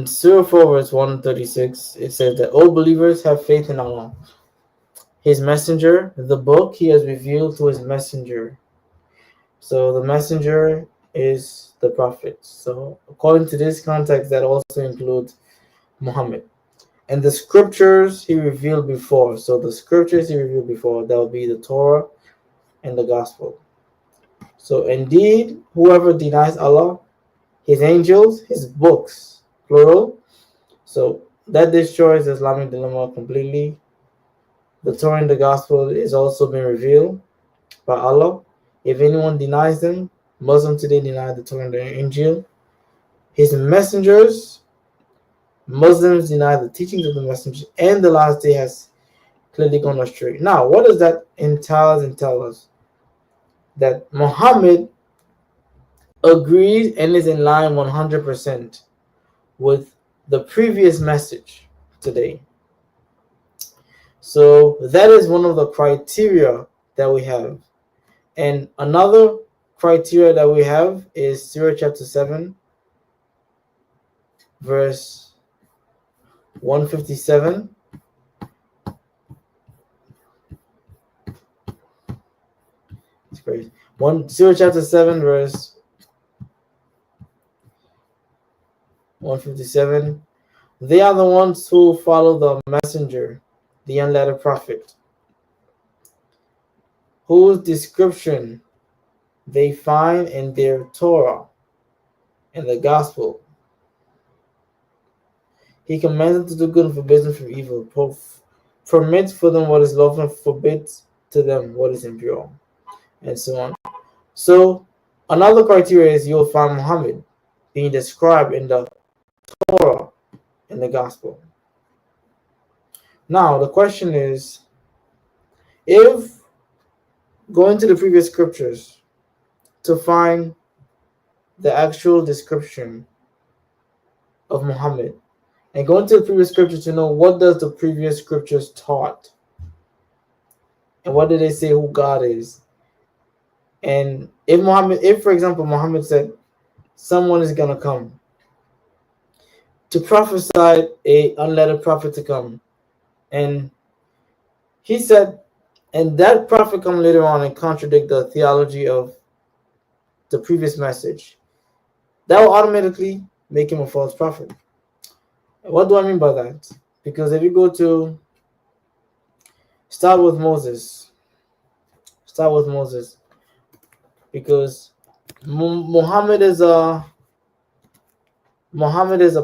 In Surah 4, verse 136, it says that all believers have faith in Allah, His Messenger, the book He has revealed to His Messenger. So the Messenger is the Prophet. So according to this context, that also includes Muhammad. And the scriptures He revealed before. So the scriptures He revealed before, that will be the Torah and the Gospel. So indeed, whoever denies Allah, His angels, His books, plural, so that destroys the Islamic dilemma completely. The Torah and the Gospel is also been revealed by Allah. If anyone denies them, Muslims today deny the Torah and the Injil. His messengers, Muslims deny the teachings of the messengers, and the last day has clearly gone astray. Now, what does that entail and tell us? That Muhammad agrees and is in line 100% with the previous message today. So that is one of the criteria that we have. And another criteria that we have is Surah chapter 7, verse 157. It's crazy. Surah chapter 7, verse 157. They are the ones who follow the messenger, the unlettered prophet, whose description they find in their Torah and the Gospel. He commands them to do good and forbids them from evil, permits for them what is lawful and forbids to them what is impure, and so on. So another criteria is you'll find Muhammad being described in the Torah and the Gospel. Now the question is, if going to the previous scriptures to find the actual description of Muhammad, and going to the previous scriptures to know what does the previous scriptures taught, and what did they say who God is, and if for example Muhammad said someone is gonna come to prophesy a unlettered prophet to come, and he said, and that prophet come later on and contradict the theology of the previous message, that will automatically make him a false prophet. What do I mean by that? Because if you go to start with Moses, because Muhammad is a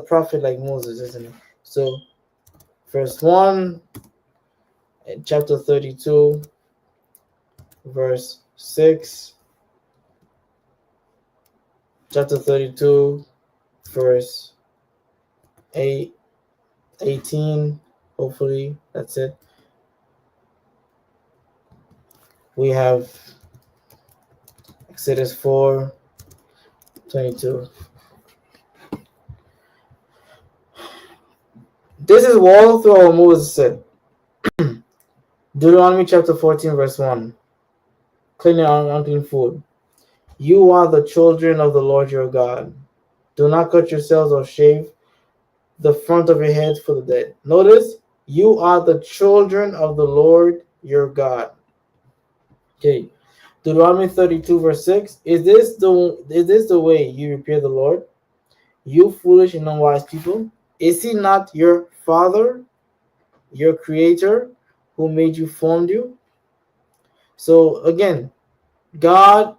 prophet like Moses, isn't it? So verse 1, chapter 32, verse 6, chapter 32, verse 18, hopefully that's it. We have Exodus 4:22. This is what through Moses said. Deuteronomy chapter 14, verse 1. Clean and unclean food. You are the children of the Lord your God. Do not cut yourselves or shave the front of your heads for the dead. Notice, you are the children of the Lord your God. Okay. Deuteronomy 32, verse 6. Is this the way you revere the Lord? You foolish and unwise people. Is he not your father, your creator, who made you, formed you? So again, God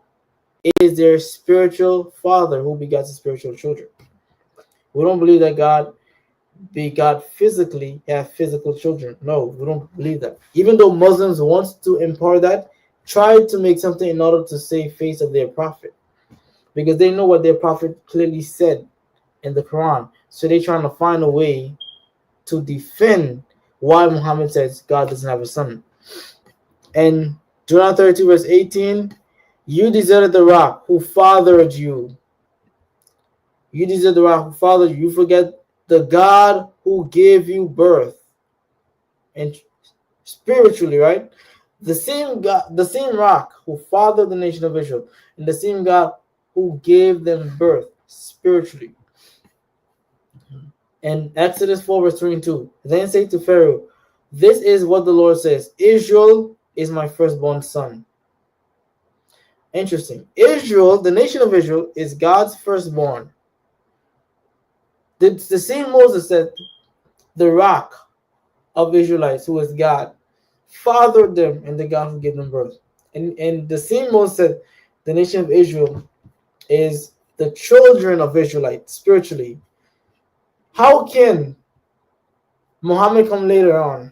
is their spiritual father who begets spiritual children. We don't believe that God begot physically, have physical children. No, we don't believe that. Even though Muslims want to impart that, try to make something in order to save face of their prophet, because they know what their prophet clearly said in the Quran. So they're trying to find a way to defend why Muhammad says God doesn't have a son. And John 32, verse 18, you deserted the rock who fathered you. You deserted the rock who fathered you. You forget the God who gave you birth. And spiritually, right? The same God, the same rock who fathered the nation of Israel, and the same God who gave them birth spiritually. In Exodus 4, verse 22, then say to Pharaoh, this is what the Lord says, Israel is my firstborn son. Interesting. Israel, the nation of Israel, is God's firstborn. The same Moses said, the rock of Israelites, who is God, fathered them, and the God who gave them birth. And the same Moses said, the nation of Israel is the children of Israelites spiritually. How can Muhammad come later on,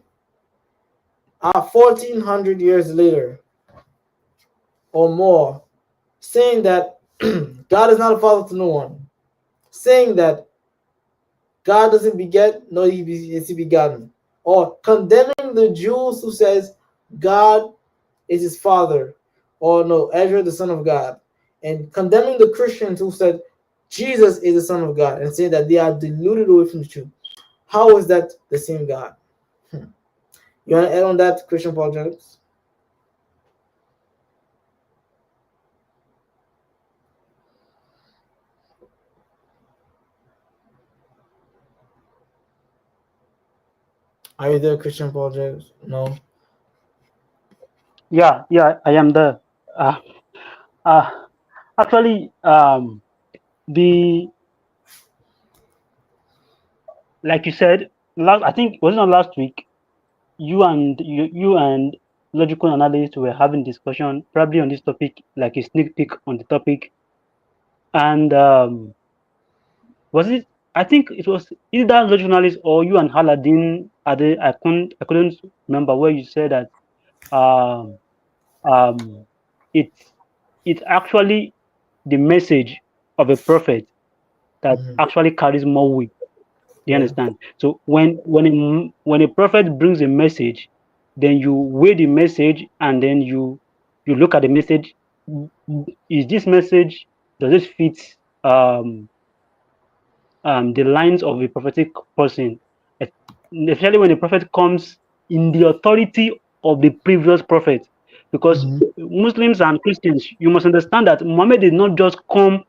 1400 years later or more, saying that God is not a father to no one, saying that God doesn't beget, nor is he begotten, or condemning the Jews who says God is his father, or no, Ezra the son of God, and condemning the Christians who said Jesus is the son of God, and saying that they are deluded away from the truth. How is that the same God? You want to add on that, Christian apologetics? Are you there, Christian apologetics? No. Yeah, I am there. Uh, uh, Actually, the like you said, I think was it not last week? You and logical analysts were having discussion probably on this topic, like a sneak peek on the topic, and was it? I think it was either logical analyst or you and Haladin. I couldn't remember where you said that um um it's actually the message of a prophet that Mm-hmm. actually carries more weight. Do you Yeah. understand? So when a prophet brings a message, then you weigh the message and then you look at the message. Is this message, does it fit um, the lines of a prophetic person? Es- Especially when the prophet comes in the authority of the previous prophet, because Mm-hmm. Muslims and Christians, you must understand that Muhammad did not just come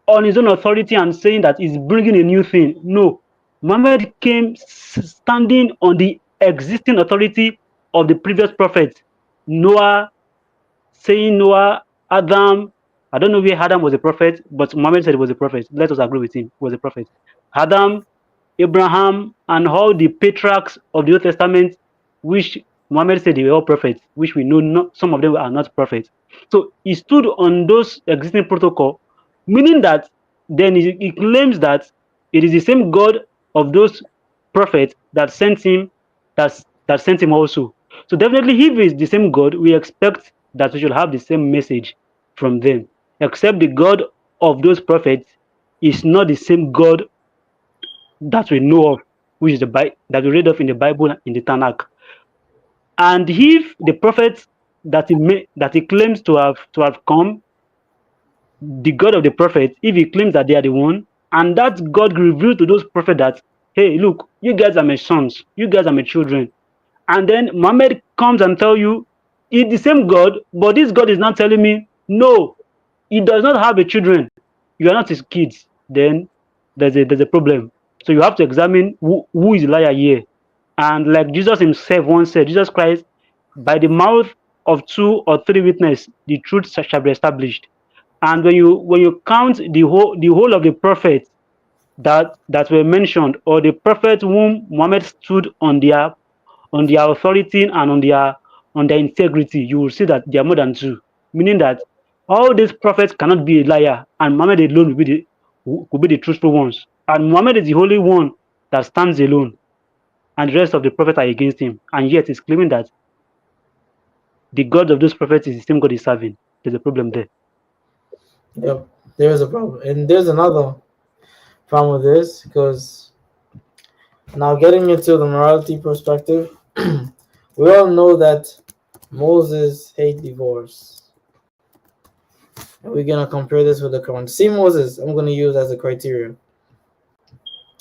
on his own authority and saying that he's bringing a new thing. No, Muhammad came standing on the existing authority of the previous prophets. Noah, saying Noah, Adam. I don't know where Adam was a prophet, but Muhammad said he was a prophet. Let us agree with him. He was a prophet. Adam, Abraham, and all the patriarchs of the Old Testament, which Muhammad said they were all prophets, which we know not, some of them are not prophets. So he stood on those existing protocol, meaning that then he claims that it is the same God of those prophets that sent him, that sent him also. So definitely, if it's the same God, we expect that we should have the same message from them. Except the God of those prophets is not the same God that we know of, which is that we read of in the Bible in the Tanakh. And if the prophets that he claims to have come, the God of the prophets, if he claims that they are the one, and that God revealed to those prophets that, hey, look, you guys are my sons, you guys are my children, and then Muhammad comes and tell you it's the same God, but this God is not telling me no, he does not have a children, you are not his kids, then there's a problem. So you have to examine who is the liar here. And like Jesus himself once said, Jesus Christ, by the mouth of two or three witnesses, the truth shall be established. And when you count the whole of the prophets that were mentioned, or the prophets whom Muhammad stood on their authority and on their integrity, you will see that they are more than two. Meaning that all these prophets cannot be a liar, and Muhammad alone will be the truthful ones. And Muhammad is the only one that stands alone, and the rest of the prophets are against him. And yet he's claiming that the God of those prophets is the same God he's serving. There's a problem there. Yep. There is a problem. And there's another problem with this, because now getting into the morality perspective, we all know that Moses hated divorce. And we're going to compare this with the Quran. See Moses, I'm going to use as a criteria.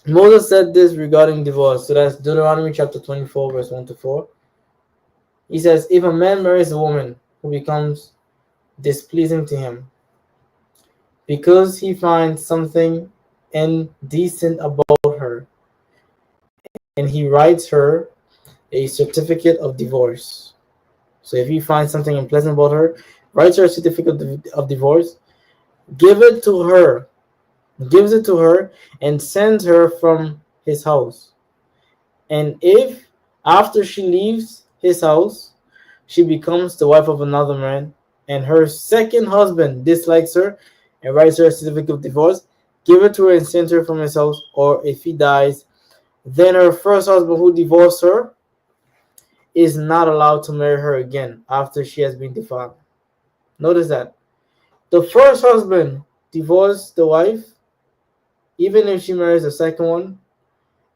Moses said this regarding divorce. So that's Deuteronomy chapter 24, verse 1 to 4. He says, if a man marries a woman who becomes displeasing to him, because he finds something indecent about her, and he writes her a certificate of divorce. So if he finds something unpleasant about her, writes her a certificate of divorce, give it to her, gives it to her, and sends her from his house. And if after she leaves his house, she becomes the wife of another man, and her second husband dislikes her and writes her a certificate of divorce, give it to her and send her from his house, or if he dies, then her first husband who divorced her is not allowed to marry her again after she has been defiled. Notice that. The first husband divorced the wife, even if she marries the second one,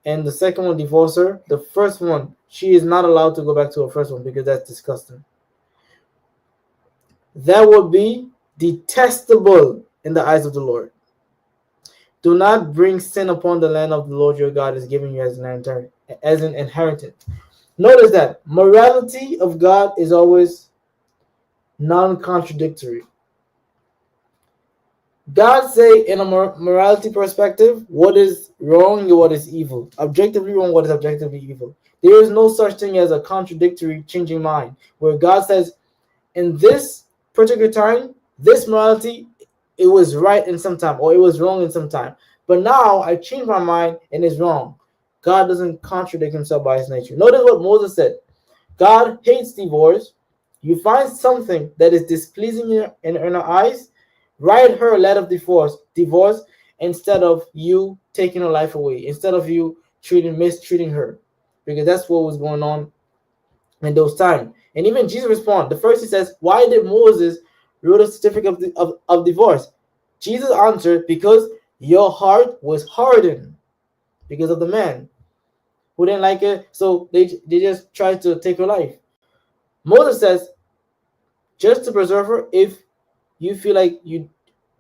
and the second one divorced her, the first one, she is not allowed to go back to her first one because that's disgusting. That would be detestable in the eyes of the Lord. Do not bring sin upon the land of the Lord your God is giving you as an inheritance. Notice that morality of God is always non-contradictory. God say in a morality perspective, what is wrong and what is evil. Objectively wrong, what is objectively evil. There is no such thing as a contradictory changing mind, where God says, in this particular time, this morality, it was right in some time, or it was wrong in some time. But now I changed my mind and it's wrong. God doesn't contradict himself by his nature. Notice what Moses said. God hates divorce. You find something that is displeasing in her eyes, write her a letter of divorce instead of you taking her life away, instead of you mistreating her, because that's what was going on in those times. And even Jesus responded. The first he says, why did Moses wrote a certificate of divorce? Jesus answered, because your heart was hardened because of the man who didn't like it, so they just tried to take her life. Moses says, just to preserve her, if you feel like you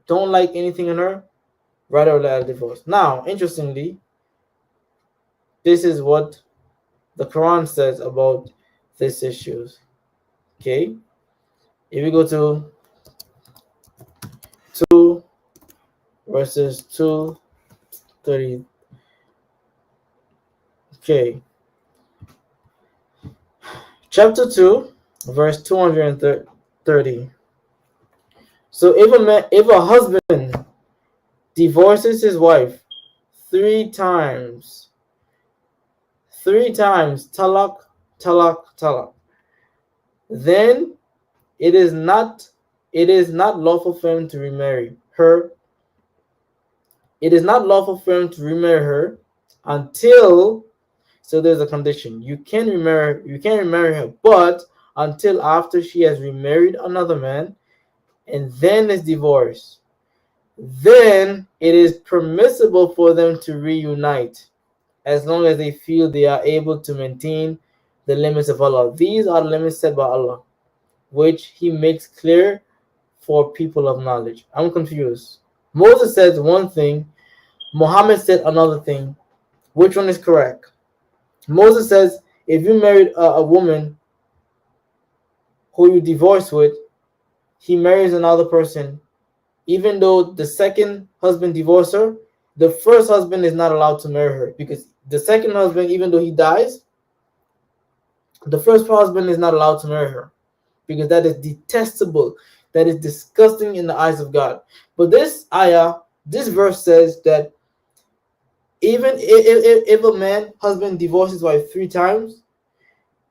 don't like anything in her, write her a letter of divorce. Now, interestingly, this is what the Quran says about these issues. Okay, if we go to 2 verses 230. Okay, chapter 2, verse 230. So if a husband divorces his wife 3 times, talak, talak, talak, then it is not lawful for him to remarry her. It is not lawful for him to remarry her until, so there's a condition. You can remarry her, but until after she has remarried another man and then is divorced. Then it is permissible for them to reunite as long as they feel they are able to maintain the limits of Allah. These are the limits set by Allah, which he makes clear for people of knowledge. I'm confused. Moses said one thing, Muhammad said another thing. Which one is correct? Moses says if you married a woman who you divorced with, he marries another person, even though the second husband divorced her, the first husband is not allowed to marry her, because the second husband, even though he dies, the first husband is not allowed to marry her, because that is detestable, that is disgusting in the eyes of God. But this ayah, this verse says that even if a man husband divorces his wife 3 times,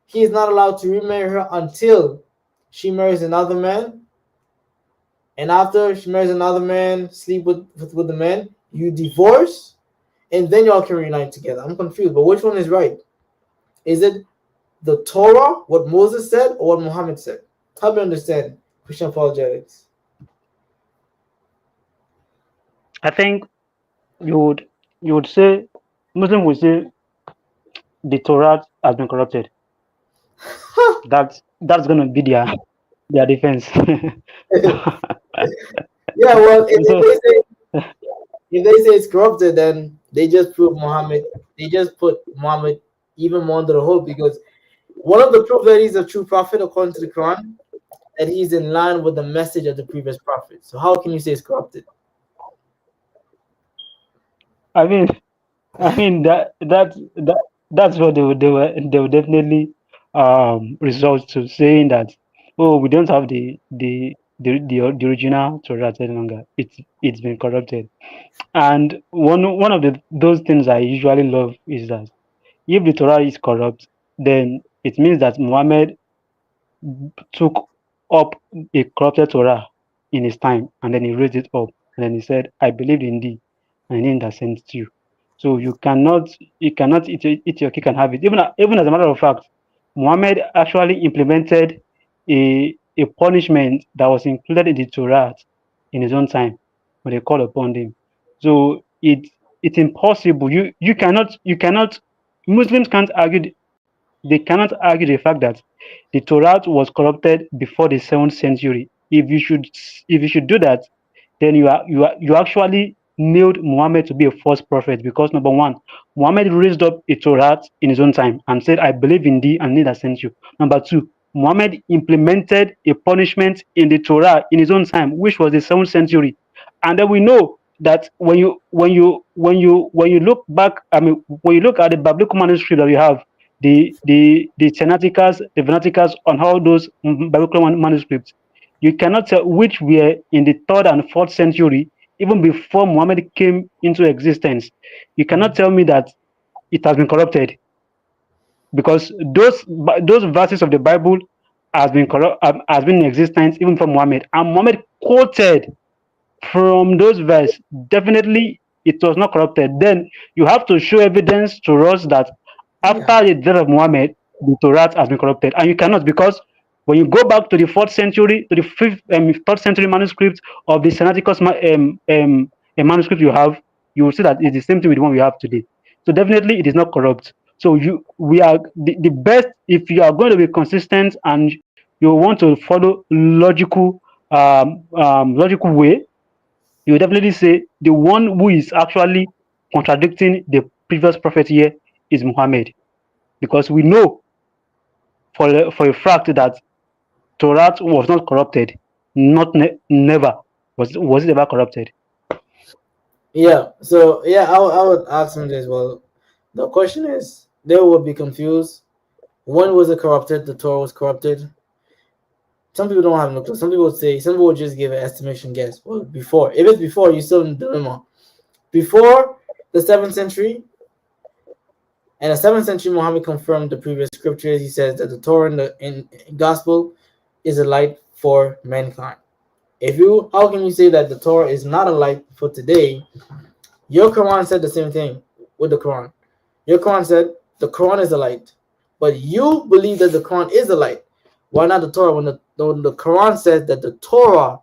he is not allowed to remarry her until she marries another man. And after she marries another man, sleep with the man, you divorce, and then y'all can reunite together. I'm confused, but which one is right? Is it the Torah, what Moses said, or what Muhammad said? Help me understand Christian apologetics. I think you would say Muslim would say the Torah has been corrupted. That's gonna be their defense. Yeah, well, So if they say it's corrupted, then they just prove Muhammad. They just put Muhammad even more under the hood, because one of the proof that he's a true prophet according to the Quran, that he's in line with the message of the previous prophet. So how can you say it's corrupted? I mean, I mean that that's what they will definitely result to saying that, oh, we don't have the original Torah any longer. It's been corrupted. And one of those things I usually love is that if the Torah is corrupt, then it means that Muhammad took up a corrupted Torah in his time, and then he raised it up, and then he said, "I believed in thee, and in him that sent you." So you cannot eat your cake and have it. Even as a matter of fact, Muhammad actually implemented a punishment that was included in the Torah in his own time when they called upon him. So it's impossible. You cannot Muslims can't argue they cannot argue the fact that the Torah was corrupted before the 7th century. If you should do that, then you actually nailed Muhammad to be a false prophet, because number one, Muhammad raised up a Torah in his own time and said, "I believe in thee and need I sent you." Number two, Muhammad implemented a punishment in the Torah in his own time, which was the 7th century. And then we know that when you look back, I mean, when you look at the biblical manuscript that we have, the Sinaiticus, the Vernaticus, on how those biblical manuscripts, you cannot tell which were in the 3rd and 4th century, even before Muhammad came into existence. You cannot tell me that it has been corrupted, because those verses of the Bible has been in existence even from Muhammad, and Muhammad quoted from those verses. Definitely it was not corrupted. Then you have to show evidence to us that Yeah. after the death of Muhammad, the Torah has been corrupted. And you cannot, because when you go back to the 4th century, to the 3rd century manuscript of the Sinaiticus manuscript you have, you will see that it's the same thing with the one we have today. So definitely it is not corrupt. So we are the best, if you are going to be consistent and you want to follow logical way, you will definitely say the one who is actually contradicting the previous prophet here is Muhammad, because we know for a fact that Torah was not corrupted, never was it ever corrupted. Yeah. So yeah, I would ask him this. Well, the question is, they will be confused. When was it corrupted? The Torah was corrupted. Some people don't have no clue. Some people would say, some people would just give an estimation guess. Well, before, if it's before, you're still in the dilemma. Before the 7th century, and the 7th century, Muhammad confirmed the previous scriptures. He says that the Torah and the gospel is a light for mankind. How can you say that the Torah is not a light for today? Your Quran said the same thing with the Quran. Your Quran said the Quran is a light, but you believe that the Quran is a light. Why not the Torah? When the Quran says that the Torah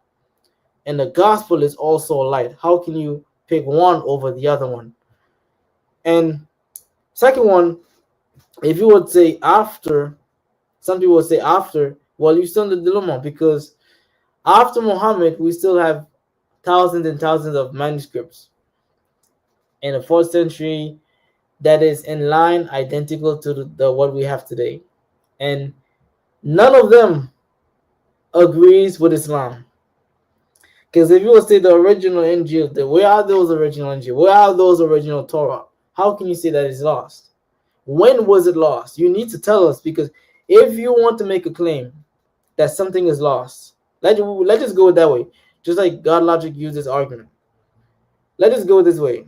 and the gospel is also a light, how can you pick one over the other one? And second one, if you would say after, some people would say after, well, you're still in the dilemma, because after Muhammad, we still have thousands and thousands of manuscripts in the 4th century that is in line identical to the what we have today, and none of them agrees with Islam. Because if you would say the original Injil, where are those original Injil? Where are those original Torah? How can you say that it's lost? When was it lost? You need to tell us, because if you want to make a claim that something is lost, let's just go that way. Just like God Logic used this argument. Let us go this way.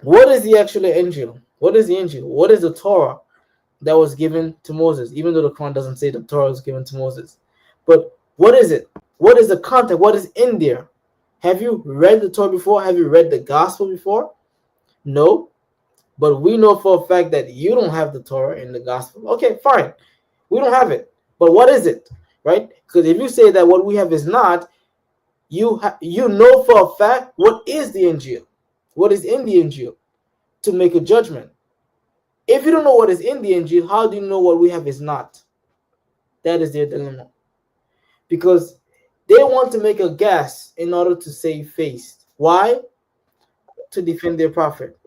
What is the actual Injil? What is the Injil? What is the Torah that was given to Moses? Even though the Quran doesn't say the Torah was given to Moses, but what is it? What is the content? What is in there? Have you read the Torah before? Have you read the Gospel before? No, but we know for a fact that you don't have the Torah and the Gospel. Okay, fine, we don't have it, but what is it, right? Because if you say that what we have is not, you know for a fact what is the Injil, what is in the Injil, to make a judgment. If you don't know what is in the Injil, how do you know what we have is not? That is their dilemma. Because they want to make a guess in order to save face. Why? To defend their prophet.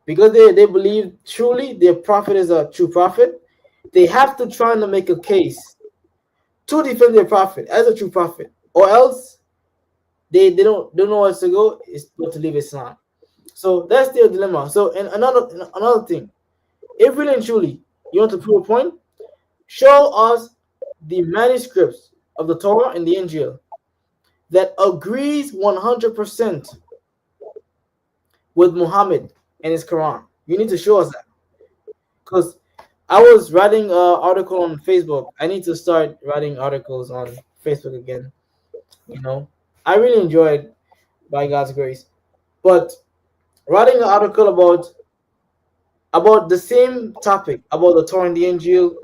Because they believe truly their prophet is a true prophet, they have to try to make a case to defend their prophet as a true prophet. Or else they don't know where to go, is but to leave Islam. So that's still a dilemma. So, and another thing, if really and truly you want to prove a point, show us the manuscripts of the Torah and the Injil that agrees 100% with Muhammad and his Quran. You need to show us that, because I was writing an article on Facebook. I need to start writing articles on Facebook again. You know, I really enjoyed, by God's grace, but writing an article about the same topic, about the Torah and the Injil.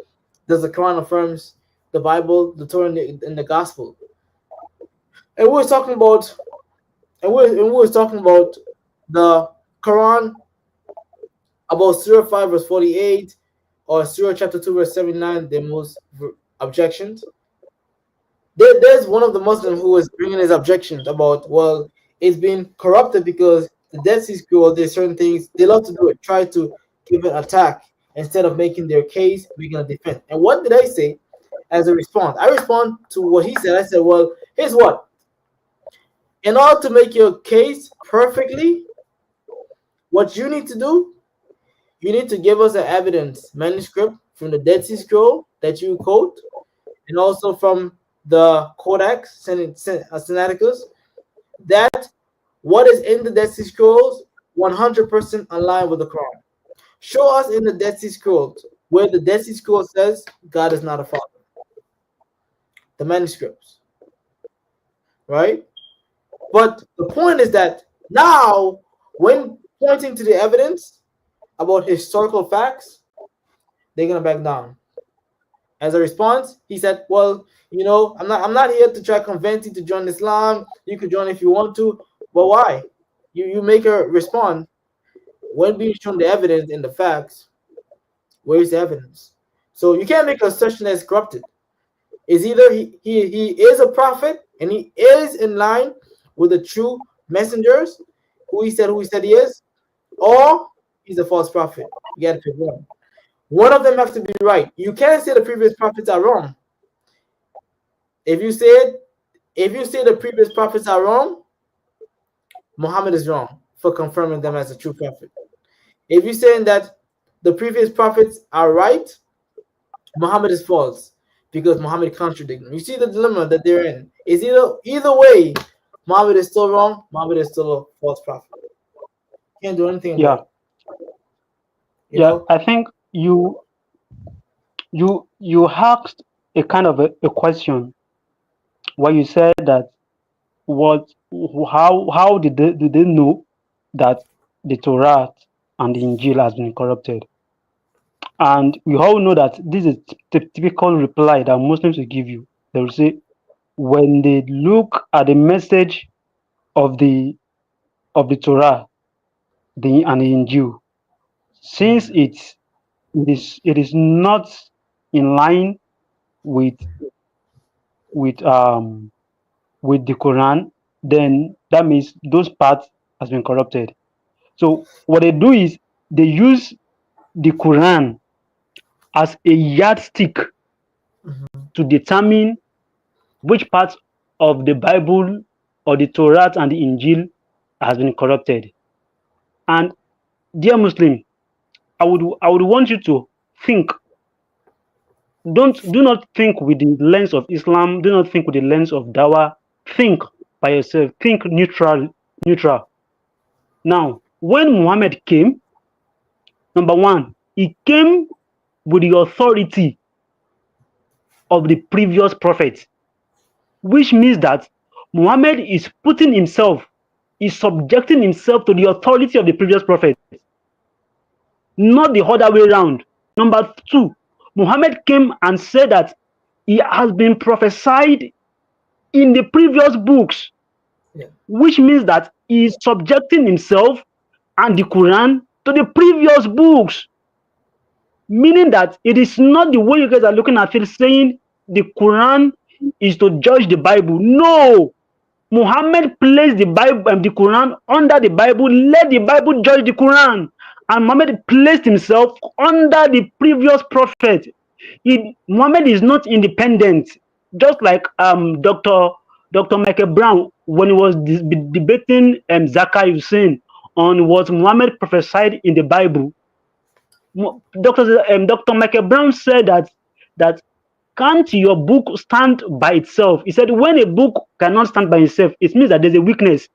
Does the Quran affirms the Bible, the Torah and the Gospel? And we were talking about, and we were talking about the Quran, about Surah 5 verse 48 or Surah chapter 2 verse 79. The most objections. There's one of the Muslims who is bringing his objections about, well, it's been corrupted because the Dead Sea Scroll, there's certain things they love to do it, try to give an attack instead of making their case, making a defense. And what did I say as a response? I respond to what he said. I said, well, here's what. In order to make your case perfectly, what you need to do, you need to give us an evidence manuscript from the Dead Sea Scroll that you quote, and also from the Codex Sinaiticus, that what is in the Dead Sea Scrolls 100% aligned with the Quran. Show us in the Dead Sea Scrolls where the Dead Sea Scroll says God is not a father. The manuscripts, right? But the point is that now, when pointing to the evidence about historical facts, they're gonna back down. As a response, he said, well, you know, I'm not here to try to convince you to join Islam. You could join if you want to, but why? You make her respond when being shown the evidence and the facts. Where is the evidence? So you can't make an assertion that's corrupted. It's either he is a prophet and he is in line with the true messengers who he said he is, or he's a false prophet. You gotta pick one. One of them have to be right. You can't say the previous prophets are wrong. If you say the previous prophets are wrong, Muhammad is wrong for confirming them as a true prophet. If you're saying that the previous prophets are right, Muhammad is false because Muhammad contradicts them. You see the dilemma that they're in. Is either way, Muhammad is still wrong. Muhammad is still a false prophet. Can't do anything Yeah, about it. You yeah. know? I think you asked a kind of a question where you said that what how did they know that the Torah and the Injil has been corrupted? And we all know that this is typical reply that Muslims will give you. They will say when they look at the message of the Torah, and the Injil, since it is not in line with with um with the Quran, then that means those parts has been corrupted. So what they do is they use the Quran as a yardstick Mhm. to determine which parts of the Bible or the Torah and the Injil has been corrupted. And dear Muslim, I would want you to think. Do not think with the lens of Islam. Do not think with the lens of Dawa. Think by yourself. Think neutral. Now, when Muhammad came, number one, he came with the authority of the previous prophet, which means that Muhammad is subjecting himself to the authority of the previous prophet, not the other way around. Number two, Muhammad came and said that he has been prophesied in the previous books, Yeah. which means that he is subjecting himself and the Quran to the previous books, meaning that it is not the way you guys are looking at it, saying the Quran is to judge the Bible. No, Muhammad placed the Bible and the Quran under the Bible. Let the Bible judge the Quran. And Muhammad placed himself under the previous prophet. Muhammad is not independent, just like Dr. Michael Brown when he was debating Zakir Hussain on what Muhammad prophesied in the Bible. Dr. Michael Brown said that can't your book stand by itself? He said when a book cannot stand by itself, it means that there's a weakness.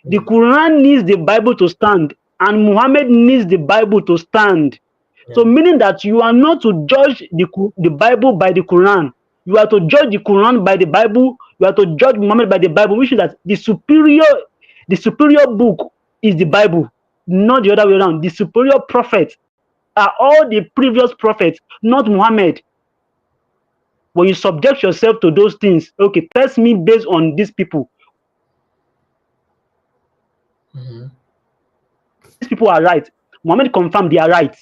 The Quran needs the Bible to stand, and Muhammad needs the Bible to stand. So meaning that you are not to judge the Bible by the Quran. You are to judge the Quran by the Bible. You are to judge Muhammad by the Bible, which is that the superior book is the Bible, not the other way around. The superior prophet are all the previous prophets, not Muhammad. When you subject yourself to those things, okay, test me based on these people. These people are right. Muhammad confirmed they are right.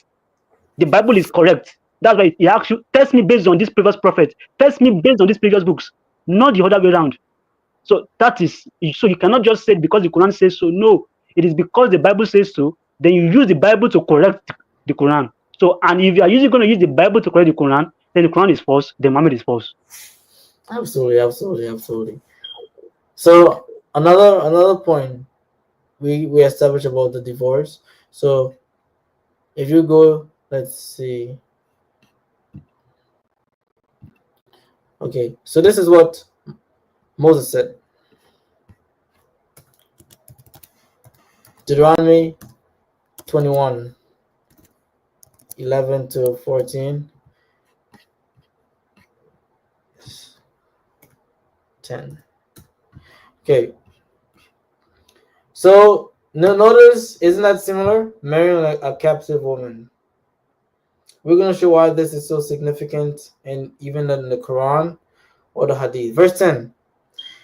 The Bible is correct. That's why he asks you, test me based on this previous prophet. Test me based on these previous books, not the other way around. So that is, so you cannot just say because the Quran says so. No, it is because the Bible says so. Then you use the Bible to correct the Quran. So, and if you are going to use the Bible to correct the Quran, then the Quran is false, then Muhammad is false. Absolutely. So another point we established about the divorce. So if you go, let's see. Okay, so this is what Moses said. Deuteronomy 21, 11 to 14. 10. Okay. So notice, isn't that similar? Marrying a captive woman. We're going to show why this is so significant, and even in the Quran or the Hadith. Verse 10.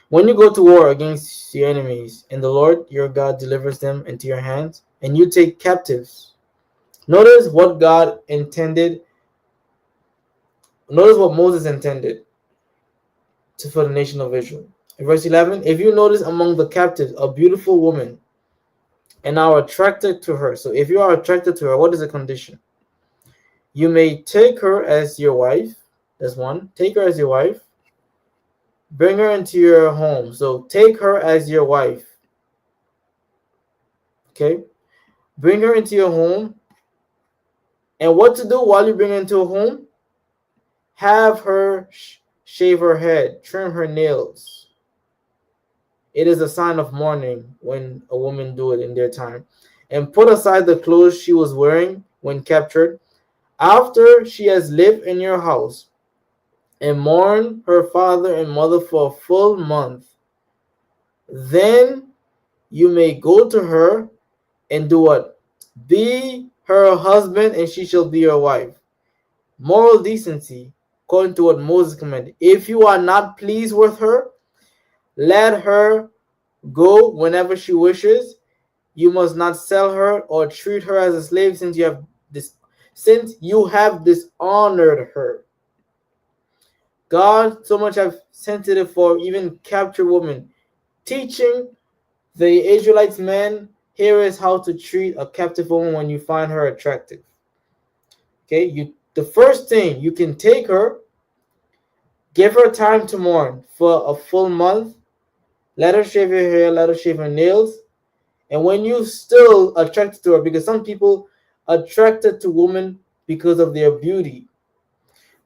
When you go to war against your enemies, and the Lord your God delivers them into your hands, and you take captives. Notice what God intended. Notice what Moses intended for the nation of Israel. In verse 11, if you notice among the captives a beautiful woman and are attracted to her. So if you are attracted to her, what is the condition? You may take her as your wife. That's one. Take her as your wife. Bring her into your home. So take her as your wife. Okay. Bring her into your home. And what to do while you bring her into a home? Have her shave her head, trim her nails. It is a sign of mourning when a woman do it in their time. And put aside the clothes she was wearing when captured. After she has lived in your house, and mourn her father and mother for a full month, then you may go to her and do what? Be her husband, and she shall be your wife. Moral decency, according to what Moses commanded. If you are not pleased with her, let her go whenever she wishes. You must not sell her or treat her as a slave, since you have dishonored her. God so much have sensitive for even captured women, teaching the Israelites men, here is how to treat a captive woman when you find her attractive. Okay, the first thing, you can take her, give her time to mourn for a full month, let her shave her hair, let her shave her nails, and when you still attracted to her, because some people attracted to women because of their beauty,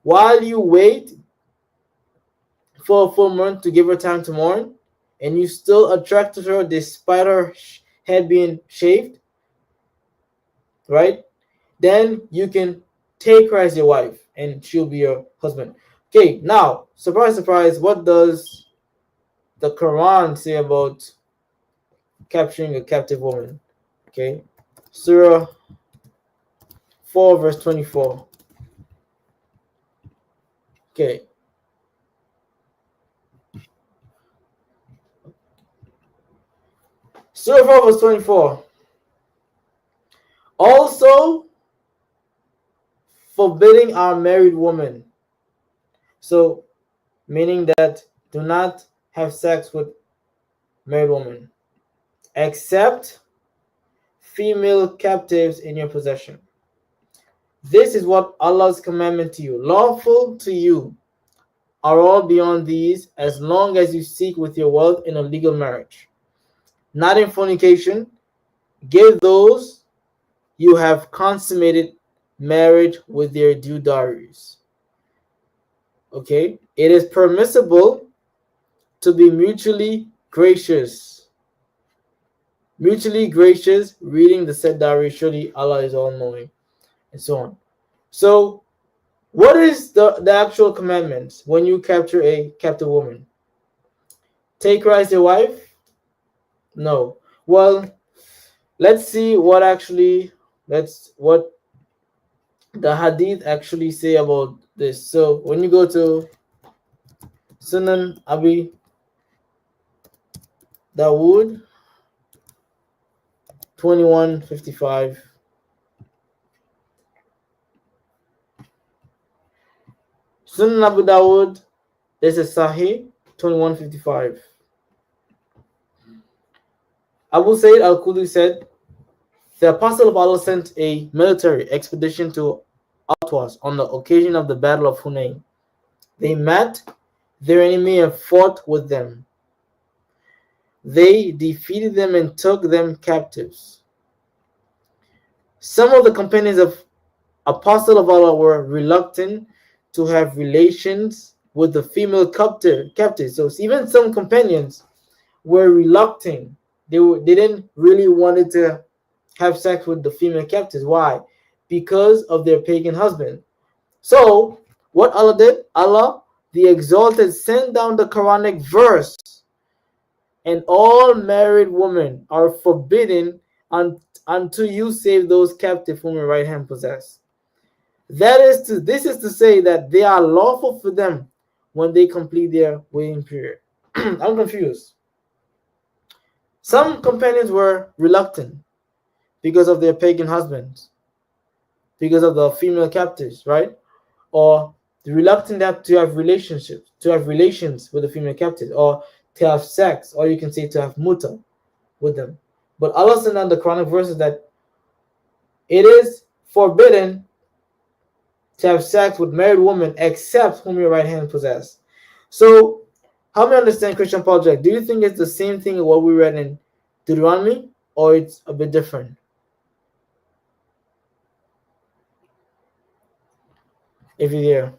while you wait for a full month to give her time to mourn, and you still attracted her despite her head being shaved, right? Then you can take her as your wife, and she'll be your husband. Okay, now, surprise, surprise, what does the Quran say about capturing a captive woman? Okay, Surah 4, verse 24. Okay. Surah 4, verse 24. Also forbidding our married woman. So, meaning that do not have sex with married women, except female captives in your possession. This is what Allah's commandment to you. Lawful to you are all beyond these, as long as you seek with your wealth in a legal marriage, not in fornication, give those you have consummated marriage with their due dowries. Okay? It is permissible to be mutually gracious. Mutually gracious, reading the said dowry, surely Allah is all knowing, and so on. So, what is the actual commandments when you capture a captive woman? Take her as your wife? No. Well, let's see what the hadith actually say about this. So when you go to Sunan Abi Dawood 2155, Sunan Abu Dawood, this is Sahih 2155. Abu Sayyid al-Khudri said, the Apostle of Allah sent a military expedition to Atwas on the occasion of the Battle of Hunayn. They met their enemy and fought with them. They defeated them and took them captives. Some of the companions of Apostle of Allah were reluctant to have relations with the female captives. So even some companions were reluctant. They didn't really wanted to have sex with the female captives. Why? Because of their pagan husband. So what Allah did? Allah, the Exalted, sent down the Quranic verse, and all married women are forbidden until you save those captive whom your right hand possess. This is to say that they are lawful for them when they complete their waiting period. I'm confused. Some companions were reluctant because of their pagan husbands, because of the female captives, right? Or reluctant to have relationships, to have relations with the female captives, or to have sex, or you can say to have muta with them. But Allah sent down the Quranic verses that it is forbidden to have sex with married women except whom your right hand possess. So, help me understand, Christian Project. Do you think it's the same thing as what we read in Deuteronomy, or it's a bit different? If you're there.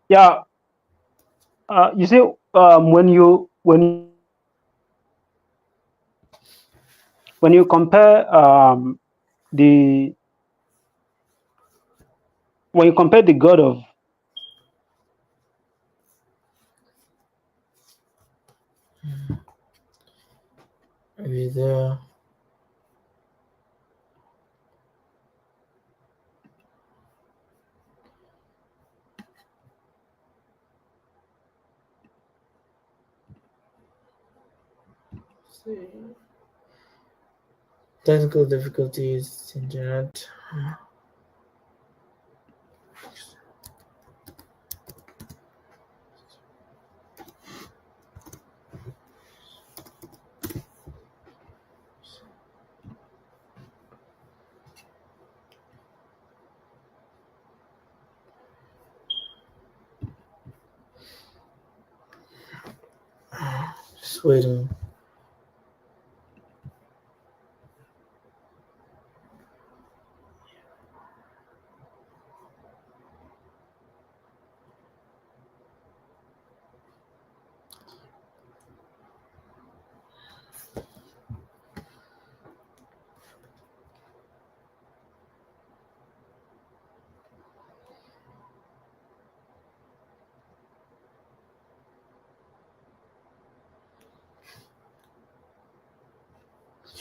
Yeah. You see, when you compare the God of Are you there? Technical difficulties, internet. Just waiting.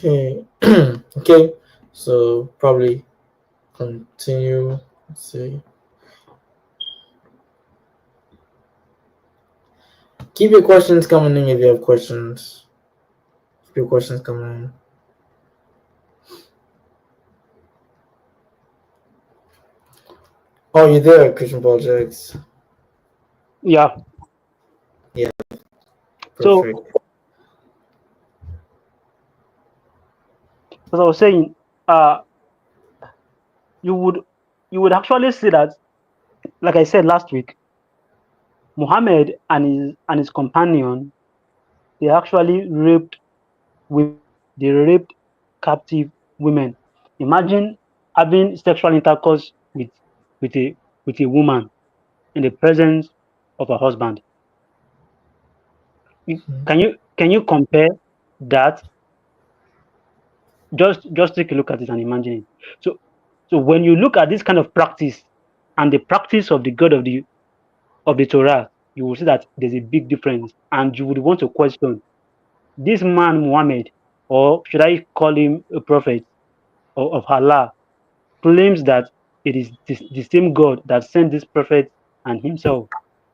Okay. Okay. So probably continue. Let's see. Keep your questions coming in if you have questions. Keep your questions coming in. Oh, you're there, Christian Projects. yeah. Yeah. So, Perfect. as I was saying, you would actually see that, like I said last week, Muhammad and his companion, they actually raped women. They raped captive women. Imagine having sexual intercourse with a woman in the presence of her husband. Can you compare that? Just take a look at it and imagine it. So when you look at this kind of practice and the practice of the God of the Torah, you will see that there's a big difference, and you would want to question this man Muhammad, or should I call him a prophet of Allah, claims that it is the same God that sent this prophet and himself.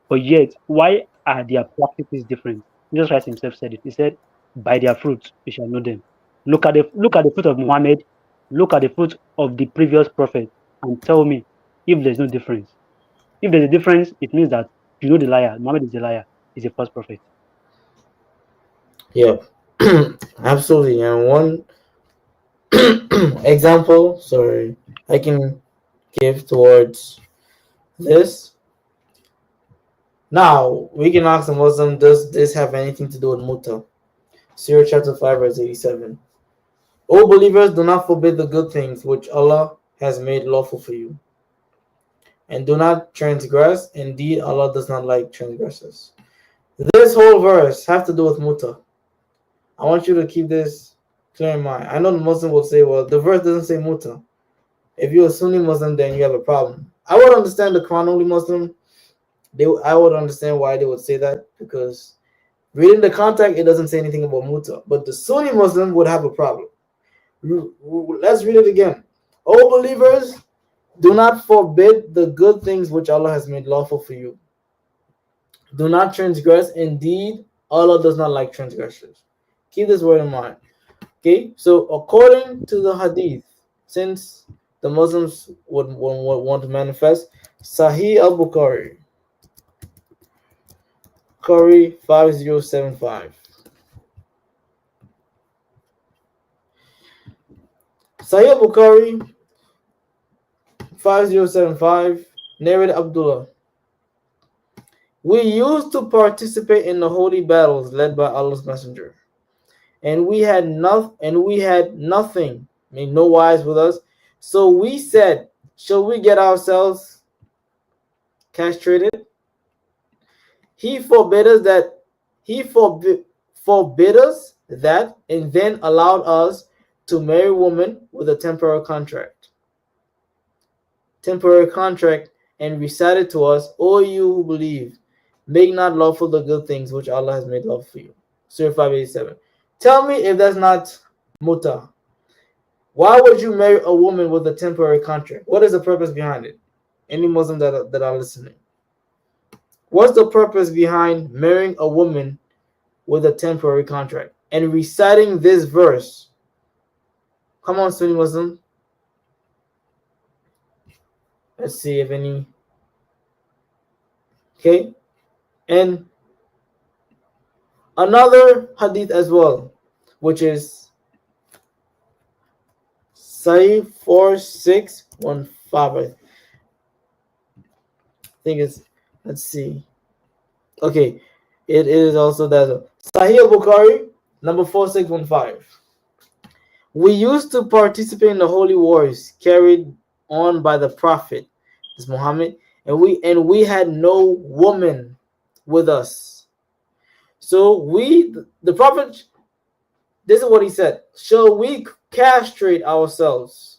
But yet, why are their practices different? Jesus Christ himself said it. He said, by their fruits you shall know them. Look at the fruit of Muhammad, look at the fruit of the previous prophet, and tell me if there's no difference. If there's a difference, it means that you know the liar. Muhammad is a liar, he's a false prophet. Yeah, absolutely. And one example, sorry, I can give towards this. Now, we can ask the Muslim, does this have anything to do with muta? Surah chapter 5, verse 87. O believers, do not forbid the good things which Allah has made lawful for you, and do not transgress. Indeed, Allah does not like transgressors. This whole verse has to do with muta. I want you to keep this clear in mind. I know the Muslim will say, well, the verse doesn't say muta. If you're a Sunni Muslim, then you have a problem. I would understand the Quran only Muslim. I would understand why they would say that, because reading the context, it doesn't say anything about muta. But the Sunni Muslim would have a problem. Let's read it again. O believers, do not forbid the good things which Allah has made lawful for you. Do not transgress. Indeed, Allah does not like transgressors. Keep this word in mind. Okay, so according to the hadith, since the Muslims would want to manifest, Sahih al-Bukhari, Bukhari 5075. Sahih al-Bukhari 5075, narrated Abdullah. We used to participate in the holy battles led by Allah's Messenger, and we had nothing, I mean no wives with us. So we said, shall we get ourselves castrated? He forbid us that, and then allowed us to marry a woman with a temporary contract, and recited to us, O you who believe, make not lawful the good things which Allah has made lawful for you. Surah 587. Tell me if that's not muta. Why would you marry a woman with a temporary contract? What is the purpose behind it? Any Muslim that are listening, what's the purpose behind marrying a woman with a temporary contract and reciting this verse? Come on, Sunni Muslim. Let's see if any. Okay, and another hadith as well, which is Sahih 4615. I think it's, let's see. Okay, it is also that Sahih al-Bukhari number 4615. We used to participate in the holy wars carried on by the Prophet, this Muhammad, and we had no woman with us. So the Prophet, this is what he said: shall we castrate ourselves?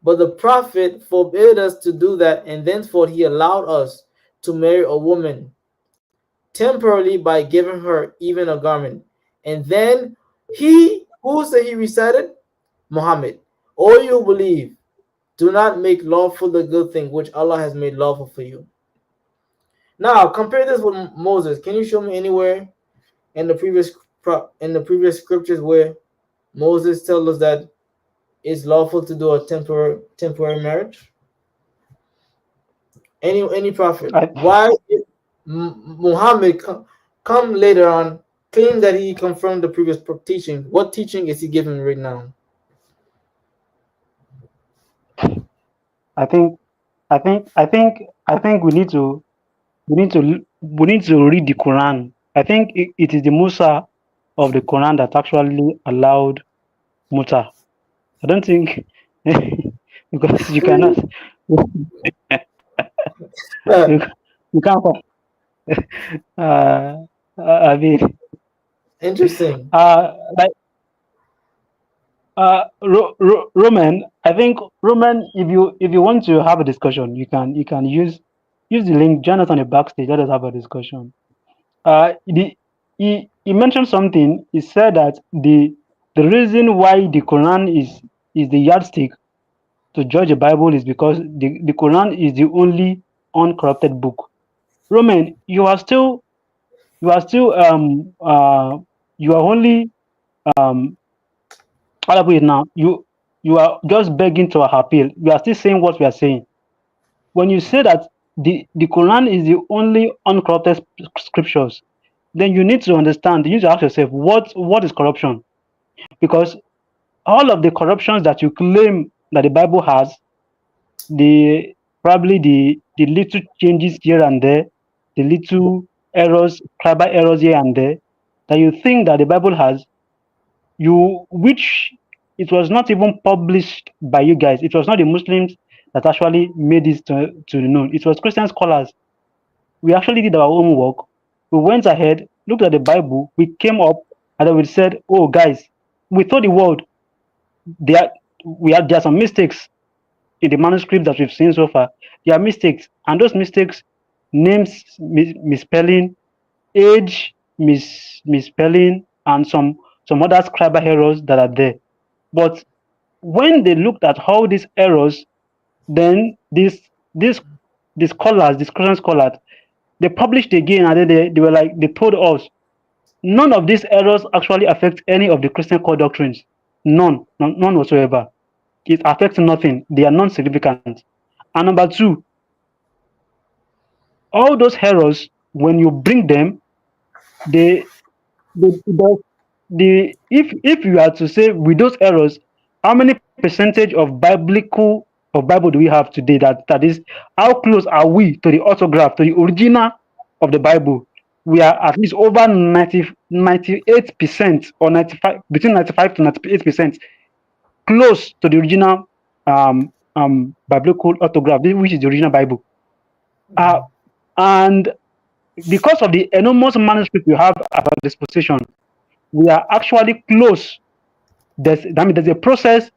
But the Prophet forbade us to do that, and thenceforth he allowed us to marry a woman temporarily by giving her even a garment. And then who said he recited? Muhammad. O you believe, do not make lawful the good thing which Allah has made lawful for you. Now compare this with Moses. Can you show me anywhere in the previous scriptures where Moses tells us that it's lawful to do a temporary marriage? Any prophet? Why Muhammad come later on claim that he confirmed the previous teaching? What teaching is he giving right now? I think we need to read the Quran. I think it is the Musa of the Quran that actually allowed muta. I don't think because you cannot you, you can't uh, I mean Interesting. like Roman. I think Roman. If you want to have a discussion, you can use the link. Join us on the backstage. Let us have a discussion. He mentioned something. He said that the reason why the Quran is the yardstick to judge the Bible is because the Quran is the only uncorrupted book. Roman, you are still you are only um how do I put it now? You are just begging to our appeal. You are still saying what we are saying. When you say that the Quran is the only uncorrupted scriptures, then you need to understand, you need to ask yourself what is corruption? Because all of the corruptions that you claim that the Bible has, the probably the little changes here and there, the little errors, tribal errors here and there, that you think that the Bible has, you which it was not even published by you guys. It was not the Muslims that actually made this to known. It was Christian scholars. We actually did our homework. We went ahead, looked at the Bible, we came up, and then we said, "Oh, guys, we told the world there there are some mistakes in the manuscript that we've seen so far. There are mistakes, and those mistakes, names misspelling, age misspelling, and some other scribal errors that are there. But when they looked at all these errors, then this the scholars, the Christian scholars, they published again, and then they were like, they told us none of these errors actually affect any of the Christian core doctrines. None whatsoever. It affects nothing. They are non-significant. And number two, all those errors, when you bring them, they the if you are to say with those errors, how many percentage of Bible do we have today? That is, how close are we to the autograph, to the original of the Bible? We are at least over 98% or 95, between 95 to 98% close to the original biblical autograph, which is the original Bible. Uh, and because of the enormous manuscript we have at our disposition, we are actually close. There's a process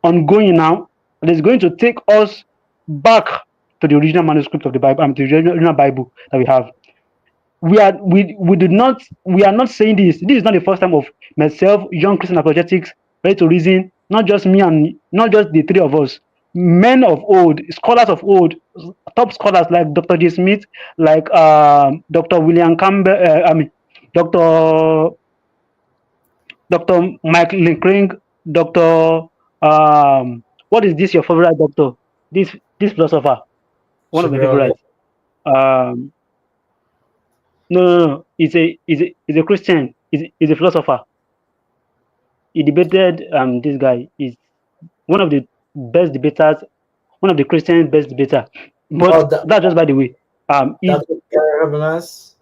ongoing now that is going to take us back to the original manuscript of the Bible, to the original Bible that we have. We are not saying this. This is not the first time of myself, young Christian apologetics, ready to reason, not just me and not just the three of us. Men of old, scholars of old, top scholars like Dr. J. Smith, like Dr. William Campbell, Dr. Dr. Mike Linkring, Dr. What is this your favorite doctor? This philosopher, one of my Shabir. favorites. Um, no. He's a Christian. He's a philosopher. He debated this guy is one of the best debaters, one of the Christian best debater. But Oh, that's just by the way. Is Dr. Gary Habermas.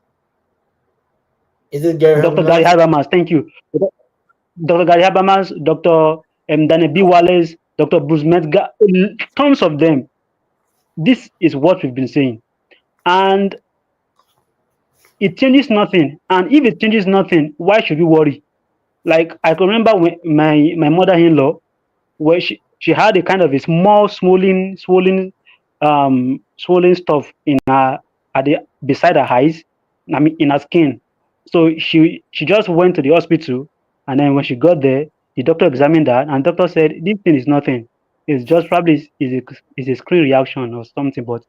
Is it Gary Dr. Gary Habermas? Habermas. Thank you. Dr. Gary Habermas, Dr. Daniel B. Wallace, Dr. Bruce Medgar, tons of them. This is what we've been saying. And it changes nothing. And if it changes nothing, why should we worry? Like I can remember when my mother-in-law, where she had a kind of a small swollen stuff in her at the beside her eyes, I mean in her skin. So she just went to the hospital, and then when she got there, the doctor examined her, and the doctor said this thing is nothing. It's just probably is a screen reaction or something. But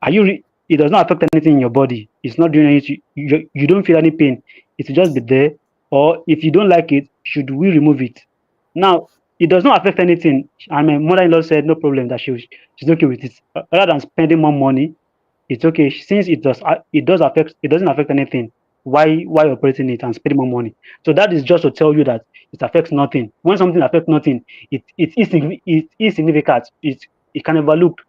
it does not affect anything in your body. It's not doing anything. You don't feel any pain. It will just be there. Or if you don't like it, should we remove it? Now, it does not affect anything. And my mother-in-law said no problem, that she's okay with it. Rather than spending more money, it's okay since it doesn't affect anything. Why operating it and spending more money? So that is just to tell you that it affects nothing. When something affects nothing, it is insignificant. It can overlook.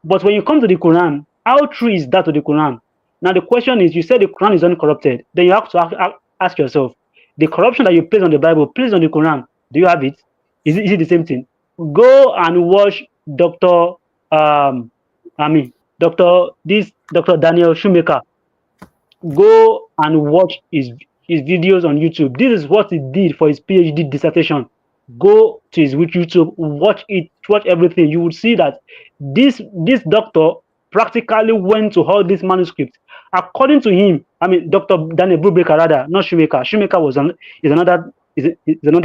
But when you come to the Quran, how true is that to the Quran? Now the question is, you said the Quran is uncorrupted. Then you have to ask yourself, The corruption that you place on the Bible, place on the Quran. Do you have it? Is it the same thing? Go and watch Doctor I mean Dr. Daniel Shoemaker. Go and watch his videos on YouTube. This is what he did for his PhD dissertation. Go to his YouTube, watch it, watch everything. You will see that this doctor practically went to all these manuscripts. According to him, I mean Dr. Daniel Brubaker rather, not Shoemaker. Shoemaker is another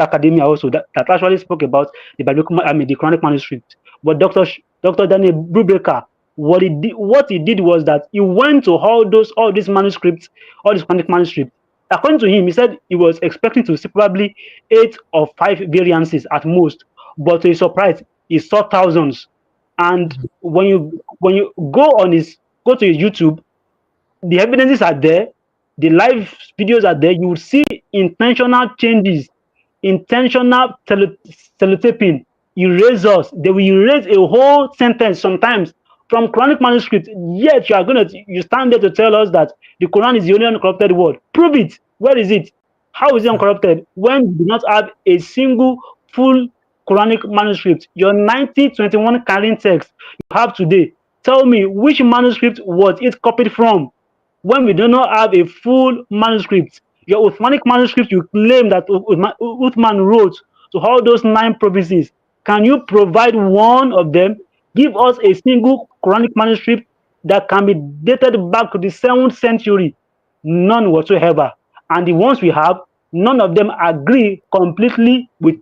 academia also that actually spoke about the biblical, I mean the Quranic manuscript. But Dr. Daniel Brubaker, what he did was that he went to all these manuscripts, all these Quranic manuscripts. According to him, he said he was expecting to see probably 8 or 5 variances at most, but to his surprise, he saw thousands. And when you go to his YouTube, the evidences are there, the live videos are there. You will see intentional changes, intentional selotaping, erasers. They will erase a whole sentence sometimes from Quranic manuscript. Yet you stand there to tell us that the Quran is the only uncorrupted word. Prove it. Where is it? How is it uncorrupted when you do not have a single full Quranic manuscript? Your 1921 Quran text you have today. Tell me which manuscript was it copied from? When we do not have a full manuscript, your Uthmanic manuscript you claim that Uthman wrote to all those 9 provinces, can you provide one of them? Give us a single Quranic manuscript that can be dated back to the 7th century. None whatsoever. And the ones we have, none of them agree completely with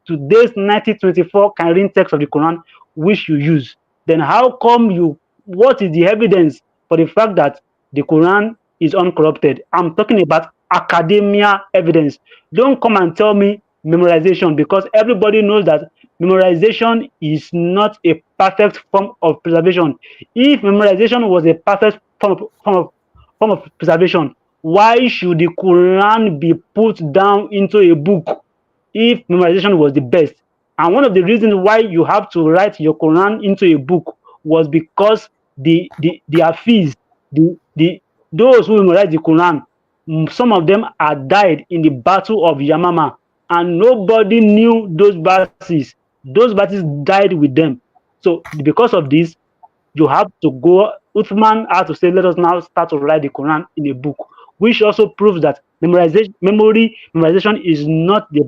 today's 1924 Kairin text of the Quran, which you use. Then how come what is the evidence for the fact that the Quran is uncorrupted? I'm talking about academia evidence. Don't come and tell me memorization, because everybody knows that memorization is not a perfect form of preservation. If memorization was a perfect form of preservation, why should the Quran be put down into a book if memorization was the best? And one of the reasons why you have to write your Quran into a book was because the Hafiz, those who memorize the Quran, some of them had died in the Battle of Yamama, and nobody knew those verses. Those verses died with them. So because of this, you have to go. Uthman had to say, let us now start to write the Quran in a book, which also proves that memorization is not the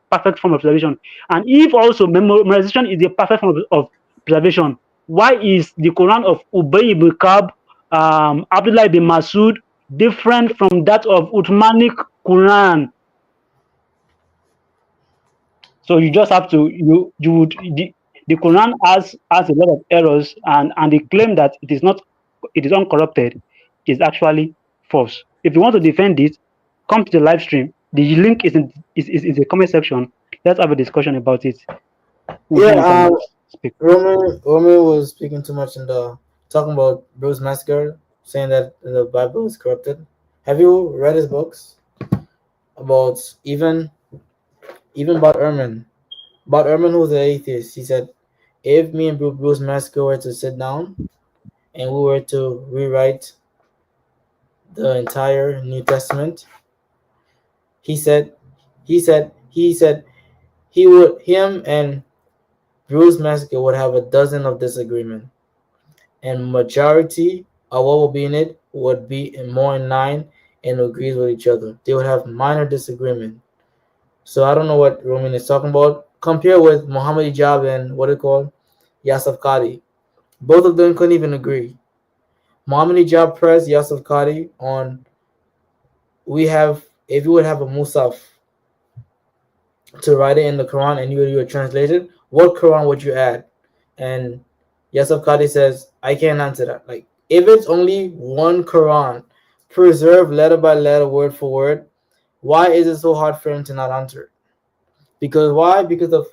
perfect form of preservation. And if also memorization is the perfect form of preservation, why is the Quran of Ubay ibn Kab, Abdullah ibn Masud different from that of Uthmanic Quran? So you just have to you would the Quran has a lot of errors, and the claim that it is uncorrupted is actually false. If you want to defend it, come to the live stream. The link is in the comment section. Let's have a discussion about it. Yeah, Roman was speaking too much in the talking about Bruce Massacre, saying that the Bible is corrupted. Have you read his books about even about Ehrman? About Ehrman, who's an atheist, he said, if me and Bruce Massacre were to sit down and we were to rewrite the entire New Testament, he said him and Bruce Massacre would have a dozen of disagreement, and majority of what will be in it would be more in line and agrees with each other. They would have minor disagreement. So I don't know what Roman is talking about. Compare with Muhammad Ijab and what it called Yasuf Qadi. Both of them couldn't even agree. Muhammad Ijab pressed Yasuf Qadi on if you would have a Musaf to write it in the Quran and you would translate it, what Quran would you add? And Yasuf Qadi says, I can't answer that. Like, if it's only one Quran, preserved letter by letter, word for word, why is it so hard for him to not answer it? Because why? Because of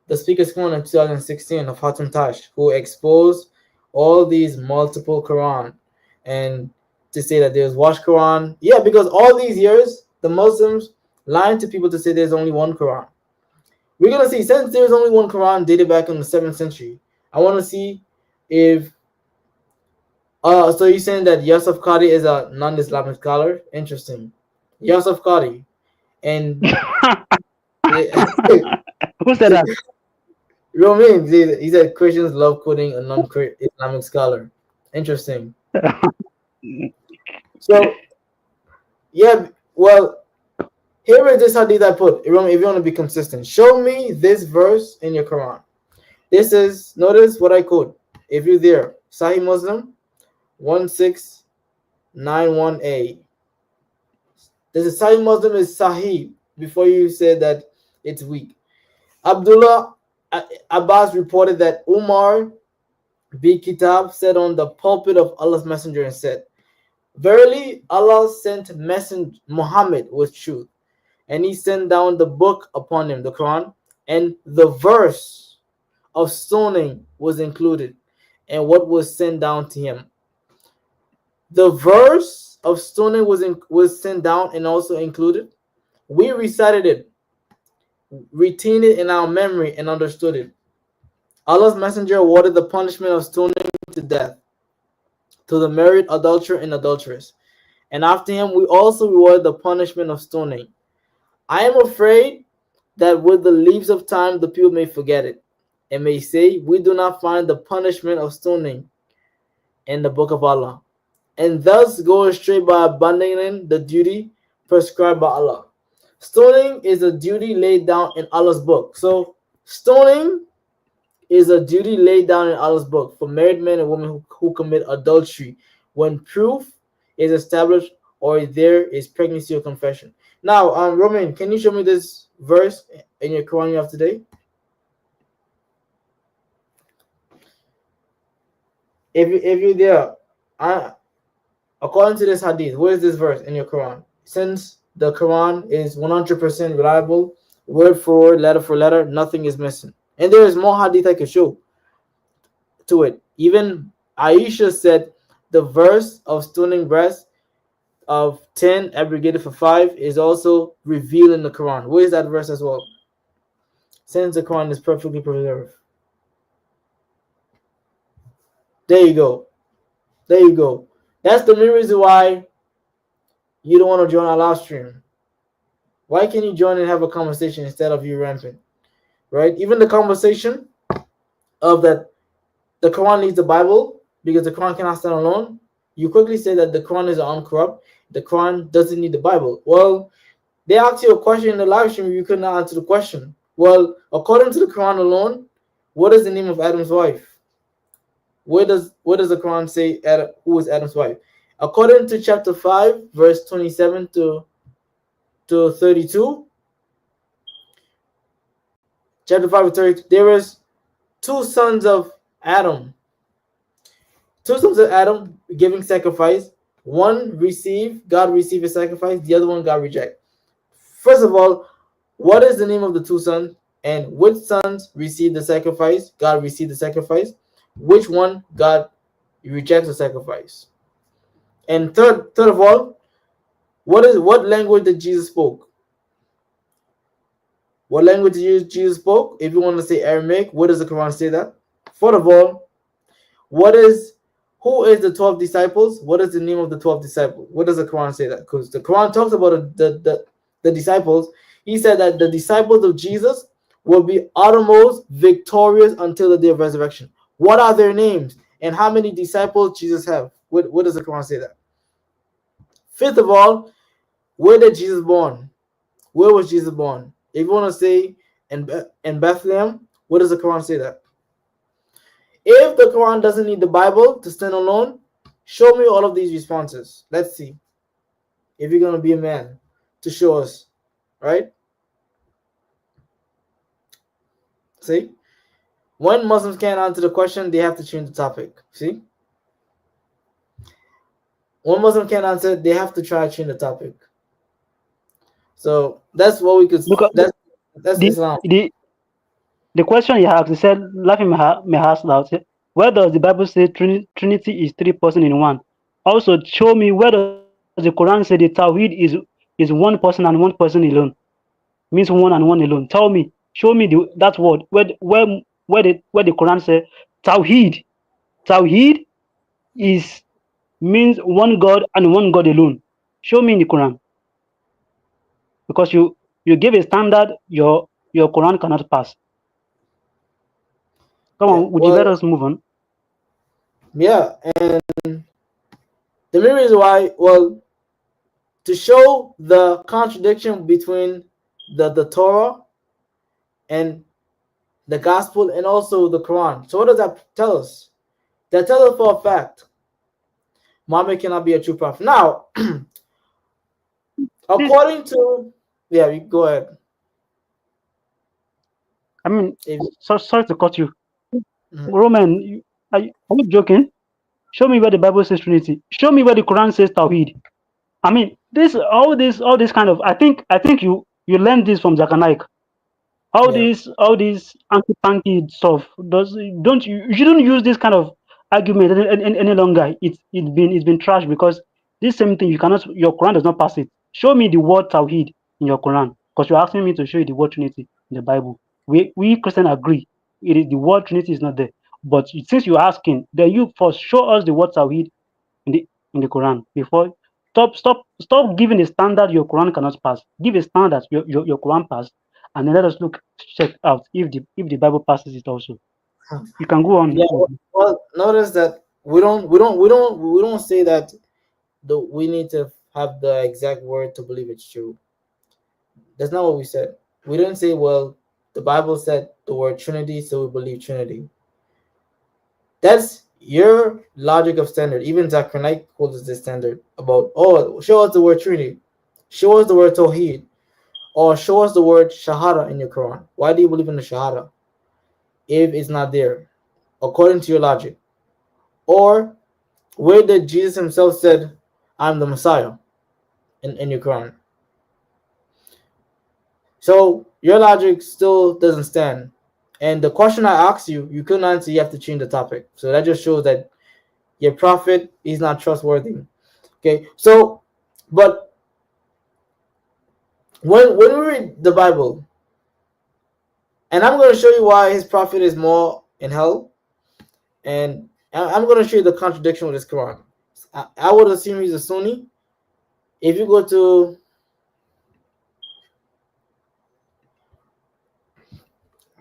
the Speaker's Corner in 2016 of Hatem Tash, who exposed all these multiple Quran and to say that there's washed Quran. Yeah, because all these years, the Muslims lying to people to say there's only one Quran. We're going to see, since there's only one Quran dated back in the 7th century, I want to see if... so you're saying that Yasuf Qadi is a non-Islamic scholar? Interesting. Yasuf Qadi. And Who said that? Romain, he said Christians love quoting a non-Islamic scholar. Interesting. So yeah, well, here is this hadith I put. Romain, if you want to be consistent, show me this verse in your Quran. This is, notice what I quote. If you're there, Sahih Muslim 1691a. This is Sahih Muslim is Sahih before you say that it's weak. Abdullah Abbas reported that Umar B. Kitab said on the pulpit of Allah's Messenger and said, verily Allah sent Messenger Muhammad with truth, and he sent down the book upon him, the Quran, and the verse of stoning was included, and what was sent down to him. The verse of stoning was sent down and also included. We recited it, retained it in our memory, and understood it. Allah's Messenger awarded the punishment of stoning to death to the married adulterer and adulteress, and after him we also rewarded the punishment of stoning. I am afraid that with the leaves of time the people may forget it, and may say, we do not find the punishment of stoning in the book of Allah, and thus go astray by abandoning the duty prescribed by Allah. Stoning is a duty laid down in Allah's book. So stoning is a duty laid down in Allah's book for married men and women who commit adultery when proof is established or there is pregnancy or confession. Now, Romain, can you show me this verse in your Quran you have today? If you're there, according to this hadith, where is this verse in your Quran? Since the Quran is 100% reliable, word for word, letter for letter, nothing is missing. And there is more hadith I can show to it. Even Aisha said the verse of stoning breast of 10 abrogated for 5 is also revealed in the Quran. Where is that verse as well? Since the Quran is perfectly preserved. There you go. There you go. That's the main reason why you don't want to join our live stream. Why can't you join and have a conversation instead of you ramping? Right? Even the conversation of that the Quran needs the Bible because the Quran cannot stand alone. You quickly say that the Quran is uncorrupt. The Quran doesn't need the Bible. Well, they asked you a question in the live stream. You could not answer the question. Well, according to the Quran alone, what is the name of Adam's wife? Where does the Quran say who is Adam's wife? According to chapter 5, verse 27 to 32, chapter 5 to 32, there is two sons of Adam. Two sons of Adam giving sacrifice. One God received a sacrifice. The other one God reject. First of all, what is the name of the two sons? And which sons received the sacrifice? God received the sacrifice. Which one God rejects the sacrifice? And third of all, what language did Jesus spoke? What language did Jesus spoke? If you want to say Aramaic, what does the Quran say that? Fourth of all, who is the 12 disciples? What is the name of the 12 disciples? What does the Quran say that? Because the Quran talks about the disciples. He said that the disciples of Jesus will be uttermost victorious until the day of resurrection. What are their names? And how many disciples Jesus have? What does the Quran say that? Fifth of all, where did Jesus born? Where was Jesus born? If you want to say in Bethlehem, what does the Quran say that? If the Quran doesn't need the Bible to stand alone, show me all of these responses. Let's see if you're going to be a man to show us, right? See? When Muslims can't answer the question, they have to change the topic. See? When Muslim can't answer, they have to try to change the topic. So that's what we could. That's Islam. The question he asked, he said, laughing may ask now, where does the Bible say Trinity is 3 persons in one? Also, show me where does the Quran say the Tawhid is 1 person and 1 person alone? Means 1 and 1 alone. Tell me, show me that word where the Quran says Tawhid. Tawhid means 1 God and 1 God alone. Show me in the Quran. because you give a standard your Quran cannot pass. Come Yeah. on, would you let Well, us move on? yeah, and the main reason why, well, to show the contradiction between the Torah and the Gospel and also the Quran. So what does that tell us? That tells us for a fact Muhammad cannot be a true prophet. Now, This, according to, yeah, you go ahead. I mean, If, sorry to cut you. mhm. Roman, are you joking? Show me where the Bible says Trinity. Show me where the Quran says Tawheed. I mean, all this kind of. I think you learned this from Zakanaik. Yeah. All this anti stuff. Don't you shouldn't use this kind of argument any longer. It's been trashed because this same thing you cannot. Your Quran does not pass it. Show me the word Tawheed in your Quran because you're asking me to show you the word Trinity in the Bible. We Christians agree. It is the word Trinity is not there. But since you're asking, then you first show us the word Tawheed in the Quran before stop giving a standard your Quran cannot pass. Give a standard your Quran pass, and then let us look check out if the Bible passes it also. You can go on. Yeah. Well, notice that we don't say that we need to have the exact word to believe it's true. That's not what we said. We didn't say, well, the Bible said the word Trinity, so we believe Trinity. That's your logic of standard. Even Zakir Naik holds this standard about, oh, show us the word Trinity, show us the word Tawheed, or show us the word Shahada in your Quran. Why do you believe in the Shahada if it's not there, according to your logic? Or where did Jesus himself said, I'm the Messiah in your Quran? So your logic still doesn't stand. And the question I asked you, you couldn't answer, you have to change the topic. So that just shows that your prophet is not trustworthy. Okay, so but when we read the Bible, and I'm going to show you why his prophet is more in hell, and I'm going to show you the contradiction with his Quran. I would assume he's a Sunni. If you go to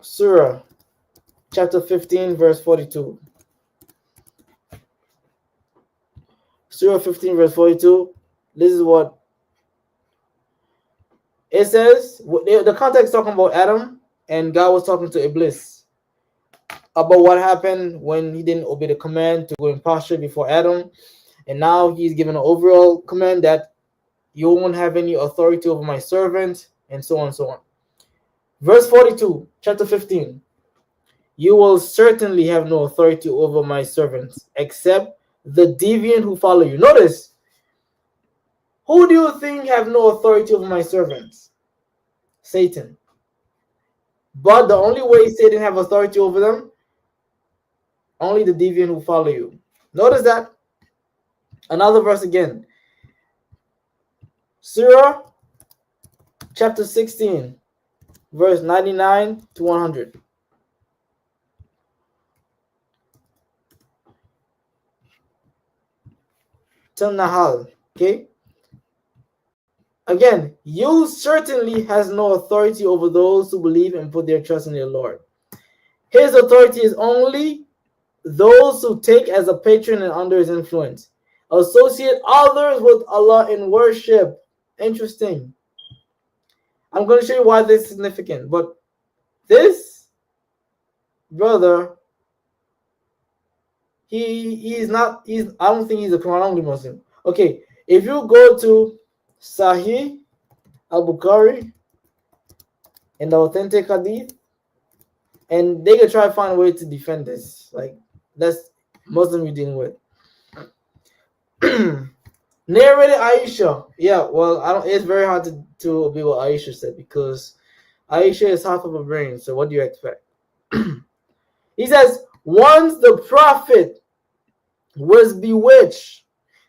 Surah chapter 15, verse 42, Surah 15, verse 42, this is what it says. The context is talking about Adam, and God was talking to Iblis about what happened when he didn't obey the command to go in posture before Adam. And now he's given an overall command that you won't have any authority over my servant, and so on and so on. Verse 42, chapter 15. You will certainly have no authority over my servants, except the deviant who follow you. Notice, who do you think have no authority over my servants? Satan. But the only way Satan have authority over them, only the deviant who follow you. Notice that. Another verse again. Surah chapter 16, verse 99 to 100. Nahal. Okay. Again, you certainly has no authority over those who believe and put their trust in their Lord. His authority is only those who take as a patron and under his influence. Associate others with Allah in worship. Interesting. I'm going to show you why this is significant. But this brother, he's not, I don't think he's a Quran only Muslim. Okay, if you go to Sahih al-Bukhari in the authentic hadith, and they could try to find a way to defend this. Like, that's Muslim you're dealing with. Narrated Aisha. Yeah, well, I don't. It's very hard to be what Aisha said because Aisha is half of a brain. So what do you expect? He says, once the prophet was bewitched,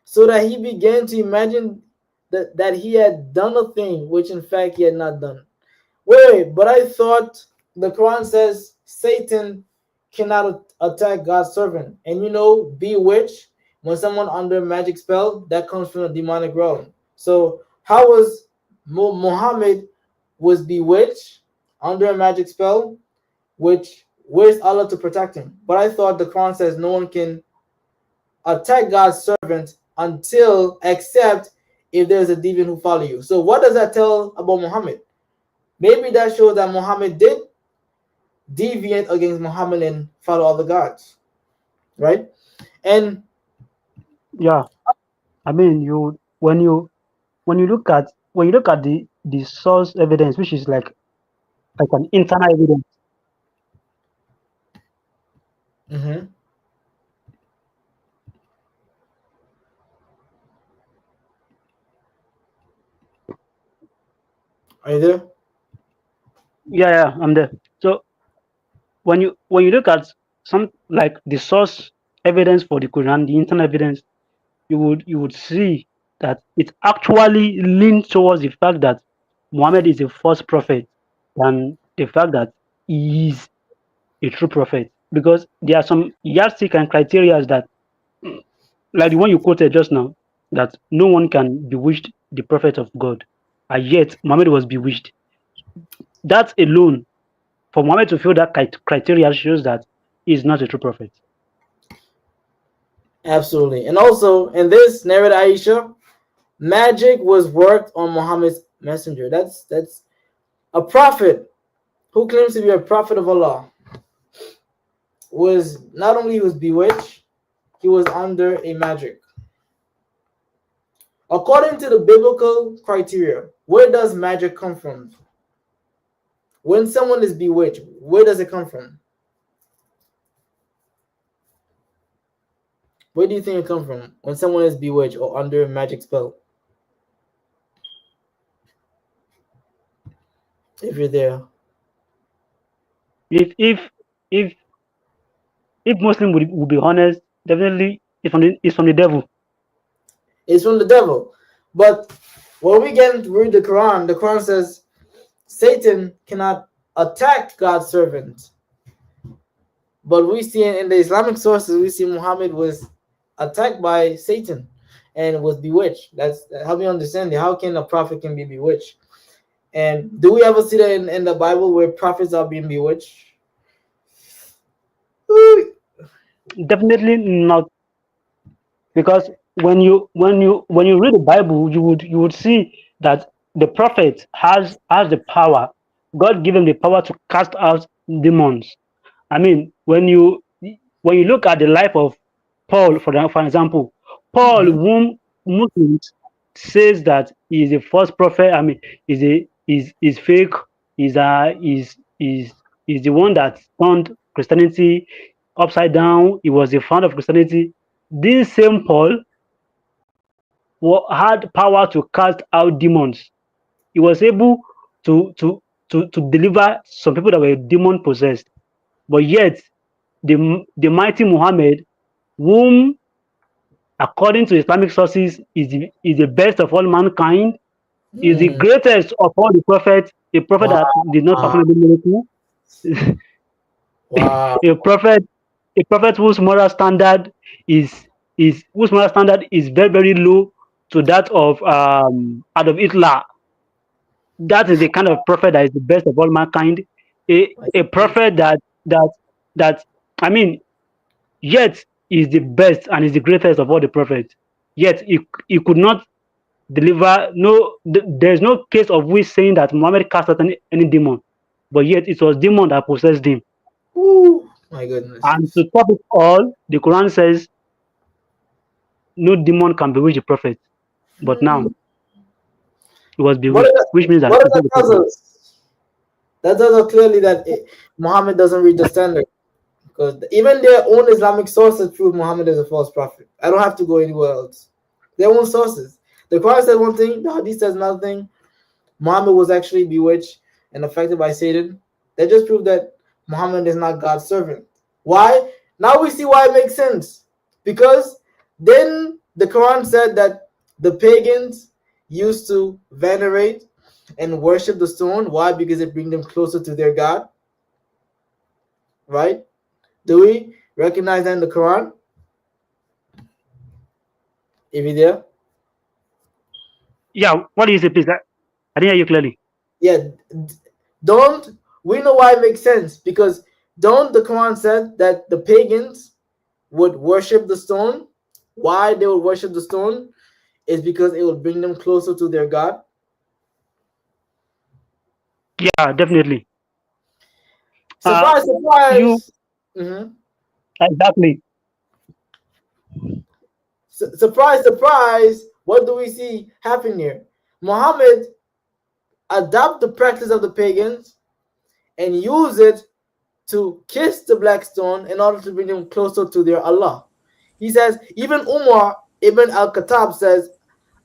so that he began to imagine that he had done a thing which in fact he had not done. Wait, but I thought the Quran says Satan cannot attack God's servant. And you know, bewitched, when someone under a magic spell, that comes from the demonic realm. So how was Muhammad was bewitched under a magic spell, which where's Allah to protect him? But I thought the Quran says no one can attack God's servant until except if there's a deviant who follow you. So what does that tell about Muhammad? Maybe that shows that Muhammad did deviate against Muhammad and follow other gods, right? And Yeah, I mean, you when you look at the source evidence, which is like an internal evidence. mhm. Are you there? Yeah, yeah, I'm there. So when you look at some like the source evidence for the Quran, the internal evidence, you would see that it actually leans towards the fact that Muhammad is a false prophet than the fact that he is a true prophet. Because there are some yardstick and criteria that, like the one you quoted just now, that no one can bewitch the prophet of God, and yet Muhammad was bewitched. That alone, for Muhammad to fill that criteria, shows that he is not a true prophet. Absolutely. And also in this narrative, Aisha, magic was worked on Muhammad's messenger. That's a prophet who claims to be a prophet of Allah was not only was bewitched, he was under a magic. According to the biblical criteria, where does magic come from? When someone is bewitched, where does it come from? Where do you think it comes from when someone is bewitched or under a magic spell? If you're there, If if if if Muslim would be honest, definitely it's from the devil. it's from the devil. But when we get into read the Quran says Satan cannot attack God's servant. But we see in the Islamic sources, we see Muhammad was attacked by Satan and was bewitched. That's help me understand it. How can a prophet can be bewitched? And do we ever see that in the Bible where prophets are being bewitched? Definitely not, because when you read the Bible, you would see that the prophet has the power. God gave him the power to cast out demons. I mean, when you look at the life of Paul, for example, Paul, Mm-hmm. whom Muslims says that he is a false prophet. I mean, is fake. Is the one that turned Christianity upside down. He was the founder of Christianity. This same Paul had power to cast out demons. He was able to deliver some people that were demon possessed. But yet, the mighty Muhammad, whom according to Islamic sources is the best of all mankind, is the Mm. greatest of all the prophets, a prophet Wow. that did not perform any miracle, Wow. a prophet, a prophet is whose moral standard is very very low to that of Adolf Hitler. That is the kind of prophet that is the best of all mankind. A prophet that that I mean, yet is the best and is the greatest of all the prophets. Yet he could not deliver. No, there's no case of we saying that Muhammad cast out any demon, but yet it was demon that possessed him. Woo. My goodness. And to top it all, the Quran says no demon can bewitch the prophet. But now Hmm. he was What, bewitched, which means that what it's that not the tells prophet. us? That tells us clearly that Muhammad doesn't read the standard. Because even their own Islamic sources prove Muhammad is a false prophet. I don't have to go anywhere else. Their own sources. The Quran said one thing, the Hadith says another thing. Muhammad was actually bewitched and affected by Satan. That just proved that Muhammad is not God's servant. Why? Now we see why it makes sense. Because then the Quran said that the pagans used to venerate and worship the stone. Why? Because it brings them closer to their God. Right? Do we recognize that in the Quran? If you there? Yeah, what do you say, please? I didn't hear you clearly. Yeah, don't we know why it makes sense? Because don't the Quran said that the pagans would worship the stone? Why they would worship the stone is because it would bring them closer to their God. Yeah, definitely. Uh, Surprise, you surprise. hmm exactly. Surprise, surprise. What do we see happen here? Muhammad adopt the practice of the pagans and use it to kiss the black stone in order to bring them closer to their Allah. He says, even Umar ibn al-Khattab says,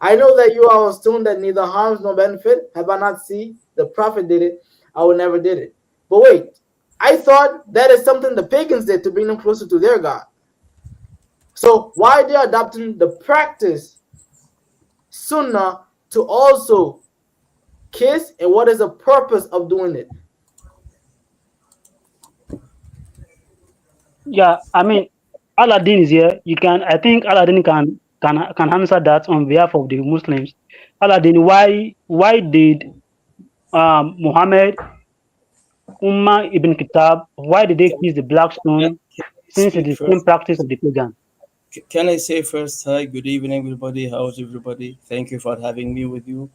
I know that you are a stone that neither harms nor benefit. Have I not seen the Prophet did it? I would never did it. But wait, I thought that is something the pagans did to bring them closer to their God. So why they adopting the practice sunnah to also kiss, and what is the purpose of doing it? Yeah, I mean, Aladdin is here. You can. I think Aladdin can answer that on behalf of the Muslims. Aladdin, why did Muhammad Umar ibn Kitab, why did they Can, kiss the black can stone I since it's speak the same first? practice of the pagan? Can I say first, hi, good evening, everybody. How's everybody? Thank you for having me with you.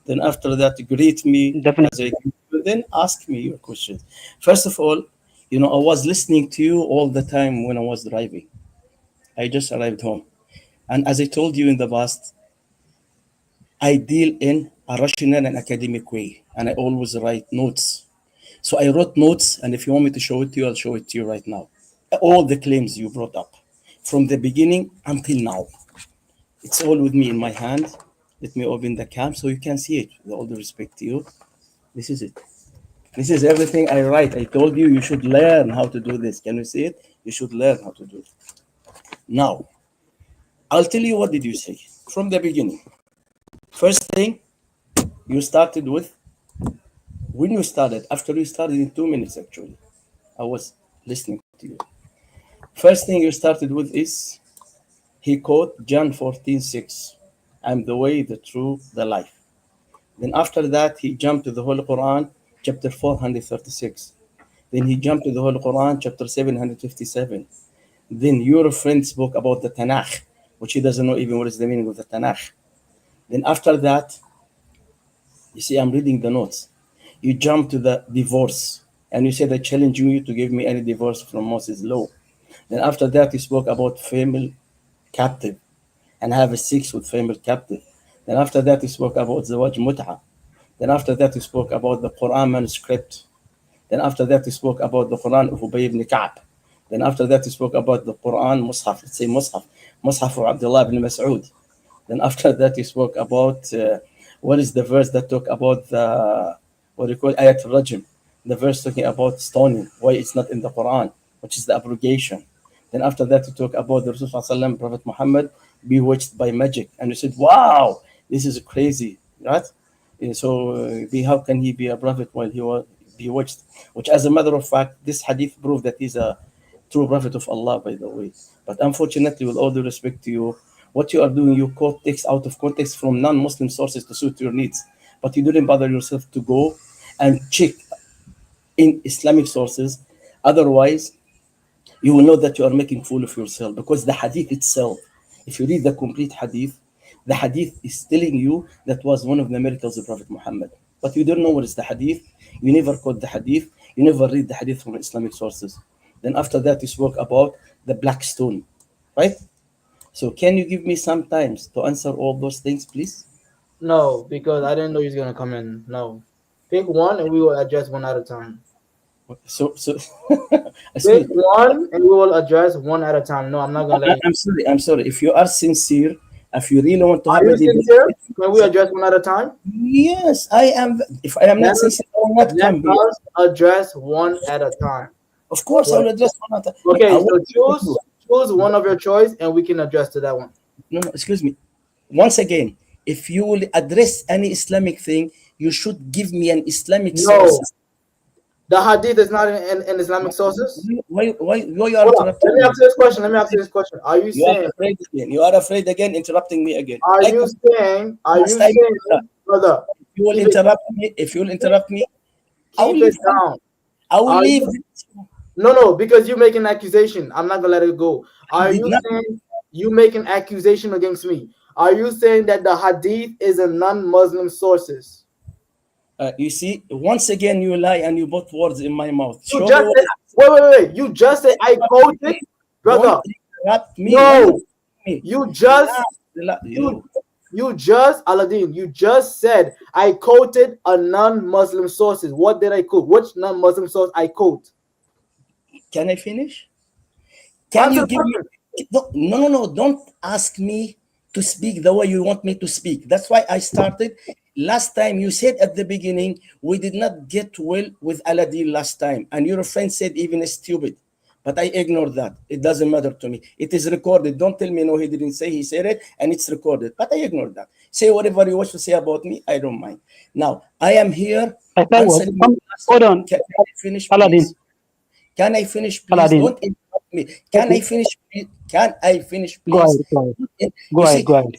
Then after that, greet me as Definitely. I greet you. Then ask me your questions. First of all, I was listening to you all the time when I was driving. I just arrived home. And as I told you in the past, I deal in a rational and academic way, and I always write notes. So I wrote notes, and if you want me to show it to you, I'll show it to you right now. All the claims you brought up from the beginning until now. It's all with me in my hand. Let me open the cam so you can see it. With all the respect to you, this is it. This is everything I write. I told you you should learn how to do this. Can you see it? You should learn how to do it. Now, I'll tell you what did you say from the beginning. First thing you started with, when you started, after you started in 2 minutes actually, I was listening to you. First thing you started with is he quote John 14:6. I'm the way, the truth, the life. Then after that, he jumped to the Holy Quran, chapter 436. Then he jumped to the Holy Quran, chapter 757. Then your friend spoke about the Tanakh, which he doesn't know even what is the meaning of the Tanakh. Then after that, you see, I'm reading the notes. You jump to the divorce, and you said, I challenge you to give me any divorce from Moses' law. Then after that, you spoke about female captive and have a sex with female captive. Then after that, you spoke about Zawaj Mut'a. Then after that, we spoke about the Quran manuscript. Then after that, we spoke about the Quran of Ubay ibn Ka'b. Then after that, we spoke about the Quran Mus'haf. Let's say Mus'haf. Mus'haf of Abdullah ibn Mas'ud. Then after that, we spoke about what is the verse that talk about the, what do you call Ayat al-Rajm. The verse talking about stoning, why it's not in the Quran, which is the abrogation. Then after that, we talk about the Rasul Prophet Muhammad bewitched by magic. And we said, wow, this is crazy, right? So how can he be a prophet while he was bewitched? Which, as a matter of fact, this hadith proved that he's a true prophet of Allah, by the way. But unfortunately, with all due respect to you, what you are doing, you quote text out of context from non-Muslim sources to suit your needs. But you didn't bother yourself to go and check in Islamic sources. Otherwise, you will know that you are making fool of yourself, because the hadith itself, if you read the complete hadith, the hadith is telling you that was one of the miracles of Prophet Muhammad. But you don't know what is the hadith. You never quote the hadith. You never read the hadith from Islamic sources. Then after that, you spoke about the black stone, right? So can you give me some times to answer all those things, please? No, because I didn't know he was gonna come in. No. Pick one and we will address one at a time. So Pick excuse me. one and we will address one at a time. No, I'm not gonna let you. I'm sorry. I'm sorry. If you are sincere, if you really want to Are have you a debate, sincere? Can we address one at a time? yes, I am. If I am Let not us sincere, I will not let come here. us address one at a time. Of course, I What? will address one at a I Okay, will so with you. choose one of your choice and we can address to that one. No, excuse me. Once again, if you will address any Islamic thing, you should give me an Islamic No, sources. the hadith is not in Islamic sources. Why you are Hold on. Let interrupting me me? ask you this question. Let me ask you this question. Are you You are saying afraid again. You are afraid again, interrupting me again. Are Like you saying? Are last you time, saying, brother? you will Keep it, interrupt me, if you will interrupt me, I will keep it leave. down. I will Are leave. you? No, because you make an accusation. I'm not gonna let it go. I Are did you not. saying you make an accusation against me? Are you saying that the hadith is a non-Muslim sources? You see, once again, you lie and you put words in my mouth. You Show me just what. said, wait. You just said I quoted, Don't brother. interrupt me. Why you No, interrupt me? you just you You you just Aladdin. You just said I quoted a non-Muslim sources. What did I quote? Which non-Muslim source I quote? can I finish? Can Answer you the give me? question. No. Don't ask me to speak the way you want me to speak. That's why I started. Last time you said at the beginning, we did not get well with Aladdin last time. And your friend said even stupid. But I ignored that. It doesn't matter to me. It is recorded. Don't tell me no, he didn't say, he said it, and it's recorded. But I ignored that. Say whatever you wish to say about me, I don't mind. Now, I am here I tell you what, answering your last. hold on, Can I finish, Aladdin, please? Can I finish, please? Aladdin. Don't interrupt me. Can I Okay, finish, please? Can I finish, go please? ahead, go ahead, go You ahead, see, go ahead.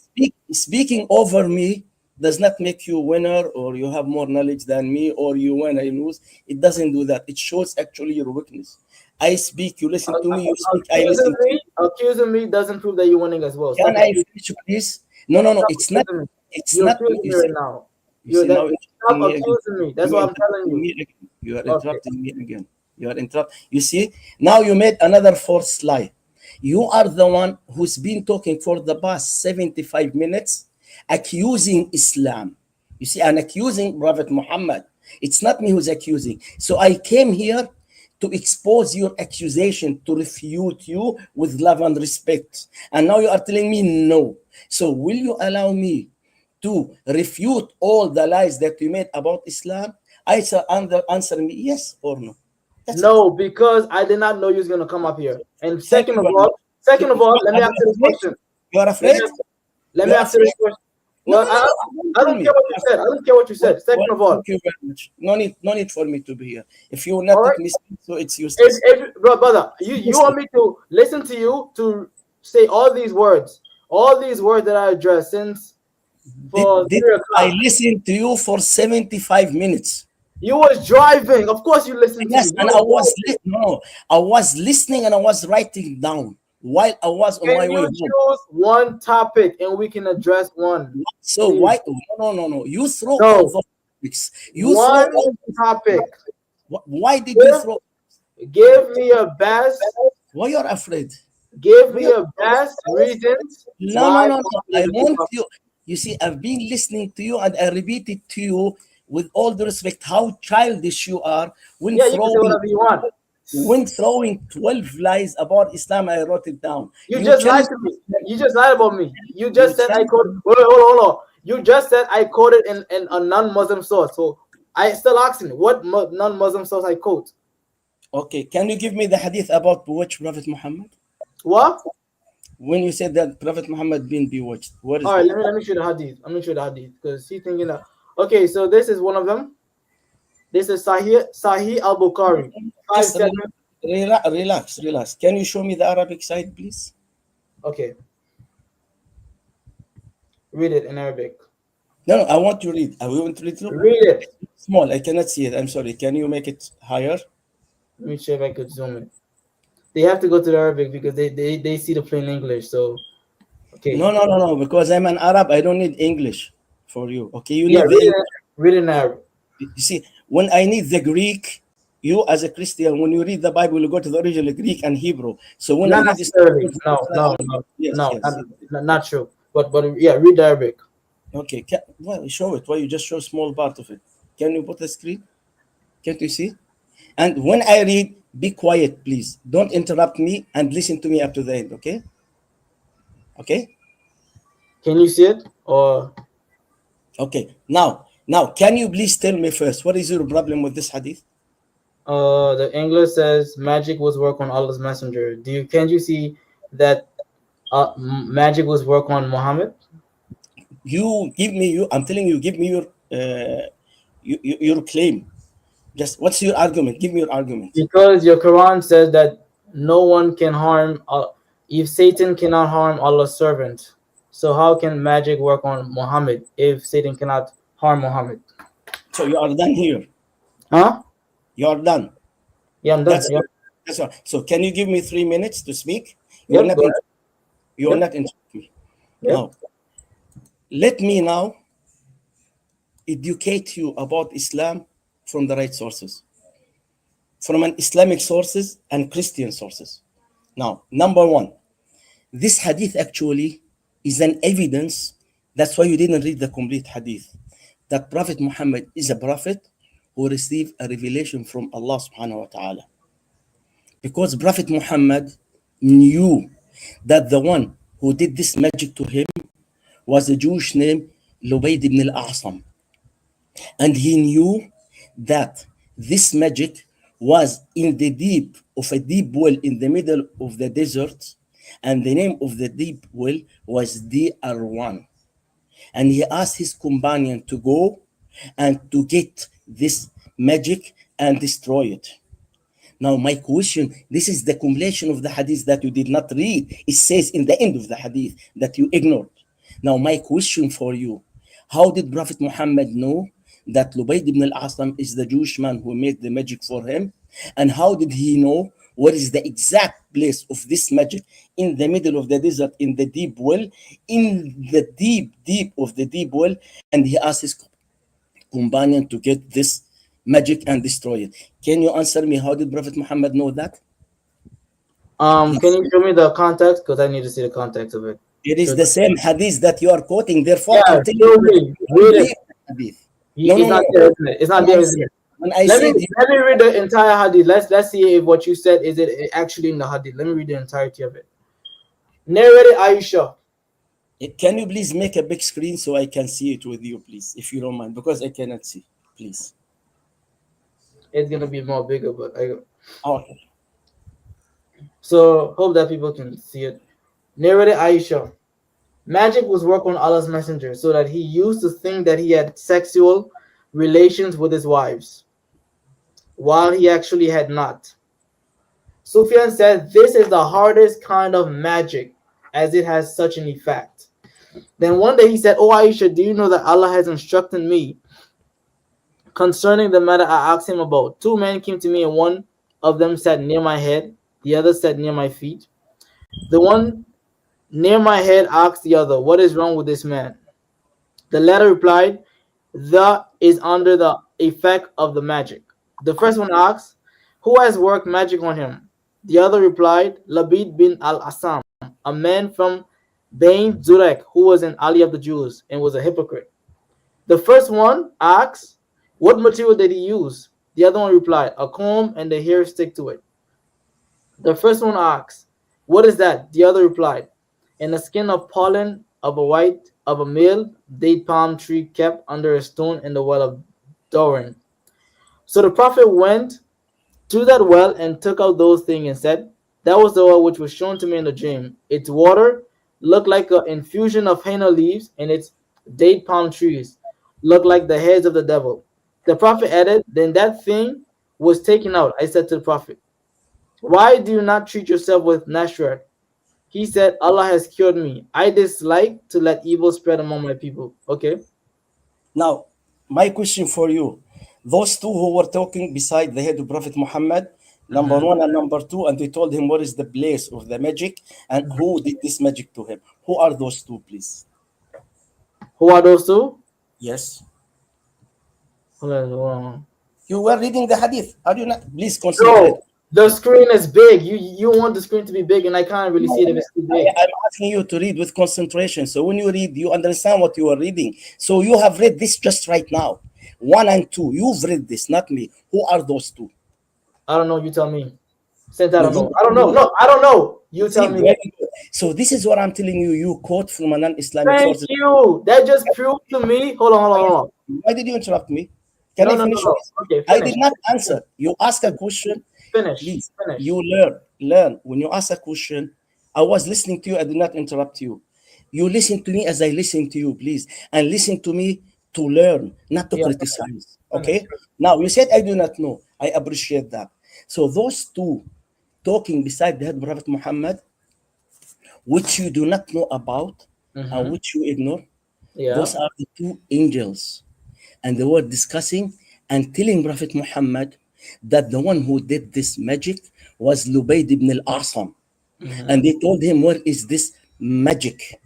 speaking over me does not make you winner or you have more knowledge than me or you win, I lose. It doesn't do that. It shows actually your weakness. I speak, you listen to me. You speak, I listen to you. Accusing me doesn't prove that you're winning as well. Can Stop I accusing. finish, please? No. Stop It's not. accusing me. It's You're not. accusing You me right see. now. You see now. You're Stop interrupting me again. accusing me. That's You are what I'm telling interrupting you. me again. You are Okay. interrupting me again. You are interrupt. You see. Now you made another false lie. You are the one who's been talking for the past 75 minutes, accusing Islam. You see, and accusing Prophet Muhammad. It's not me who's accusing. So I came here to expose your accusation, to refute you with love and respect. And now you are telling me no. So will you allow me to refute all the lies that you made about Islam? I say answer me yes or no. That's it. No, because I did not know you was gonna come up here. And Thank you very much. let Are me you ask you this afraid? question. You are Let me afraid? ask, let You me are ask you this afraid? question. No, Well, no, no, no. Don't I tell don't me. care what you said. I don't care what you said. Second of all, Thank you very much. No need for me to be here. If you will all not right. let me speak, so it's useless. Brother, you want me to listen to you to say all these words that I addressed since for Did 3 o'clock. I listen to you for 75 minutes? You was driving. Of course, you listened to me. Yes, You and was driving. I was listening and I was writing down while I was on my Can way you home. choose one topic and we can address one, So please? why? No. You throw all No, the topics. You throw one all. topic. Why did you Give, throw? give me your best. Why you're afraid? Give Why me you're your best reasons No, why no. Muhammad I is a true want prophet. you. You see, I've been listening to you and I repeat it to you with all the respect how childish you are Yeah, you can say whatever you want. when throwing 12 lies about Islam. I wrote it down. You You just lied challenge to me. You just lied about me. You you just said I challenge quoted. Hold on. You just said I quoted in a non-Muslim source. So I still asking what non-Muslim source I quote. Okay, can you give me the hadith about bewitched Prophet Muhammad? What? When you said that Prophet Muhammad been bewitched, what is All right, that? let me show the hadith. Let me show the hadith because he's thinking that. Okay, so this is one of them. This is Sahih Al Bukhari Just 5-7. relax. Can you show me the Arabic side, please? Okay, read it in Arabic. No, I want to read. I want to read too. Read it. Small. I cannot see it. I'm sorry. Can you make it higher? Let me see if I could zoom in. They have to go to the Arabic because they see the plain English. So okay, No. Because I'm an Arab, I don't need English for you. Okay, you yeah, need the English. read it in Arabic. You see, when I need the Greek, you as a Christian, when you read the Bible, you go to the original Greek and Hebrew. So when I Not read this, necessarily. No. yes, No, yes. not true. But yeah, read the Arabic. Okay, well, show it. Why you just show small part of it? Can you put the screen? Can't you see? And when I read, be quiet, please. Don't interrupt me and listen to me up to the end. Okay? Okay? Can you see it? Or Okay. Now, can you please tell me first what is your problem with this hadith? the English says magic was work on Allah's messenger. Can't you see that magic was work on Muhammad? I'm telling you, give me your claim. Just what's your argument? Give me your argument. Because your Quran says that no one can harm if Satan cannot harm Allah's servant. So how can magic work on Muhammad if Satan cannot harm Muhammad. So you are done here. Huh? You are done. Yeah, I'm done. That's Yep. that's all. So can you give me 3 minutes to speak? You will Yep. not Go ahead. inter- you will Yep. not interrupt me. Yep. Now, let me now educate you about Islam from the right sources, from an Islamic sources and Christian sources. Now, number one, this hadith actually is an evidence. That's why you didn't read the complete hadith. That Prophet Muhammad is a prophet who received a revelation from Allah subhanahu wa ta'ala. Because Prophet Muhammad knew that the one who did this magic to him was a Jewish named Lubayd ibn al-A'sam. And he knew that this magic was in the deep of a deep well in the middle of the desert, and the name of the deep well was DR1. And he asked his companion to go and to get this magic and destroy it. Now, my question, this is the compilation of the hadith that you did not read. It says in the end of the hadith that you ignored. Now, my question for you, how did Prophet Muhammad know that Lubayd ibn al-Asam is the Jewish man who made the magic for him? And how did he know what is the exact place of this magic in the middle of the desert, in the deep well, in the deep of the deep well? And he asked his companion to get this magic and destroy it. Can you answer me? How did Prophet Muhammad know that? Can you show me the context? Because I need to see the context of it. It is Sure. the same hadith that you are quoting. Therefore, Yeah, I'm telling show you me. the Read it. complete hadith. It's not there, isn't it? It's not When there, I isn't said, it? when I Let said me read the entire hadith. Let's see if what you said is it actually in the hadith. Let me read the entirety of it. Narrated Aisha. can you please make a big screen so I can see it with you, please, if you don't mind, because I cannot see. Please. It's gonna be more bigger, but Okay. so hope that people can see it. Narrated Aisha. Magic was work on Allah's messenger so that he used to think that he had sexual relations with his wives, while he actually had not. Sufyan said this is the hardest kind of magic as it has such an effect. Then one day he said, "Oh Aisha, do you know that Allah has instructed me concerning the matter I asked him about? Two men came to me, and one of them sat near my head, the other sat near my feet. The one near my head asked the other, 'What is wrong with this man?' The latter replied, 'The is under the effect of the magic.' The first one asked, 'Who has worked magic on him?' The other replied, 'Labid bin al-Asam, a man from Bain Zurek, who was an ally of the Jews and was a hypocrite.' The first one asked, 'What material did he use?' The other one replied, 'A comb and the hair stick to it.' The first one asked, 'What is that?' The other replied, 'In the skin of pollen of a male date palm tree kept under a stone in the well of Doran.' So the prophet went to that well and took out those things and said, 'That was the well which was shown to me in the dream. Its water looked like an infusion of henna leaves, and its date palm trees looked like the heads of the devil.' The prophet added, 'Then that thing was taken out.' I said to the prophet, 'Why do you not treat yourself with Nashrat?' He said, 'Allah has cured me. I dislike to let evil spread among my people.'" Okay. Now, my question for you, those two who were talking beside the head of Prophet Muhammad, number one and number two, and they told him what is the place of the magic and who did this magic to him. Who are those two, please? Who are those two? Yes. Hold on. You were reading the hadith. Are you not? Please concentrate. No, the screen is big. You want the screen to be big, and I can't really see it if it's too big. I'm asking you to read with concentration. So when you read, you understand what you are reading. So you have read this just right now. 1 and 2. You've read this, not me. Who are those two? I don't know. You tell me. Since I No, don't you- know. I don't know. No, I don't know. You See, tell me. very good. So this is what I'm telling you. You quote from a non-Islamic Thank source. you. That just proved to me. Hold on. Why did you interrupt me? Can I finish? No. Okay, I finish. did not answer. You ask a question. Finish. Please, Finish. you learn. When you ask a question, I was listening to you. I did not interrupt you. You listen to me as I listen to you, please, and listen to me to learn, not to Yeah. criticize. Okay. Now you said I do not know. I appreciate that. So those two talking beside the head of Prophet Muhammad, which you do not know about and which you ignore, Yeah. those are the two angels. and they were discussing and telling Prophet Muhammad that the one who did this magic was Lubayd ibn al-Asam. And they told him, where is this magic?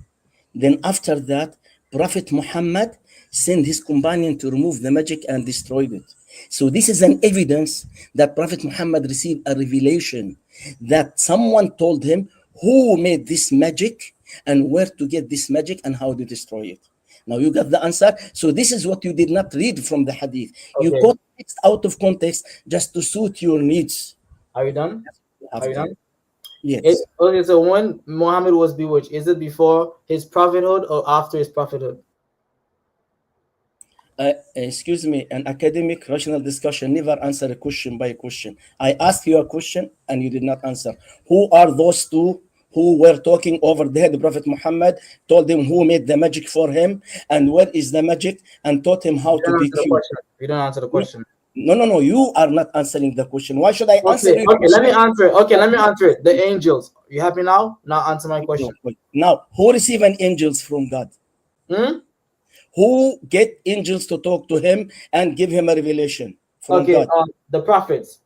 Then after that, Prophet Muhammad sent his companion to remove the magic and destroyed it. So this is an evidence that Prophet Muhammad received a revelation that someone told him who made this magic and where to get this magic and how to destroy it. Now you got the answer. So this is what you did not read from the hadith. You Okay. quote text out of context just to suit your needs. Are you done? You have Are you to. done? Yes. Okay, so when Muhammad was bewitched, is it before his prophethood or after his prophethood? Excuse me, an academic rational discussion never answer a question by a question. I asked you a question and you did not answer. Who are those two who were talking over the head of Prophet Muhammad, told him who made the magic for him and where is the magic, and taught him how You to don't be answer the cute? question. You don't answer the question. No. You are not answering the question. Why should I answer Okay, your okay, let me question? answer it. Okay, let me answer it. The angels. You happy now? Now answer my question. Now, who receive an angels from God? Hmm? Who get angels to talk to him and give him a revelation from Okay, God? the prophets.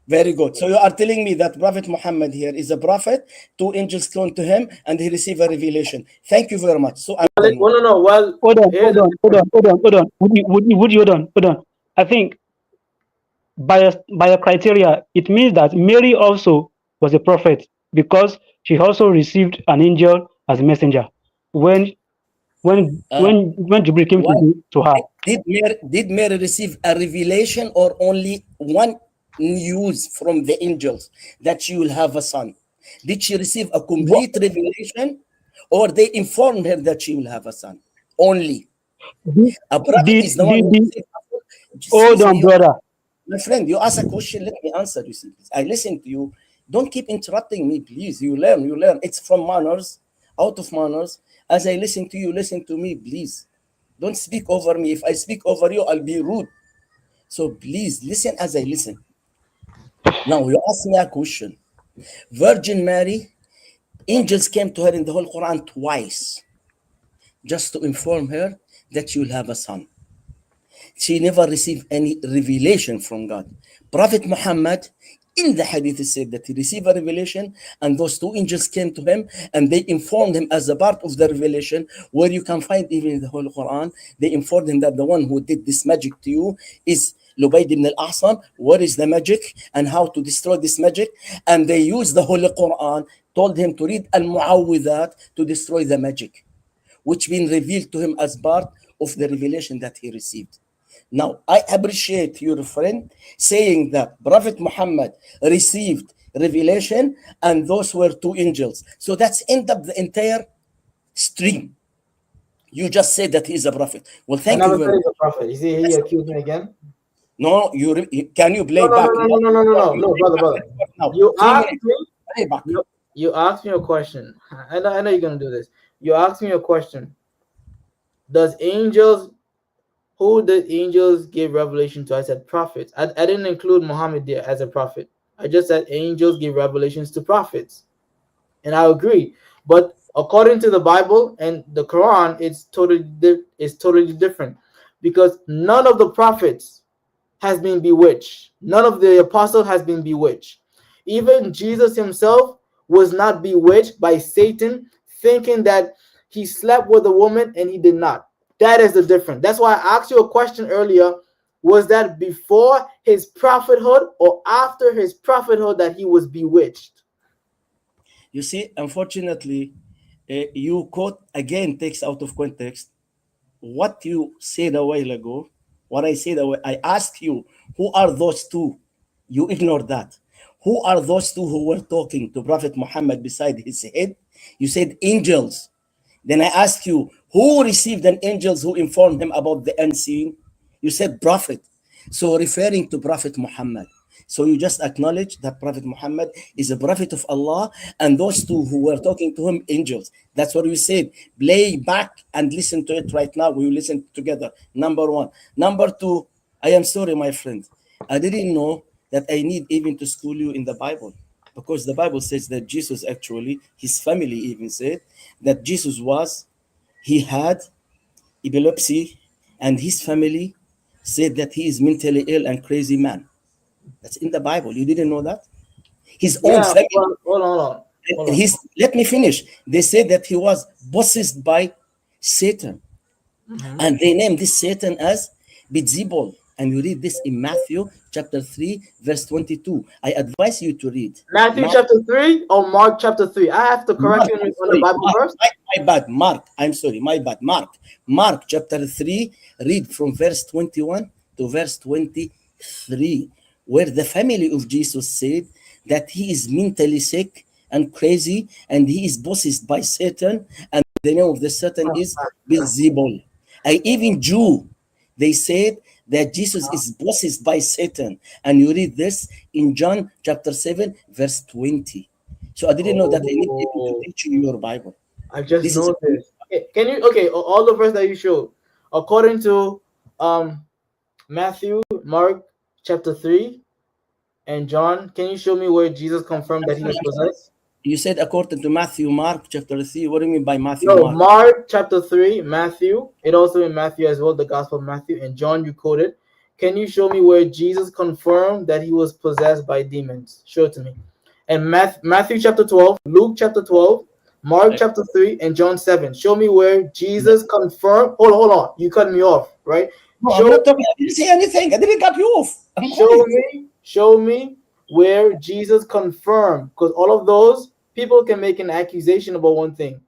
Very good. So you are telling me that Prophet Muhammad here is a prophet, two angels come to him, and he received a revelation. Thank you very much. So I'm done. No. Well, Hold on, here's hold on. Would you hold on? I think by your criteria, it means that Mary also was a prophet because she also received an angel as a messenger when when Jibril came Why to her. did Mary receive a revelation or only one news from the angels that she will have a son? Did she receive a What, complete revelation, or they informed her that she will have a son? Only did, a prophet is the one who did said, hold excuse me, on, brother. my friend, you ask a question, let me answer. You see, I listen to you. Don't keep interrupting me, please. You learn. It's from manners, out of manners. As I listen to you, listen to me, please. Don't speak over me. If I speak over you, I'll be rude. So please listen as I listen. Now you ask me a question. Virgin Mary, angels came to her in the whole Quran twice, just to inform her that you'll have a son. She never received any revelation from God. Prophet Muhammad, in the hadith, it said that he received a revelation, and those two angels came to him and they informed him as a part of the revelation, where you can find even in the whole Quran. They informed him that the one who did this magic to you is Lubayd ibn al-Asam. What is the magic and how to destroy this magic? And they used the Holy Quran, told him to read al-Muawwidat to destroy the magic, which been revealed to him as part of the revelation that he received. Now, I appreciate your friend saying that Prophet Muhammad received revelation and those were two angels. So that's end up the entire stream. You just said that he's a prophet. Well, I thank you never very said much. he's a prophet. You see, he accused me again. No, can you play No, back? no, brother. Now, You 3 minutes. asked me. Play back. You asked me a question. I know you're gonna do this. You asked me a question. Does angels Who did angels give revelation to? I said prophets. I didn't include Muhammad there as a prophet. I just said angels give revelations to prophets. And I agree. But according to the Bible and the Quran, it's totally different. Because none of the prophets has been bewitched. None of the apostles has been bewitched. Even Jesus himself was not bewitched by Satan, thinking that he slept with a woman and he did not. That is the difference. That's why I asked you a question earlier. Was that before his prophethood or after his prophethood that he was bewitched? You see, unfortunately, you quote again text out of context. What you said a while ago, what I said, I asked you, who are those two? You ignored that. Who are those two who were talking to Prophet Muhammad beside his head? You said angels. Then I asked you, who received an angels who informed him about the unseen? You said prophet. So referring to Prophet Muhammad. So you just acknowledge that Prophet Muhammad is a prophet of Allah, and those two who were talking to him, angels. That's what we said. Play back and listen to it right now. We will listen together. Number one. Number two, I am sorry, my friend. I didn't know that I need even to school you in the Bible, because the Bible says that Jesus actually, his family even said that Jesus he had epilepsy, and his family said that he is mentally ill and crazy man. That's in the Bible. You didn't know that? His own Yeah, family. well, hold on. Let me finish. They said that he was possessed by Satan, Mhm. and they named this Satan as Beelzebul. And you read this in Matthew chapter 3, verse 22. I advise you to read Matthew chapter 3 or Mark chapter 3? I have to correct Mark, you I'm on the sorry, Bible Mark, verse. my bad, Mark. I'm sorry, my bad, Mark. Mark chapter 3, read from verse 21 to verse 23, where the family of Jesus said that he is mentally sick and crazy, and he is possessed by Satan, and the name of the Satan is Beelzebul. I even Jew, they said that Jesus is possessed by Satan, and you read this in John chapter 7, verse 20. So I didn't know that I need people to Oh, teach you your Bible. I just This is know this. Okay, can you all the verse that you showed according to um Matthew, Mark chapter 3 and John, can you show me where Jesus confirmed that he was possessed? you said according to Matthew, Mark chapter 3. What do you mean by Matthew, No, Mark? Mark chapter 3, Matthew. It also in Matthew as well, the Gospel of Matthew, and John you quoted. Can you show me where Jesus confirmed that he was possessed by demons? Show it to me. And Matthew chapter 12, Luke chapter 12, Mark chapter 3, and John 7. Show me where Jesus confirmed. Hold on. You cut me off, right? No, I'm Show not talking. I didn't say anything. I didn't cut you off. I'm show quiet. me where Jesus confirmed, because all of those people can make an accusation about one thing,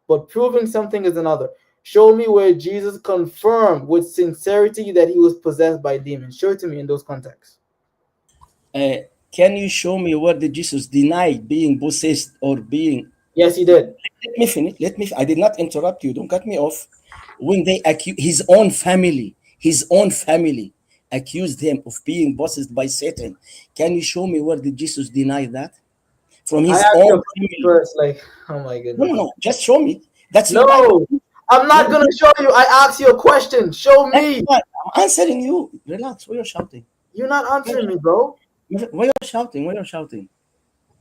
but proving something is another. Show me where Jesus confirmed with sincerity that he was possessed by demons. Show it to me in those contexts. Uh, can you show me where did Jesus deny being possessed or being? Yes, he did. Let me finish. I did not interrupt you. Don't cut me off. When they accuse his own family accused him of being possessed by Satan. Can you show me where did Jesus deny that? From I his asked you own a question family. first, like, oh my No, goodness. no, no. Just show me. That's your No, Bible. I'm not No, gonna show you. I asked you a question. Show me. I'm answering you. Relax. Why you're shouting? You're not answering me, bro. Why you're shouting? Why you're shouting?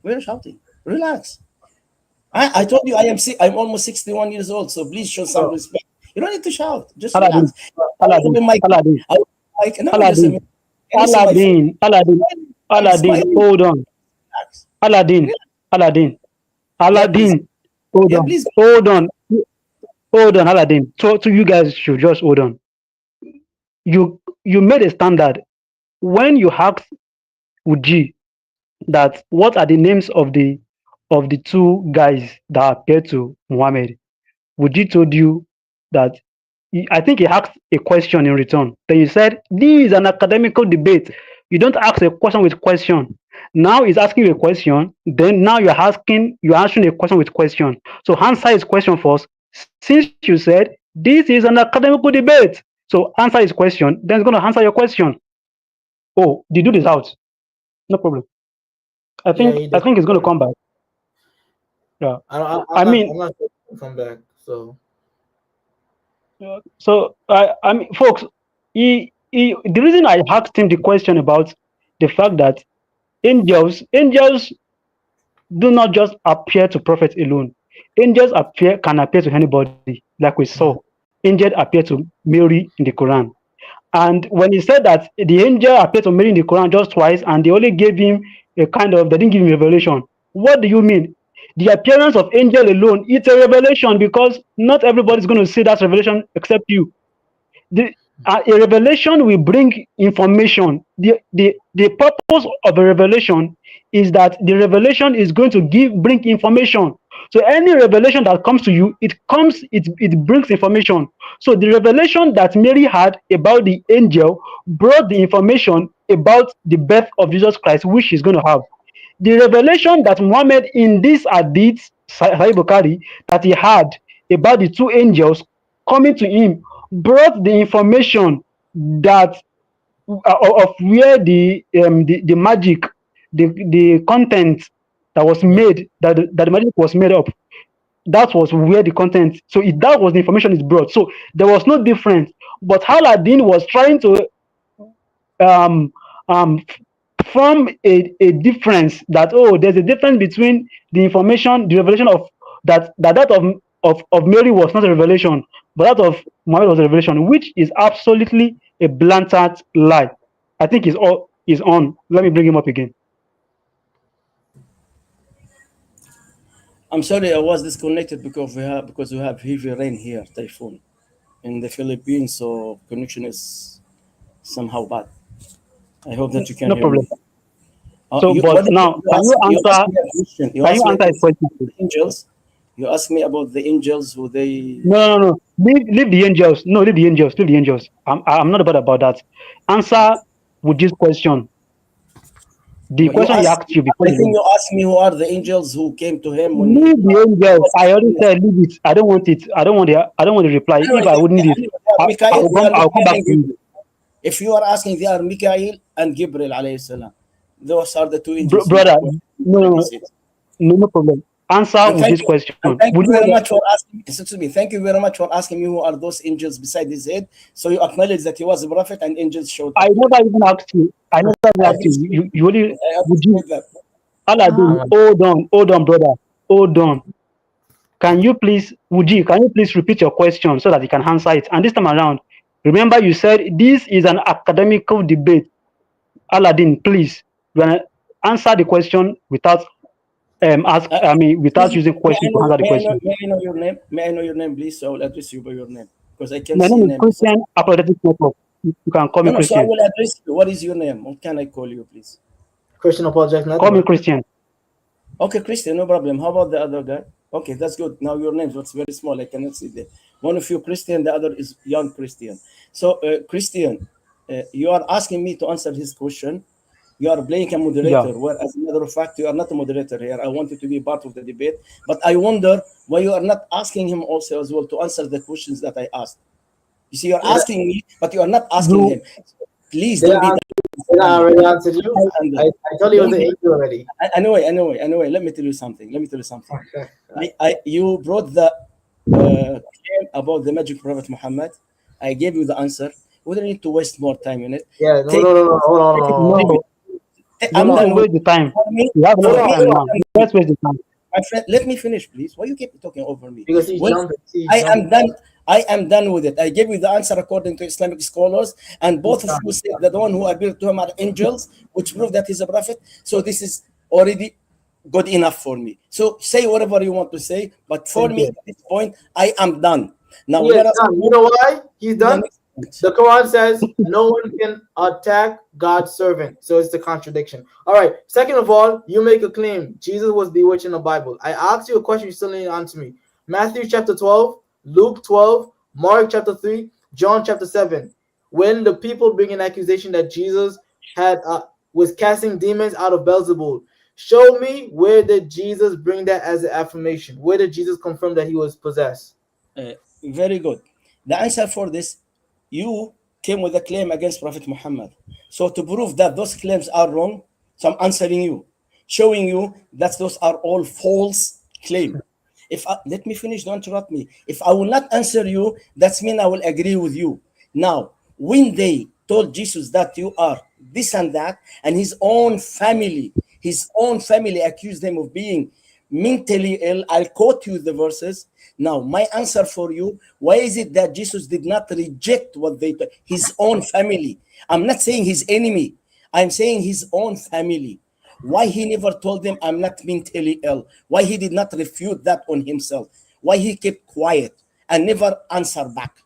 Why you're shouting? Relax. I told you I'm almost 61 years old, so please show some Bro, respect. You don't need to shout. Just Aladdin, relax. I will Aladdin, open my Aladdin, I will open my no, listen. Aladdin, Can you see my face? Aladdin, Aladdin, Smile. Aladdin, hold on. Relax. Aladdin, Relax. Aladdin, Yeah, please. Aladdin, hold Yeah, on, please. hold on, hold on, Aladdin. So you guys should just hold on. You made a standard when you asked Uji that what are the names of the two guys that appeared to Muhammad. Uji told you that I think he asked a question in return. Then you said this is an academical debate. You don't ask a question with question. Now he's asking you a question. Then now you're answering a question with question. So answer his question first. Since you said this is an academical debate, so answer his question. Then he's going to answer your question. Oh, the dude is out. No problem. yeah, he I did. think he's going to come back. Yeah. I mean, I'm not sure he'll come back. So so I mean, folks, the reason I asked him the question about the fact that angels do not just appear to prophets alone. Angels can appear to anybody, like we saw. mhm. Angels appear to Mary in the Quran. And when he said that the angel appeared to Mary in the Quran just twice, and they only gave him they didn't give him revelation. What do you mean? The appearance of angel alone, it's a revelation because not everybody's going to see that revelation except you. The A revelation will bring information. The purpose of a revelation is that the revelation is going to bring information. So any revelation that comes to you, it brings information. So the revelation that Mary had about the angel brought the information about the birth of Jesus Christ, which she's going to have. The revelation that Muhammad in this hadith, Sahih Bukhari, that he had about the two angels coming to him brought the information that of where the magic, the content that was Yeah, made, that the magic was made up. That was where the content. So that was the information is brought. So there was no difference. But Aladdin was trying to um um form a difference, that there's a difference between the revelation of that of Mary was not a revelation, but that of Muhammad was a revelation, which is absolutely a blatant lie. I think he's on. Let me bring him up again. I'm sorry, I was disconnected because we have heavy rain here, typhoon in the Philippines, so connection is somehow bad. I hope that you can No hear me. problem. So, What but did now, you can ask? you You asked answer? me a question. You Can you asked me a answer his question question, about please? the angels. You asked me about the angels who they. No. Leave the angels. No, leave the angels. Leave the angels. I'm not about that. Answer with this question. The You question he asked. asked you before I you think went. you asked me who are the angels who came to him when he Leave the angels. was I already in. said leave it. I don't want it. I don't want the reply. Anyway, If I would need it, they are Mikael, they are I'll come Mikael back and to you. Gabriel. If you are asking, they are Mikael and Gabriel alayhi salam. Those are the two angels who Brother. were No, no, no, released. no problem. Answer And with this question. thank Would you you very rather? much for asking. Excuse me. Thank you very much for asking me who are those angels beside his head. So you acknowledge that he was a prophet and angels showed I up to him. never even asked you. I never even I asked you. appreciate You only I would you? appreciate that. Aladdin, hold on, brother. Hold on. Can you please, Wuji, can you please repeat your question so that you can answer it? And this time around, remember you said this is an academical debate. Aladdin, please, you wanna answer the question without Uh, without Please, using question to answer the question. may I know your name? May I know your name, please? So I will address you by your name because I can My see name is name beside. Christian Apologetic Network. You can call No, me no. So I Christian. will address you. What is your name? What can I call you, please? Christian Apologetic Call me Network. Christian. Okay, Christian, no problem. How about the other guy? Okay, that's good. Now your name was very small. I cannot see that. One of you Christian, the other is young Christian. So, Christian, you are asking me to answer his question. You are playing a Yeah. moderator, where, as a matter of fact, you are not a moderator here. I want you to be part of the debate, but I wonder why you are not asking him also as well to answer the questions that I asked. You see, you're Did I, asking me, but you are not asking You him. Please did don't be I, that did I family. already answer you? And I told you it was don't an be angel already. anyway. Let me tell you something. You brought the claim about the magic prophet Muhammad. I gave you the answer. We don't need to waste more time in it. Yeah, no, Take, no, no, no, hold on, hold take on, it, hold on, take no, it. you I'm need to done with waste the time. for me. You have a lot hold For of on, me, time hold now. on. Let's waste the time. my friend, let me finish, please. Why you keep talking over me? Because he's Well, jumping. He's I jumping. am done. I am done with it. I gave you the answer according to Islamic scholars, and He's both of you jumping. said that the one who appeared to him are angels, which prove that he's a prophet. So this is already good enough for me. So say whatever you want to say, but for Thank me you. at this point, I am done. Now He is let us done. You move know why he's to the done? next point. The Quran says no one can attack God's servant. So it's the contradiction. All right. Second of all, you make a claim Jesus was bewitched in the Bible. I asked you a question, you still need to answer me. Matthew chapter 12, Luke 12, Mark chapter 3, John chapter 7. When the people bring an accusation that Jesus had was casting demons out of Beelzebul, show me where did Jesus bring that as an affirmation? Where did Jesus confirm that he was possessed? Uh, Very good. The answer for this, you came with a claim against Prophet Muhammad. So to prove that those claims are wrong, so I'm answering you, showing you that those are all false claim. Let me finish, don't interrupt me. If I will not answer you, that's mean I will agree with you. Now, when they told Jesus that you are this and that, and his own family accused him of being mentally ill. I'll quote you the verses. Now, my answer for you, why is it that Jesus did not reject what they told his own family? I'm not saying his enemy, I'm saying his own family. Why he never told them I'm not mentally ill? Why he did not refute that on himself? Why he kept quiet and never answer back?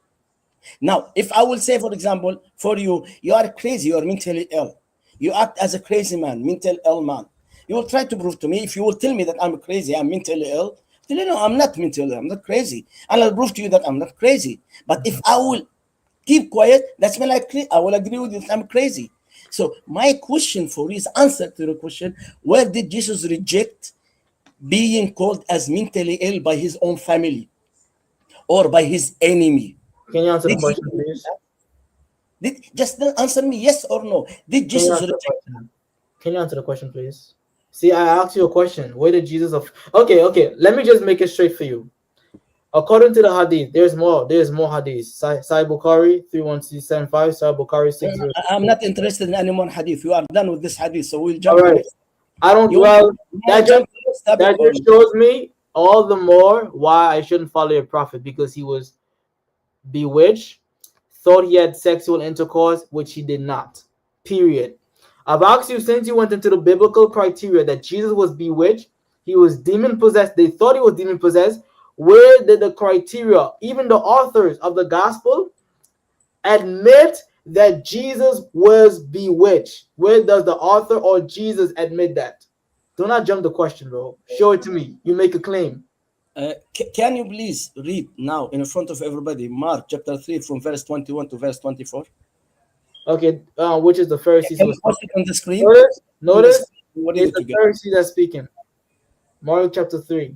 Now, if I will say, for example, for you, you are crazy, you are mentally ill. You act as a crazy man, mental ill man. You will try to prove to me, if you will tell me that I'm crazy, I'm mentally ill, tell you, no, I'm not mentally ill, I'm not crazy. And I'll prove to you that I'm not crazy. But if I will keep quiet, that's when I will agree with you that I'm crazy. So my question for you is answer to the question, where did Jesus reject being called as mentally ill by his own family or by his enemy? Can you answer the Did he question, reject please? that? Just answer me yes or no. Did Can you Jesus answer the reject? question? Can you answer the question, please? See, I asked you a question. Where did Jesus of okay. Let me just make it straight for you. According to the hadith, there's more. There's more hadith. Sahih Bukhari 31675, Sahih Bukhari 60. I'm not interested in any more hadith. We are done with this hadith, so we'll All jump to right. next. I don't You well want to jump to next topic that or just shows me all the more why I shouldn't follow a prophet because he was bewitched thought he had sexual intercourse, which he did not. Period. I've asked you, since you went into the biblical criteria that Jesus was bewitched, he was demon possessed, they thought he was demon possessed. Where did the criteria, even the authors of the gospel, admit that Jesus was bewitched? Where does the author or Jesus admit that? Do not jump the question, bro. Show it to me. You make a claim. Can you please read now in front of everybody Mark chapter 3 from verse 21 to verse 24? Okay, which is the Pharisees Can who you was post talking. it on the screen? Notice, What it's is it the together? Pharisee that's speaking. Mark chapter 3.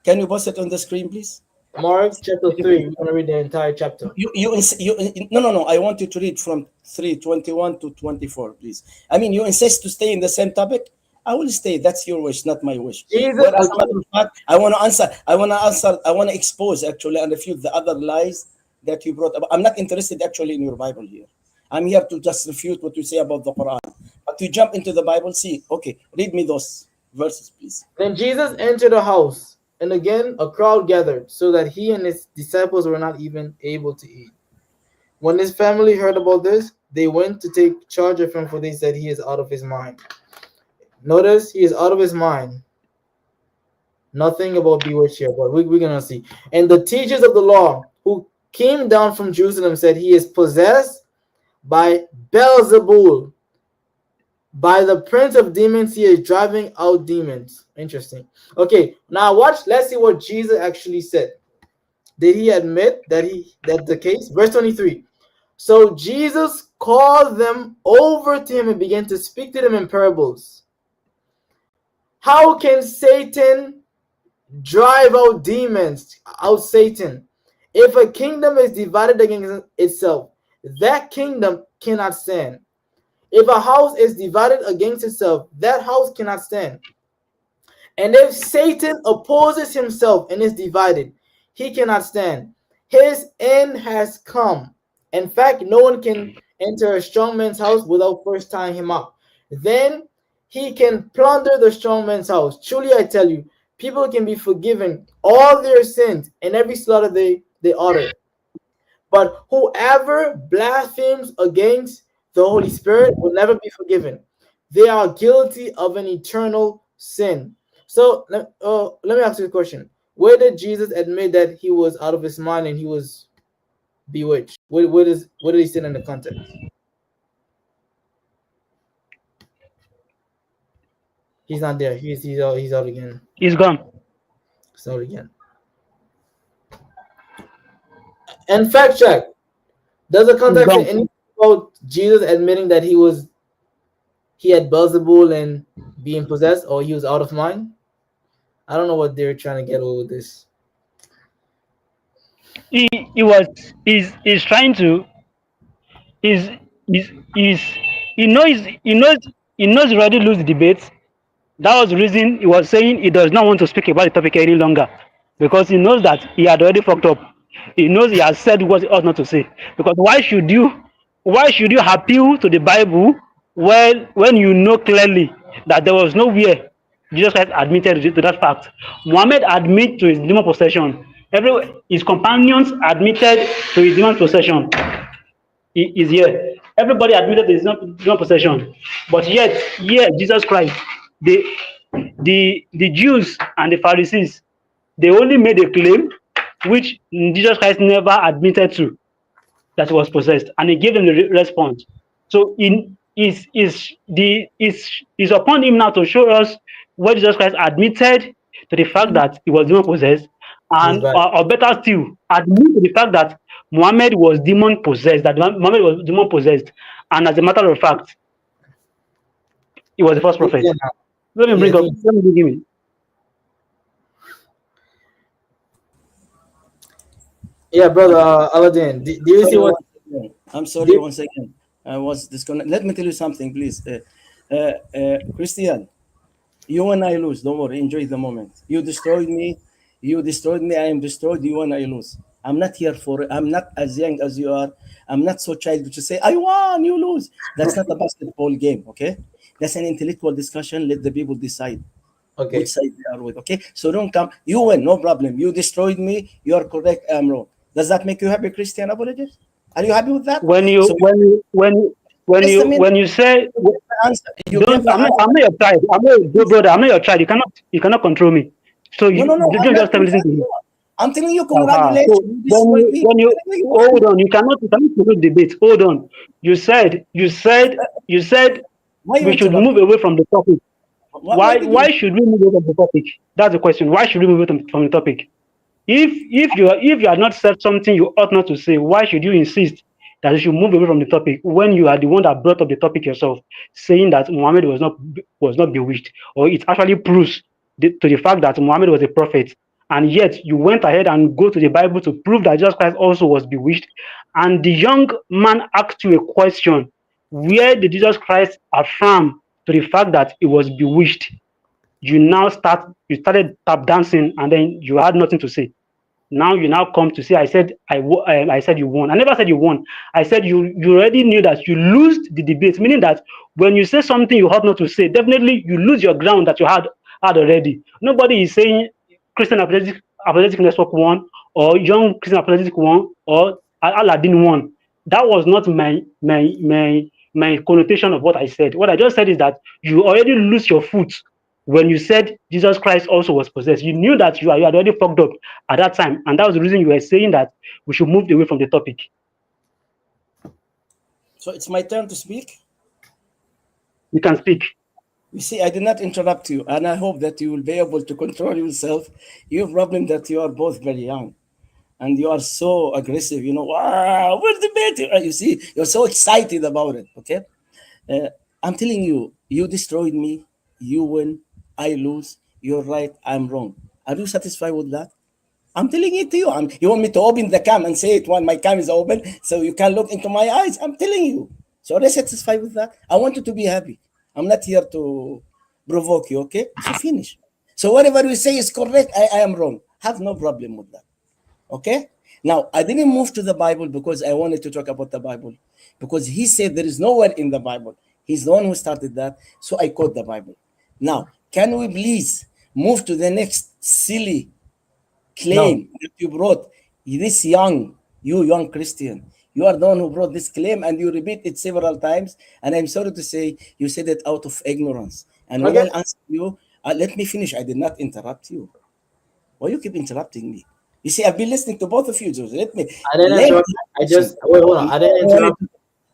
Can you post it on the screen, please? Mark chapter 3. We're going to read the entire chapter. No. I want you to read from 3:21 to 24, please. I mean, you insist to stay in the same topic. I will stay. That's your wish, not my wish. Jesus, But as a matter of fact, I want to answer. I want to expose actually and refute the other lies that you brought up. I'm not interested actually in your Bible here. I'm here to just refute what you say about the Quran. But to jump into the Bible, see, okay, read me those verses, please. then Jesus entered a house, and again a crowd gathered, so that he and his disciples were not even able to eat. When his family heard about this, they went to take charge of him, for they said he is out of his mind. Notice he is out of his mind. Nothing about bewitched here, but we're gonna see. And the teachers of the law who came down from Jerusalem said he is possessed by Beelzebul. By the prince of demons, he is driving out demons. Interesting. Okay, now watch. Let's see what Jesus actually said. Did he admit that's the case? Verse 23. So Jesus called them over to him and began to speak to them in parables. How can Satan drive out demons, out Satan? If a kingdom is divided against itself, that kingdom cannot stand. If a house is divided against itself, that house cannot stand. And if Satan opposes himself and is divided, he cannot stand. His end has come. In fact, no one can enter a strong man's house without first tying him up. Then he can plunder the strong man's house. Truly, I tell you, people can be forgiven all their sins and every slaughter they utter. But whoever blasphemes against the Holy Spirit will never be forgiven. They are guilty of an eternal sin. So let me ask you a question. Where did Jesus admit that he was out of his mind and he was bewitched? Where did he sit in the context? He's not there. He's out again. He's gone. He's out again. And fact check. Does the context say anything about Jesus admitting that he had Beelzebul and being possessed, or he was out of mind? I don't know what they're trying to get over with this. He's trying to he's he knows he already lose the debate. That was the reason he was saying he does not want to speak about the topic any longer, because he knows that he had already fucked up. He knows he has said what he ought not to say. Because why should you appeal to the Bible when you know clearly that there was nowhere Jesus Christ admitted to that fact? Muhammad admitted to his demon possession. His companions admitted to his demon possession. He is here. Everybody admitted to his demon possession. But yet, here Jesus Christ, the Jews and the Pharisees, they only made a claim which Jesus Christ never admitted to, that he was possessed, and he gave them the response. So it's upon him now to show us where Jesus Christ admitted to the fact that he was demon possessed, and or better still, admit to the fact that Muhammad was demon possessed, and as a matter of fact, he was the first prophet. Let me give him. Yeah, brother Aladdin, do you see what? I'm sorry, once again. I was disconnected. Let me tell you something, please. Christian, you and I lose. Don't worry. Enjoy the moment. You destroyed me. I am destroyed. You and I lose. I'm not here for it. I'm not as young as you are. I'm not so childish to say, I won, you lose. That's not a basketball game, okay? That's an intellectual discussion. Let the people decide which side they are with, okay? So don't come. You win, no problem. You destroyed me. You are correct. I'm wrong. Does that make you happy, Christian? Apologies? Are you happy with that? When you So when you when you just a minute. when you say You give the answer. You give don't, the answer. I'm not your child. I'm not your brother. I'm not your child. You cannot control me. So No, no, no. you I'm don't not just tell me listen to controlling me. you. I'm telling you, So congratulations. You destroyed me. when you Whatever you want. hold on, you cannot promote debate. Hold on. You said Why you we should interrupt? move away from the topic. Why did you? Why should we move away from the topic? That's the question. Why should we move away from the topic? If you had not said something you ought not to say, why should you insist that you should move away from the topic when you are the one that brought up the topic yourself, saying that Muhammad was not bewitched, or it actually proves to the fact that Muhammad was a prophet, and yet you went ahead and go to the Bible to prove that Jesus Christ also was bewitched, and the young man asked you a question: where did Jesus Christ affirm to the fact that he was bewitched? You started tap dancing, and then you had nothing to say. Now you now come to say I said you won. I never said you won. I said you already knew that you lose the debate, meaning that when you say something you ought not to say, definitely you lose your ground that you had already. Nobody is saying Christian apologetic network won, or young Christian apologetic won, or Aladdin won. That was not my connotation of what I said. What I just said is that you already lose your foot when you said Jesus Christ also was possessed. You knew that you had already fucked up at that time, and that was the reason you were saying that we should move away from the topic. So it's my turn to speak. You can speak. You see, I did not interrupt you, and I hope that you will be able to control yourself. You have problem that you are both very young, and you are so aggressive. You know, wow, we're debating. You see, you're so excited about it. Okay, uh, I'm telling you, you destroyed me. You win. I lose. You're right. I'm wrong. Are you satisfied with that? I'm telling it to you. You want me to open the cam and say it when my cam is open so you can look into my eyes? I'm telling you. So are you satisfied with that? I want you to be happy. I'm not here to provoke you, okay? So finish. So whatever you say is correct, I am wrong. Have no problem with that. Okay? Now, I didn't move to the Bible because I wanted to talk about the Bible. Because he said there is nowhere in the Bible. He's the one who started that. So I quote the Bible. Now, can we please move to the next silly claim that you brought? This young Christian, you are the one who brought this claim and you repeat it several times. And I'm sorry to say, you said it out of ignorance. And when Okay. I answer you, let me finish. I did not interrupt you. Why you keep interrupting me? You see, I've been listening to both of you. So let me I didn't let me interrupt. I listen. just wait. Hold on. I didn't No, interrupt.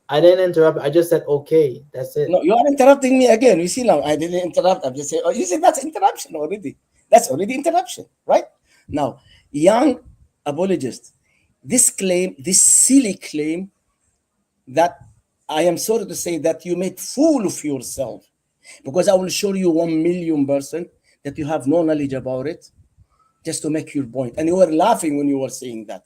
I didn't interrupt. I just said okay. That's it. no, you are interrupting me again. You see now, I didn't interrupt. I'm just saying, oh, you see, that's interruption already. That's already interruption, right? Now, young apologist, this claim, this silly claim that I am sorry to say that you made fool of yourself, because I will show you 1,000,000% that you have no knowledge about it, just to make your point. And you were laughing when you were saying that.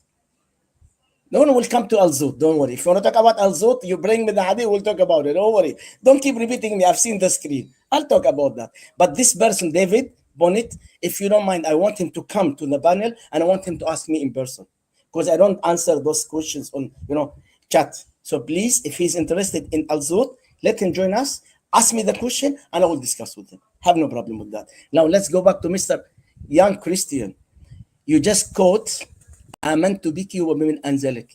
No one will come to Al-Zut. Don't worry. If you want to talk about Al-Zut, you bring me the hadith, we'll talk about it. Don't worry. Don't keep repeating me. I've seen the screen. I'll talk about that. But this person, David Bonnet, if you don't mind, I want him to come to the panel and I want him to ask me in person. Because I don't answer those questions on, chat. So please, if he's interested in Al-Zut, let him join us. Ask me the question and I will discuss with him. Have no problem with that. Now let's go back to Mr. Young Christian. You just quote آمنت بك وبمن أنزلك.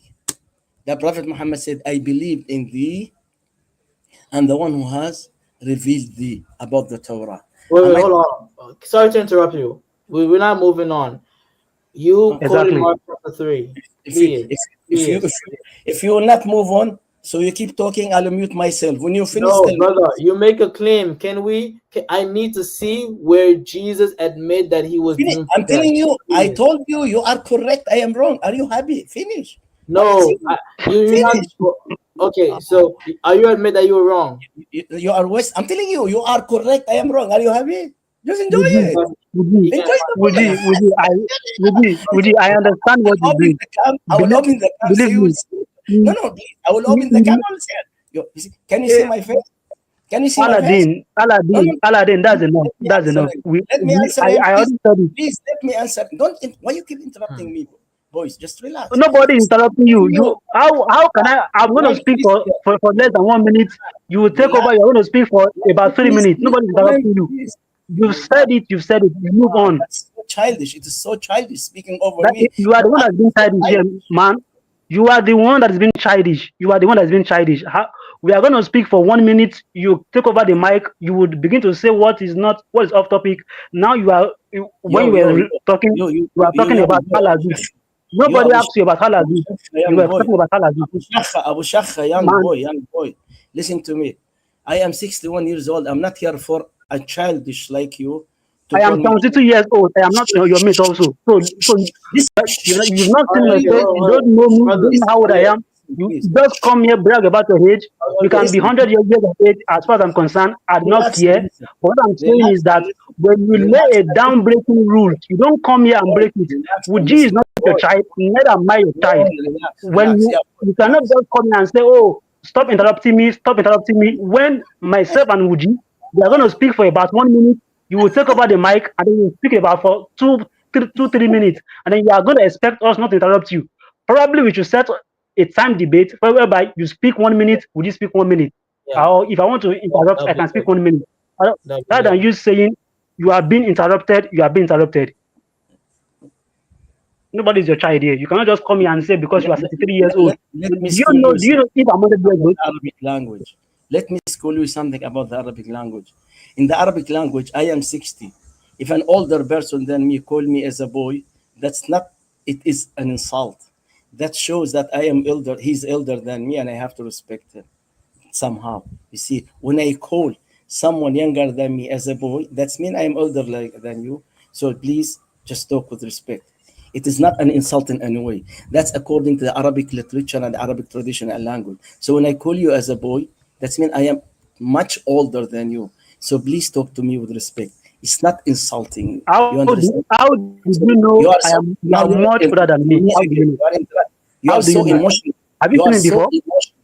The Prophet Muhammad said, I believe in thee and the one who has revealed thee about the Torah. Wait, hold on. Sorry to interrupt you. We're not moving on. You quoted Exactly. Mark chapter 3. If you will not move on, so you keep talking, I'll mute myself. When you finish, No, brother, you make a claim. I need to see where Jesus admit that he was being I'm telling you, I Finish. told you, you are correct, I am wrong. Are you happy? Finish. No, you're not. Okay, so are you admit that you were wrong? You are West. I'm telling you, you are correct, I am wrong. Are you happy? Just enjoy it. Enjoy the moment. Would I understand what you do. I will open the cam so Believe you will me. see. No, please. I will open the cam. I will say, you see, can you see my face? Can you see my face? Aladdin, that's enough. That's enough. Let me answer him. I already said it. Please let me answer. Why you keep interrupting me, boys? Just relax. Nobody is interrupting you. How can I? I'm going to speak for less than 1 minute. You will take over. You're going to speak for about 3 minutes. Nobody is interrupting you. You've said it. You move on. That's so childish. It is so childish speaking over me. You are the one that's been childish here, man. You are the one that is being childish. You are the one that is being childish. We are going to speak for 1 minute. You take over the mic. You would begin to say what is not, what is off topic. Now when Yo, you yo, were yo, talking, yo, you, you are you, talking you, about you, Halazi. you, Nobody asked you about Abu Halazi. Shakha, You young were boy. talking about Halazi. Abu Shakha, young Man, boy, young boy. Listen to me. I am 61 years old. I'm not here for a childish like you to I call am me. 72 years old. I am not your mate also. So This, you've not seen my Okay, face. You hold don't on. know me. You Brother, don't know how old I okay, am. You please. just come here, brag about your age. You okay. can be Listen, 100 years of age. As far as I'm concerned, I do not relax and care. listen. But what I'm saying Relax is and that listen. when you lay Relax a and listen. down-breaking rule, you don't come here and Boy, break it. relax and Wuji is listen. not your Boy, child. Neither am I your child. relax, When relax. Yeah, boy, you cannot relax. just come here and say, "Oh, stop interrupting me, stop interrupting me." When myself and Wuji, we are going to speak for about 1 minute. You will take over the mic and then you speak about for 3 minutes, and then you are going to expect us not to interrupt you. Probably we should set a time debate whereby you speak 1 minute, would you speak 1 minute? Yeah, Or if I want to interrupt, that'll I be can speak good. 1 minute. That'll be Rather than good. you saying you are being interrupted, you are being interrupted. Nobody is your child here. You cannot just come here and say because you Let, are let, 63 years old. let Do me you school know? you Do you something know if I'm 100 years about old? the Arabic language. Let me school you something about the Arabic language. In the Arabic language, I am 60. If an older person than me call me as a boy, that's not, it is an insult. That shows that I am elder, he's elder than me, and I have to respect him somehow. You see, when I call someone younger than me as a boy, that's mean I am older than you. So please just talk with respect. It is not an insult in any way. That's according to the Arabic literature and Arabic tradition and language. So when I call you as a boy, that's mean I am much older than you. So please talk to me with respect. It's not insulting. You understand? How did So you know you are I so am? You now are much older than me. How do you know? you How are do you so know? emotional. Have you You seen are it so before? emotional.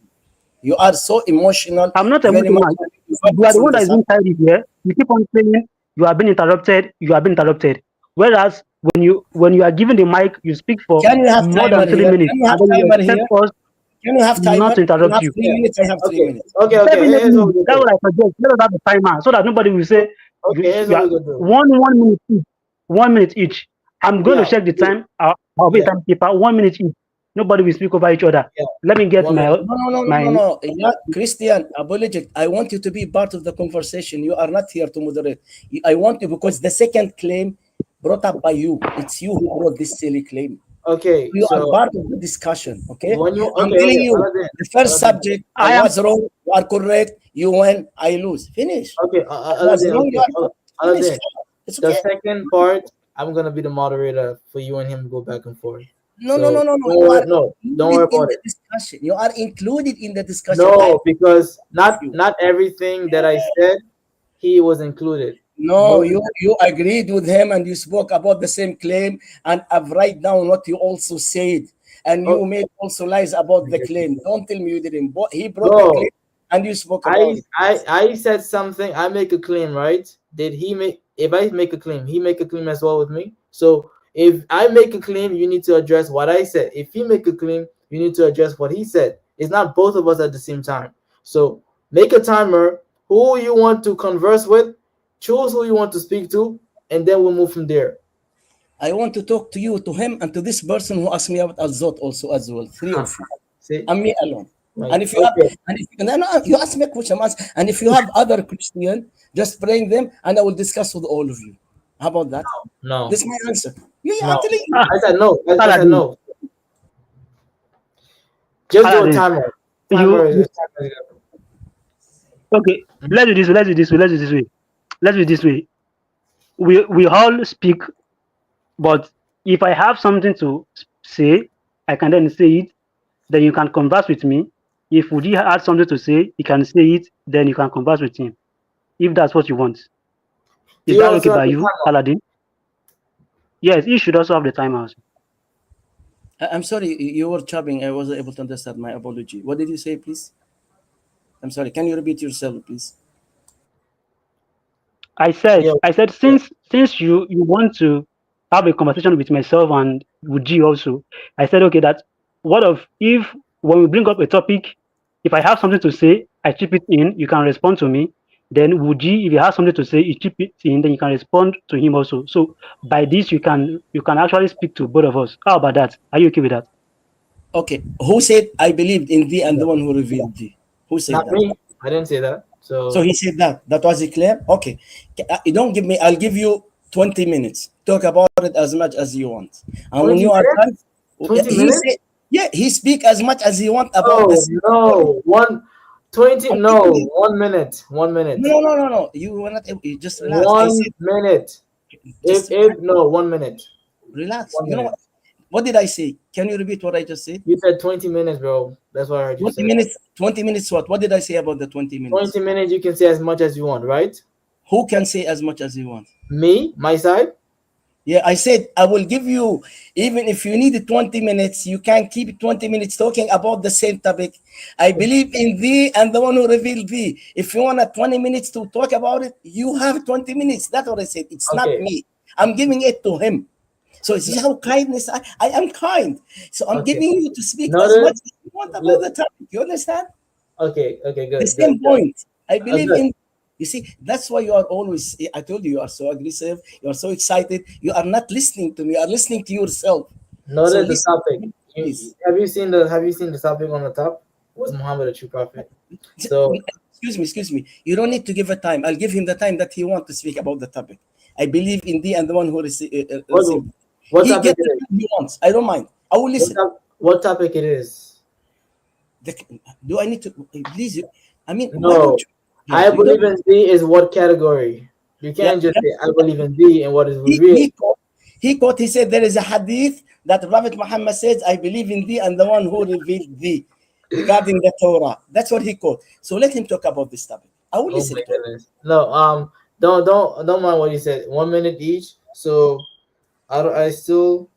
You are so emotional, I'm not very much emotional. You are the focusing one the that is subject. being childish here. You keep on saying you are being interrupted. You are being interrupted. Whereas when you are given the mic, you speak for Can you have more timer than three here? minutes, Can you have and then you timer expect here? us Can you have not timer? to You interrupt have you. three Yeah. minutes. I have three Okay. minutes. Okay. Here's what Definitely, we could that's do. what I suggest. Let us have the timer so that nobody will say Okay. Here's you what we are could do. 1 minute each. 1 minute each. I'm going to Yeah. check the time. I'll be a Yeah. timekeeper. 1 minute each. Nobody will speak over each other. Yeah. Let me get 1 minute. No, no, no, no, no, my. no. Yeah, Christian, apologetic. I want you to be part of the conversation. You are not here to moderate. I want you because the second claim brought up by you. It's you who brought this silly claim. Okay. You are So part of the discussion, okay? when you I'm okay, telling okay, you, Aladdin, the first Aladdin. subject, I I am. was wrong, you are correct, you win, I lose. Finish. Okay, I was Aladdin. wrong, you Okay, are correct. Finish. Aladdin. It's The okay. second part, I'm gonna be the moderator for you and him to go back and forth. No, no, no, So no, no. don't You worry. are No, don't worry included in about the it. discussion. You are included in the discussion. I No, because with not you. not everything that I said he was included. No, Most you agreed with him and you spoke about the same claim, and I've write down what you also said, and oh, you made also lies about the claim. Don't tell me you didn't. He brought the bro. claim and you spoke I about it. I said something. I make a claim, right? Did he make? If I make a claim, he make a claim as well with me. So if I make a claim, you need to address what I said. If he make a claim, you need to address what he said. It's not both of us at the same time. So make a timer. Who you want to converse with, choose who you want to speak to, and then we'll move from there. I want to talk to you, to him, and to this person who asked me about Azot also as well. Three Huh. of you. See, And me alone. like And if you have, okay, and if no, no, you ask me a question, and if you have other Christian, just bring them, and I will discuss with all of you. How about that? no, This is my answer. Yeah, yeah, I'm no. telling you. Ah, I said no. I said Aladdin. no. Just do a Aladdin. timer. You Timer. okay? Let's do this way. Let's do this way. Let's do this way. Let's do this way. We all speak, but if I have something to say, I can then say it. Then you can converse with me. If Uji has something to say, he can say it. Then you can converse with him. If that's what you want, Do is you that okay also have by the you, timer? Aladdin? Yes, he should also have the time also. I'm sorry, you were chopping. I wasn't able to understand. My apology. What did you say, please? I'm sorry. Can you repeat yourself, please? Yeah, I said yeah. since you want to have a conversation with myself and with G also, I said okay that what of if when we bring up a topic, if I have something to say, I chip it in, you can respond to me. Then Wuji, if you have something to say, you chip it in, then you can respond to him also. So by this you can actually speak to both of us. How about that? Are you okay with that? Okay, who said I believed in thee and the one who revealed thee? Who said Not that? me. I didn't say that. So he said that. That was it clear? Okay. You don't give me, I'll give you 20 minutes. Talk about it as much as you want. And when 20 you are done, minutes? 20 he minutes? said, yeah, he speak as much as he want about No, this. no. 20, I'm no. giving you. 1 minute. 1 minute. No. You were not able, you just relax. I said, 1 minute. just If no, 1 minute. relax. 1 You know minute. what? What did I say? Can you repeat what I just said? You said 20 minutes, bro. That's what I heard you 20 say. minutes. 20 minutes what? What did I say about the 20 minutes? 20 minutes, you can say as much as you want, right? Who can say as much as he wants? Me, my side. Yeah, I said I will give you, even if you need 20 minutes, you can keep 20 minutes talking about the same topic. I believe in thee and the one who revealed thee. If you want 20 minutes to talk about it, you have 20 minutes. That's what I said. It's not Okay. me. I'm giving it to him. So this is how kindness, I am kind. So I'm Okay. giving you to speak as Noted. much as you want about the topic. You understand? Okay, The good, same point. I believe good. in. You see, that's why you are always. I told you, you are so aggressive. You are so excited. You are not listening to me. You are listening to yourself. So Noted the listen, topic. please. Have you seen the topic on the top? Was Muhammad a true prophet? So Excuse me. You don't need to give a time. I'll give him the time that he wants to speak about the topic. I believe in thee and the one who what received. what He topic gets it the is? time he wants. I don't mind. I will listen. What topic it is? Do I need to? Please. I mean, why No, don't you? I You believe don't. in thee is what category? You Yeah. can't just say I believe in thee and what is He, revealed. he quote, he said there is a hadith that Prophet Muhammad says, I believe in thee and the one who revealed thee regarding the Torah. That's what he quote. So let him talk about this topic. I will Oh listen my to him. goodness. No, don't mind what he said. 1 minute each. So I still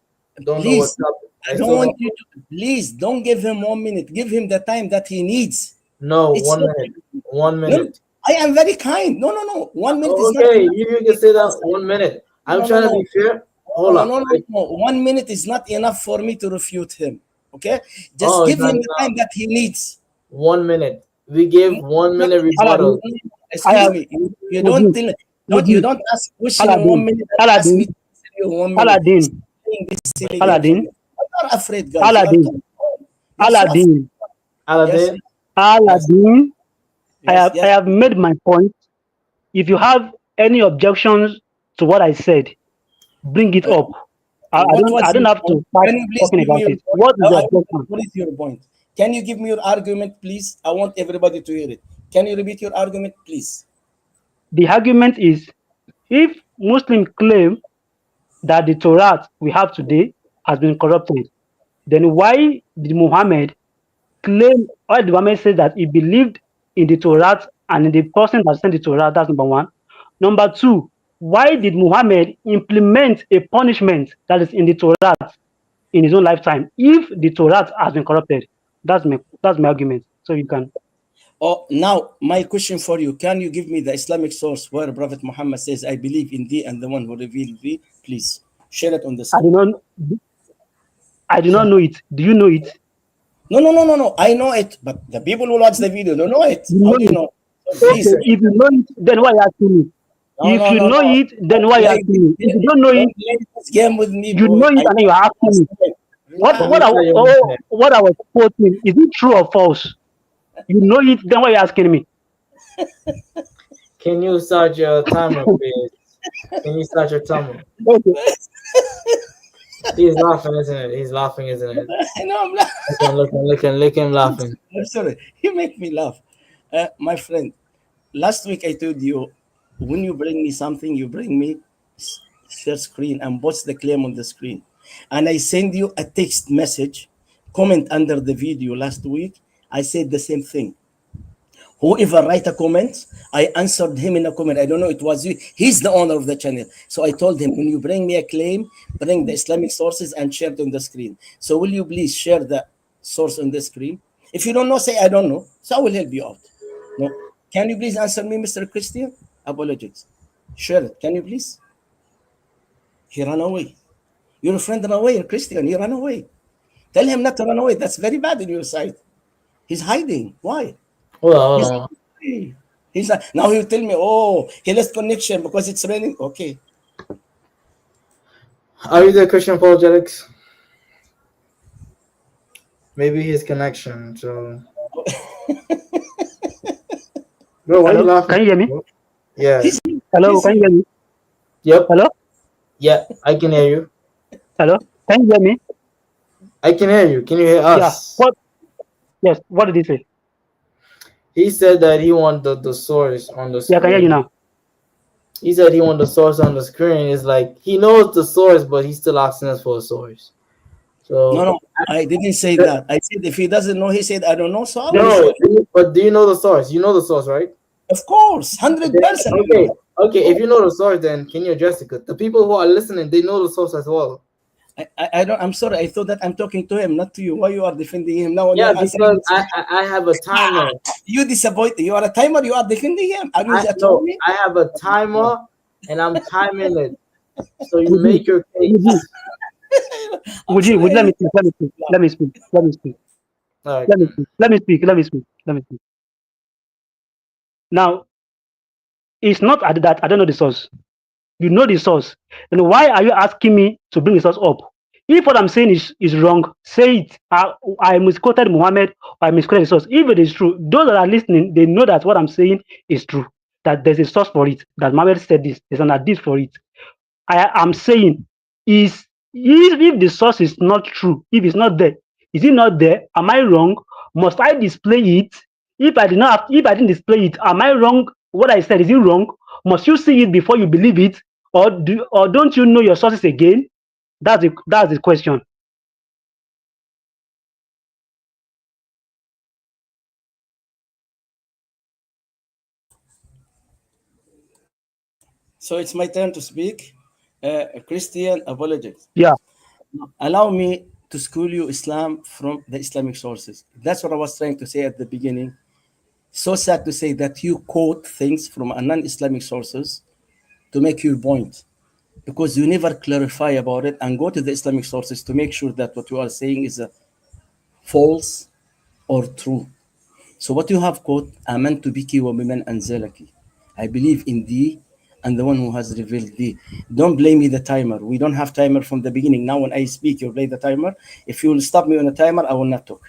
don't know what Please, topic. I I don't still want don't. you to, please don't give him 1 minute. Give him the time that he needs. No, It's one not, minute. One no, minute. I am very kind. No. 1 minute is not Okay, enough. you can say that 1 minute. I'm No, no, trying to no. be fair. No, Hold no, on. no, no, no. 1 minute is not enough for me to refute him. Okay? Just Oh, it's give not him the enough. time that he needs. 1 minute. We give No, 1 minute Aladdin, rebuttal. I excuse have me. You don't Muji, tell, you Muji, don't ask question in Aladdin, 1 minute and ask me Aladdin, to answer you in 1 minute. Aladdin, Saying this silly Aladdin, information. I'm not afraid, guys. You are Aladdin, coming home. You are so afraid. Aladdin, Yes, Aladdin. yes, Aladdin. yes, I yes. have made my point. If you have any objections to what I said, bring it Uh, up. what was I don't your have point? to start Can you please talking give me about your it. point? What is the objection? What is your point? Can you give me your argument, please? I want everybody to hear it. Can you repeat your argument, please? The argument is if Muslims claim that the Torah we have today has been corrupted, then why did Muhammad say that he believed in the Torah and in the person that sent the Torah? That's number one. Number two, why did Muhammad implement a punishment that is in the Torah in his own lifetime if the Torah has been corrupted? That's my argument. So you can. Oh, now my question for you: can you give me the Islamic source where Prophet Muhammad says, "I believe in thee and the one who revealed thee"? Please share it on the I do screen. not. I do not know it. Do you know it? No. I know it, but the people who watch the video don't know it. You How know do you it. know? So Okay. please, If you know it, then why are you asking me? no, If no, you no, know no. it, then Don't why are you play asking me? If you don't know it, don't play this game with me, you boy. know it I and you are asking me. understand. Can you start your Oh, 1 minute? what I was quoting, is it true or false? You know it, then why are you asking me? Can you start your timer, please? Can you start your timer? Okay. He's laughing, isn't it? He's laughing, isn't it? I know I'm not. Look him laughing. I'm sorry. You make me laugh, my friend. Last week I told you, when you bring me something, you bring me share screen and post the claim on the screen, and I send you a text message, comment under the video last week. I said the same thing. Whoever write a comment, I answered him in a comment. I don't know, it was you. He's the owner of the channel. So I told him, when you bring me a claim, bring the Islamic sources and share it on the screen. So will you please share the source on the screen? If you don't know, say I don't know. So I will help you out. No. Can you please answer me, Mr. Christian? Apologies. Share it. Can you please? He ran away. Your friend ran away, Christian. He ran away. Tell him not to run away. That's very bad in your side. He's hiding. Why? Hold He's on. He's like, now he'll tell me, oh, he lost connection because it's raining. Okay. Are you the Christian apologetics? Maybe his connection. So, bro, why are you Hello, laughing? can you hear me? Bro? Yeah. He's, Hello, he's, can you hear me? Yep. Hello, Yeah, I can hear you. hello, can you hear me? I can hear you. Can you hear Yeah. us? What? Yes. What did he say? He said that he want the source on the Yeah, I can hear you screen. now. He said he want the source on the screen. It's like he knows the source, but he's still asking us for a source. no, So no, I didn't say that. I said if he doesn't know, he said I don't know, so I will no, say, but do you know the source? You know the source, right? of course, 100%. You Okay, know. okay. If you know the source, then can you address it? 'Cause the people who are listening, they know the source as well. I don't. I'm sorry. I thought that I'm talking to him, not to you. Why you are defending him now? When you Yeah, are answering, because I have a timer. you disappoint. You are a timer. You are defending him. Are you I a no, attorney? I have a timer, and I'm timing it. So you Muji, make your Muji, case. I'm sorry. Muji, let me speak. Let me speak. Let me speak. Let me speak. All right. Let me speak. Let me speak. Let me speak. Let me speak. Now, it's not that I don't know the source. You know the source. Then why are you asking me to bring the source up? If what I'm saying is wrong, say it. I misquoted Muhammad or I misquoted the source. If it is true, those that are listening, they know that what I'm saying is true. That there's a source for it. That Muhammad said this. There's an hadith for it. I am saying is if the source is not true, if it's not there, is it not there? Am I wrong? Must I display it? If I didn't display it, am I wrong? What I said, is it wrong? Must you see it before you believe it? Or don't you know your sources again? That's the question. So it's my turn to speak. A Christian apologist. Yeah. Allow me to school you Islam from the Islamic sources. That's what I was trying to say at the beginning. So sad to say that you quote things from a non-Islamic sources to make your point, because you never clarify about it and go to the Islamic sources to make sure that what you are saying is false or true. So what you have quote, "Amantu biki wa biman anzalaki." I believe in thee and the one who has revealed thee. Don't blame me the timer. We don't have timer from the beginning. Now when I speak, you play the timer. If you will stop me on a timer, I will not talk.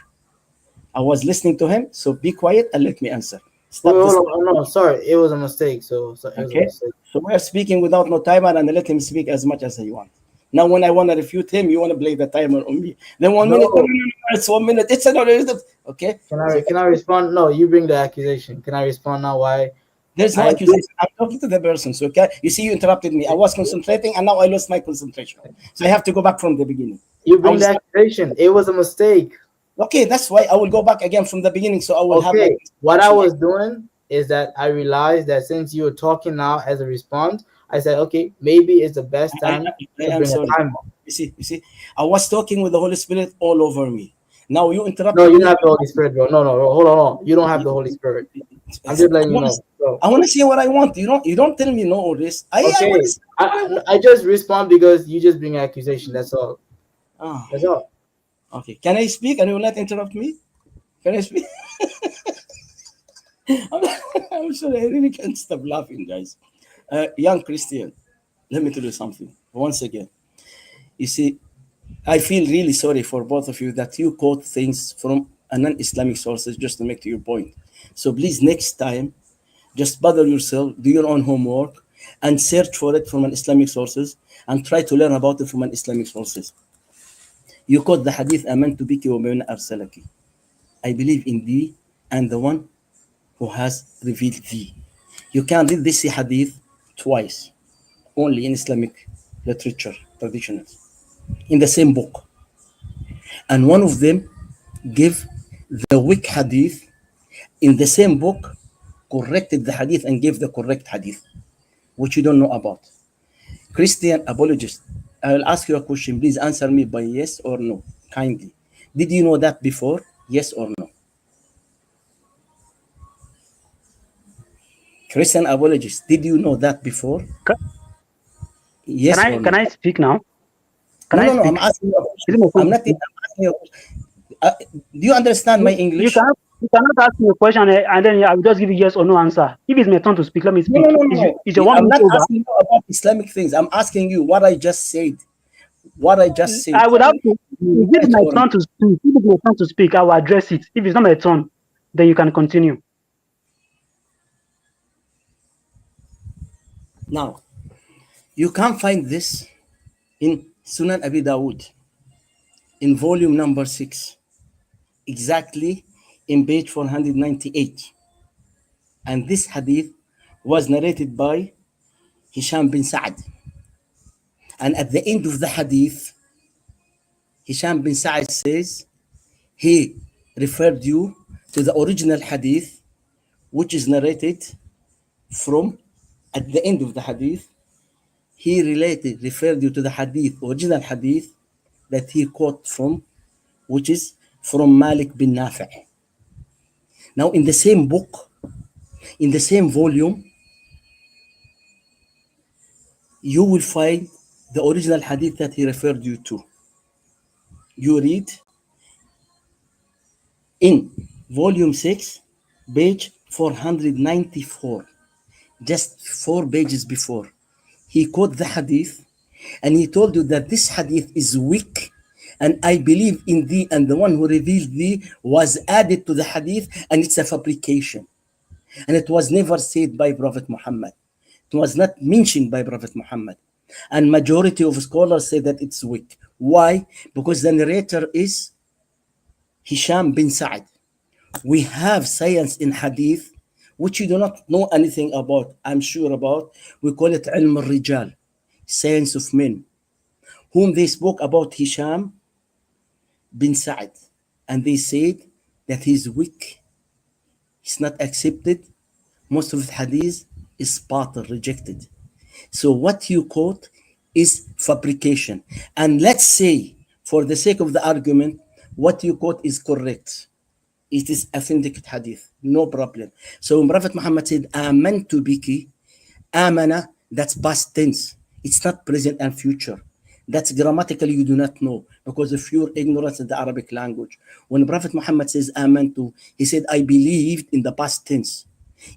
I was listening to him, so be quiet and let me answer. Wait, Stop hold this. on. Oh, no, sorry. It was a mistake. So it was a Okay? mistake. So we are speaking without no timer and let him speak as much as he wants. Now, when I want to refute him, you want to play the timer on me. Then 1 minute, no, no, No. no, no, it's 1 minute. It's another. Okay? So Can I respond? No, you bring the accusation. Can I respond now? Why? there's no I accusation. I'm talking to the person. So okay? You see, you interrupted me. I was concentrating and now I lost my concentration. So I have to go back from the beginning. you I bring will the start. accusation. It was a mistake. Okay, that's why I will go back again from the beginning. So I will have my Okay. What I concentration. was doing is that I realized that since you were talking now as a response, I said, okay, maybe it's the best time I to am bring a sorry. timer. You see, I was talking with the Holy Spirit all over me. Now you No, interrupted you don't me. have the Holy Spirit, bro. No, hold on. You don't have the Holy Spirit. I'm just letting you know. So, I want to say what I want. You don't tell me no or this. I want to okay. say what I want. I just respond because you just bring accusation. That's all. Ah, That's all. okay. Can I speak and you will not interrupt me? Can I speak? I'm sorry. I really can't stop laughing, guys. Young Christian, let me tell you something. Once again, you see, I feel really sorry for both of you that you quote things from a non-Islamic sources just to make to your point. So please, next time, just bother yourself, do your own homework, and search for it from an Islamic sources and try to learn about it from an Islamic sources. You quote the hadith, "Amantu biki wa biman arsalaki." I believe in thee and the one who has revealed thee. You can read this hadith twice, only in Islamic literature, traditional, in the same book. And one of them give the weak hadith in the same book, corrected the hadith and gave the correct hadith, which you don't know about. Christian apologist, I will ask you a question. Please answer me by yes or no, kindly. Did you know that before? Yes or no? Christian apologist, did you know that before? Ca- Can Yes I or can no? I speak now? Can No, I no, no. I'm speak? asking you a Is question. it my turn I'm to not. speak? I'm asking you a question. Do you understand my You English? cannot ask me a question and then I will just give you yes or no answer. If it's my turn to speak, let me No, no, speak. no, no. Is your one I'm minute not over? asking you about Islamic things. I'm asking you what I just said. What I just said. I would have to. If it's Right my or turn to speak, if it's my turn to speak, I will address it. If it's not my turn, then you can continue. now, you can find this in Sunan Abi Dawud in volume number 6, exactly in page 498. And this hadith was narrated by Hisham bin Sa'ad. And at the end of the hadith, Hisham bin Sa'ad says he referred you to the original hadith, which is narrated from, at the end of the hadith, he referred you to the hadith, original hadith that he quote from, which is from Malik bin Nafi'. Now, in the same book, in the same volume, you will find the original hadith that he referred you to. You read in volume 6, page 494, just 4 pages before. He quote the hadith and he told you that this hadith is weak, and I believe in thee, and the one who revealed thee was added to the hadith, and it's a fabrication. And it was never said by Prophet Muhammad. It was not mentioned by Prophet Muhammad. And majority of scholars say that it's weak. Why? Because the narrator is Hisham bin Sa'ad. We have science in hadith, which you do not know anything about, I'm sure about. We call it ilm al-rijal, science of men, whom they spoke about Hisham bin Sa'ad. And they said that he's weak. He's not accepted. Most of the hadith is batil, rejected. So what you quote is fabrication. And let's say, for the sake of the argument, what you quote is correct. It is authentic hadith, no problem. So when Prophet Muhammad said, Amantu biki, amana, that's past tense. It's not present and future. That's grammatically you do not know because of your ignorance of the Arabic language. When Prophet Muhammad says Amantu, he said, I believed in the past tense,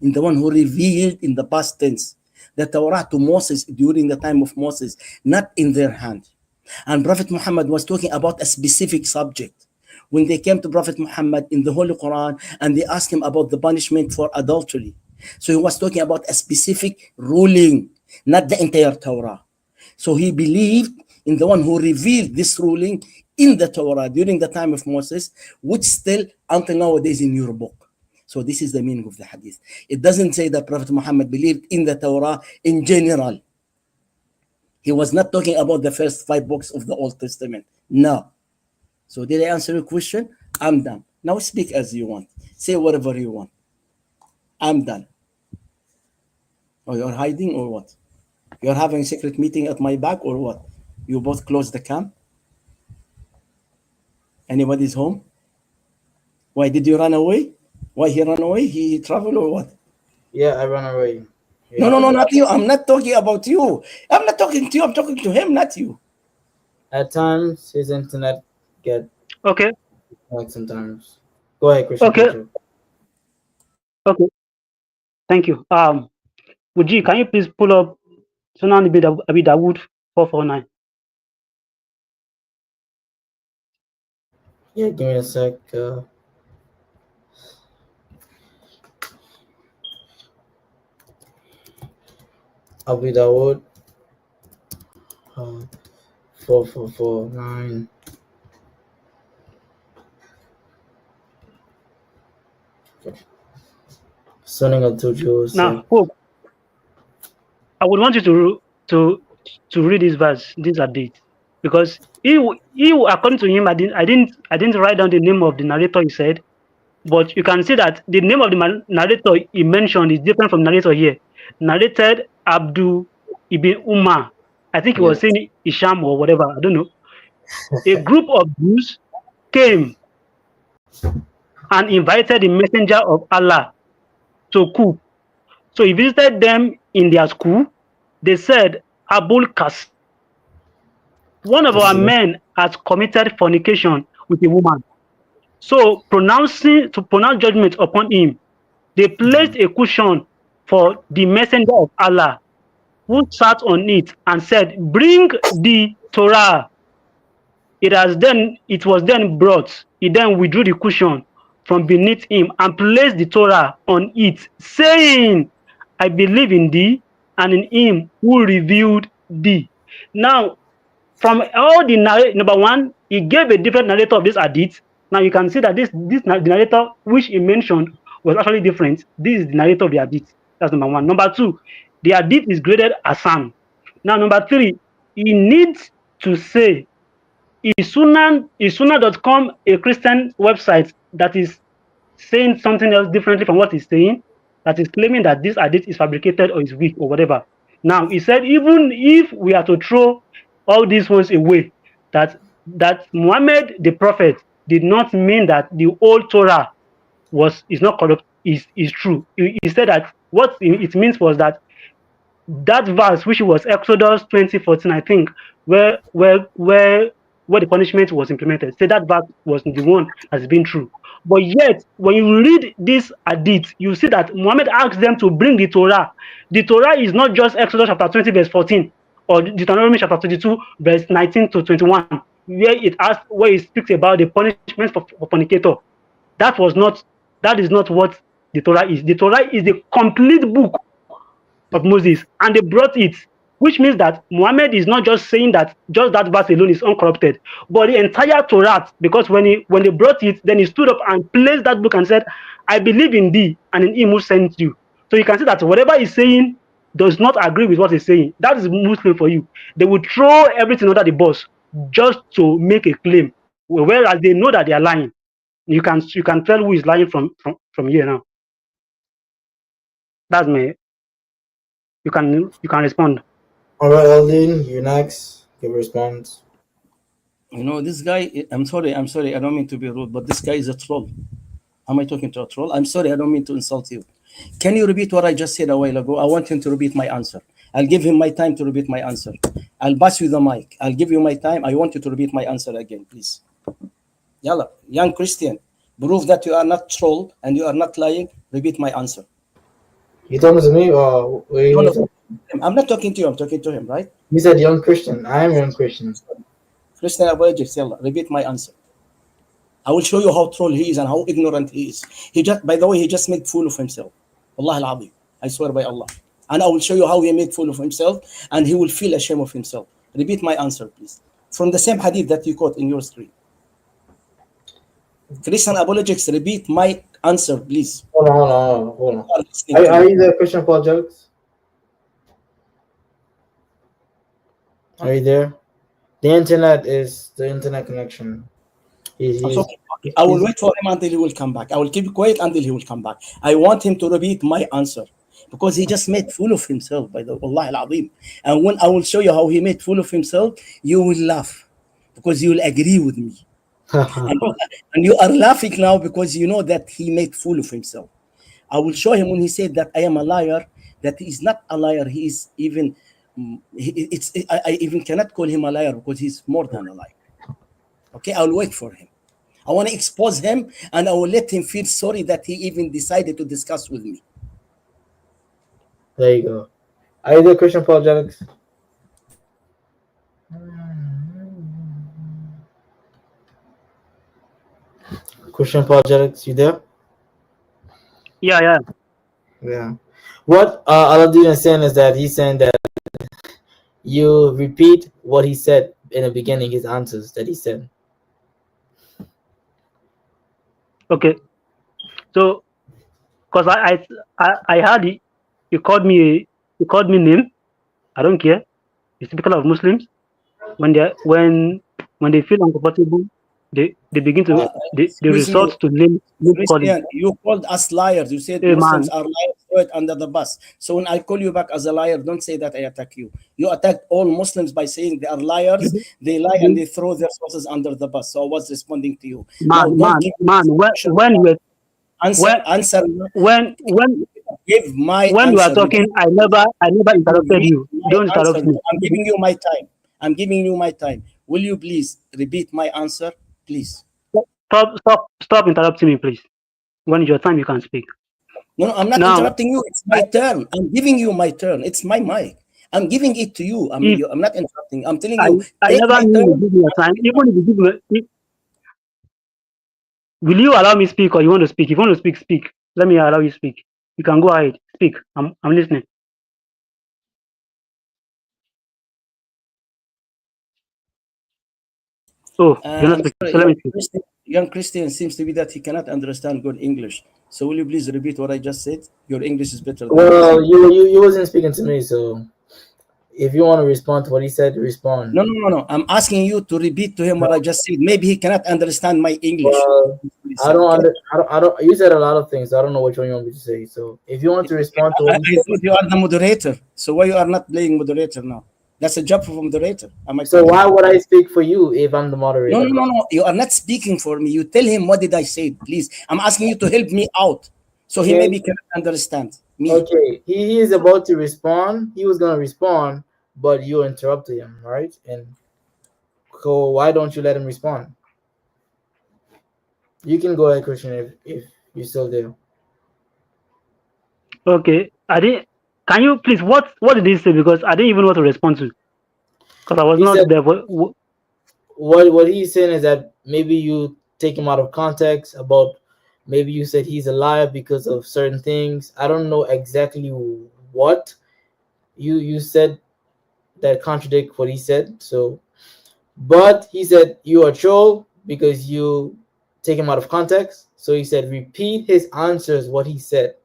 in the one who revealed in the past tense the Torah to Moses during the time of Moses, not in their hand. And Prophet Muhammad was talking about a specific subject. When they came to Prophet Muhammad in the Holy Quran and they asked him about the punishment for adultery. So he was talking about a specific ruling, not the entire Torah. So he believed in the one who revealed this ruling in the Torah during the time of Moses, which still until nowadays in your book. So this is the meaning of the hadith. It doesn't say that Prophet Muhammad believed in the Torah in general. He was not talking about the first 5 books of the Old Testament. No. So did I answer your question? I'm done. Now speak as you want. Say whatever you want. I'm done. Oh, you're hiding or what? You're having a secret meeting at my back or what? You both close the cam? Anybody's home? Why did you run away? Why he ran away? He traveled or what? Yeah, I ran away. No, not you. I'm not talking about you. I'm not talking to you. I'm talking to him, not you. At times, his internet get Okay. like sometimes. Go ahead, Christian. Okay. Teacher. Okay. Thank you. Uji, can you please pull up Sunan Abi Dawud 449? Yeah, give me a sec. Abu Dawud 4449. Okay. Sunan al-Tujur. Now, Hope, I would want you to read this verse, this update, because he according to him, I didn't write down the name of the narrator he said, but you can see that the name of the narrator he mentioned is different from narrator here. Narrated Abdul Ibn Umar. I think he was saying Isham or whatever. I don't know. A group of Jews came and invited the messenger of Allah to cook. So he visited them in their school. They said, Abul Qasim, one of our men has committed fornication with a woman. So to pronounce judgment upon him, they placed a cushion for the messenger of Allah, who sat on it and said, bring the Torah It was then brought. He then withdrew the cushion from beneath him and placed the Torah on it, saying, I believe in thee and in him who revealed thee. Now, from all the number one, he gave a different narrator of this hadith. Now you can see that the narrator which he mentioned was actually different. This is the narrator of the hadith. That's number one. Number two, the hadith is graded as Hassan. Now, number three, he needs to say, is Sunnah.com a Christian website that is saying something else differently from what he's saying, that is claiming that this hadith is fabricated or is weak or whatever. Now, he said, even if we are to throw all these ones away, that Muhammad the prophet did not mean that the old Torah is not corrupt, is true. He said that what it means was that verse, which was Exodus 20:14, I think, where the punishment was implemented, say that verse was the one that's been true. But yet, when you read this hadith, you see that Muhammad asked them to bring the Torah. The Torah is not just Exodus chapter 20, verse 14, or Deuteronomy chapter 32, verse 19 to 21, where it speaks about the punishment for fornicator. That is not what the Torah is. The Torah is the complete book of Moses, and they brought it, which means that Muhammad is not just saying that just that verse alone is uncorrupted, but the entire Torah, because when they brought it, then he stood up and placed that book and said, I believe in thee and in him who sent you. So you can see that whatever he's saying does not agree with what he's saying. That is Muslim for you. They will throw everything under the bus just to make a claim, whereas they know that they are lying. You can tell who is lying from here now. That's me. You can respond. All right, Aldin, you next. Give a response. You know, this guy, I'm sorry, I don't mean to be rude, but this guy is a troll. Am I talking to a troll? I'm sorry, I don't mean to insult you. Can you repeat what I just said a while ago? I want him to repeat my answer. I'll give him my time to repeat my answer. I'll pass you the mic. I'll give you my time. I want you to repeat my answer again, please. Yalla, young Christian, prove that you are not troll and you are not lying. Repeat my answer. You talking to me or No, I'm not talking to you. I'm talking to him, right? You said young Christian. I am young Christian. Christian apologist, yalla, repeat my answer. I will show you how troll he is and how ignorant he is. By the way, he just made fool of himself. Allah al-Azim. I swear by Allah. And I will show you how he made fool of himself and he will feel ashamed of himself. Repeat my answer, please. From the same hadith that you quote in your screen. Christian apologist, repeat my answer, please. Hold on. Are you there, Christian apologetics? Are you there? The internet connection. I will wait for him until he will come back. I will keep quiet until he will come back. I want him to repeat my answer because he just made fool of himself by the Allah al-Azim. And when I will show you how he made fool of himself, you will laugh because you will agree with me. And you are laughing now because you know that he made fool of himself. I will show him when he said that I am a liar, that he is not a liar. He is even, I even cannot call him a liar because he's more than a liar. Okay, I will wait for him. I want to expose him and I will let him feel sorry that he even decided to discuss with me. There you go. Are you there, Christian apologetics? Christian apologetics, you there? Yeah. What Aladdin is saying is that he's saying that you repeat what he said in the beginning, his answers that he said. Okay. So, because I heard it, you called me name. I don't care. It's typical of Muslims. When they feel uncomfortable, they begin to they resort to name calling. You called us liars. You said Muslims are liars. Throw it under the bus. So when I call you back as a liar, don't say that I attack you. You attacked all Muslims by saying they are liars. They lie and they throw their sources under the bus. So I was responding to you. When you are talking, I never interrupted you. Don't interrupt me. I'm giving you my time. Will you please repeat my answer, please? Stop interrupting me, please. When it's your time, you can speak. No, I'm not interrupting you. It's my turn. I'm giving you my turn. It's my mic. I'm giving it to you. If I'm not interrupting. I'm telling I you, I take never my knew you time. give me a time, even if you give me, will you allow me speak or you want to speak? If you want to speak, speak. Let me allow you speak. You can go ahead, speak. I'm listening. Oh, you're not I'm speaking. sorry, So let me speak. young Christian seems to be that he cannot understand good English. So will you please repeat what I just said? Your English is better than his. Well, you wasn't speaking to me, so if you want to respond to what he said, respond. No, no, no, no. I'm asking you to repeat to him what I just said. Maybe he cannot understand my English. Well, I Listen, don't okay? under, I don't. You said a lot of things. I don't know which one you want me to say. So if you want to respond to what he I said, thought you are the moderator. So why you are not playing moderator now? That's a job of a moderator. Am I so correct? why would I speak for you if I'm the No, no, moderator? no, no. You are not speaking for me. You tell him what did I say, please. I'm asking you to help me out. So he Can maybe can understand me. okay, he is about to respond. He was gonna respond, but you interrupted him, right? And so why don't you let him respond? You can go ahead, Christian, if you're still there. Okay. I didn't. Can you please? What did he say? Because I didn't even want to respond to. Because I was He said not there. what he's saying is that maybe you take him out of context about maybe you said he's a liar because of certain things. I don't know exactly what you said that contradict what he said. So, but he said you are a troll because you take him out of context. So he said repeat his answers what he said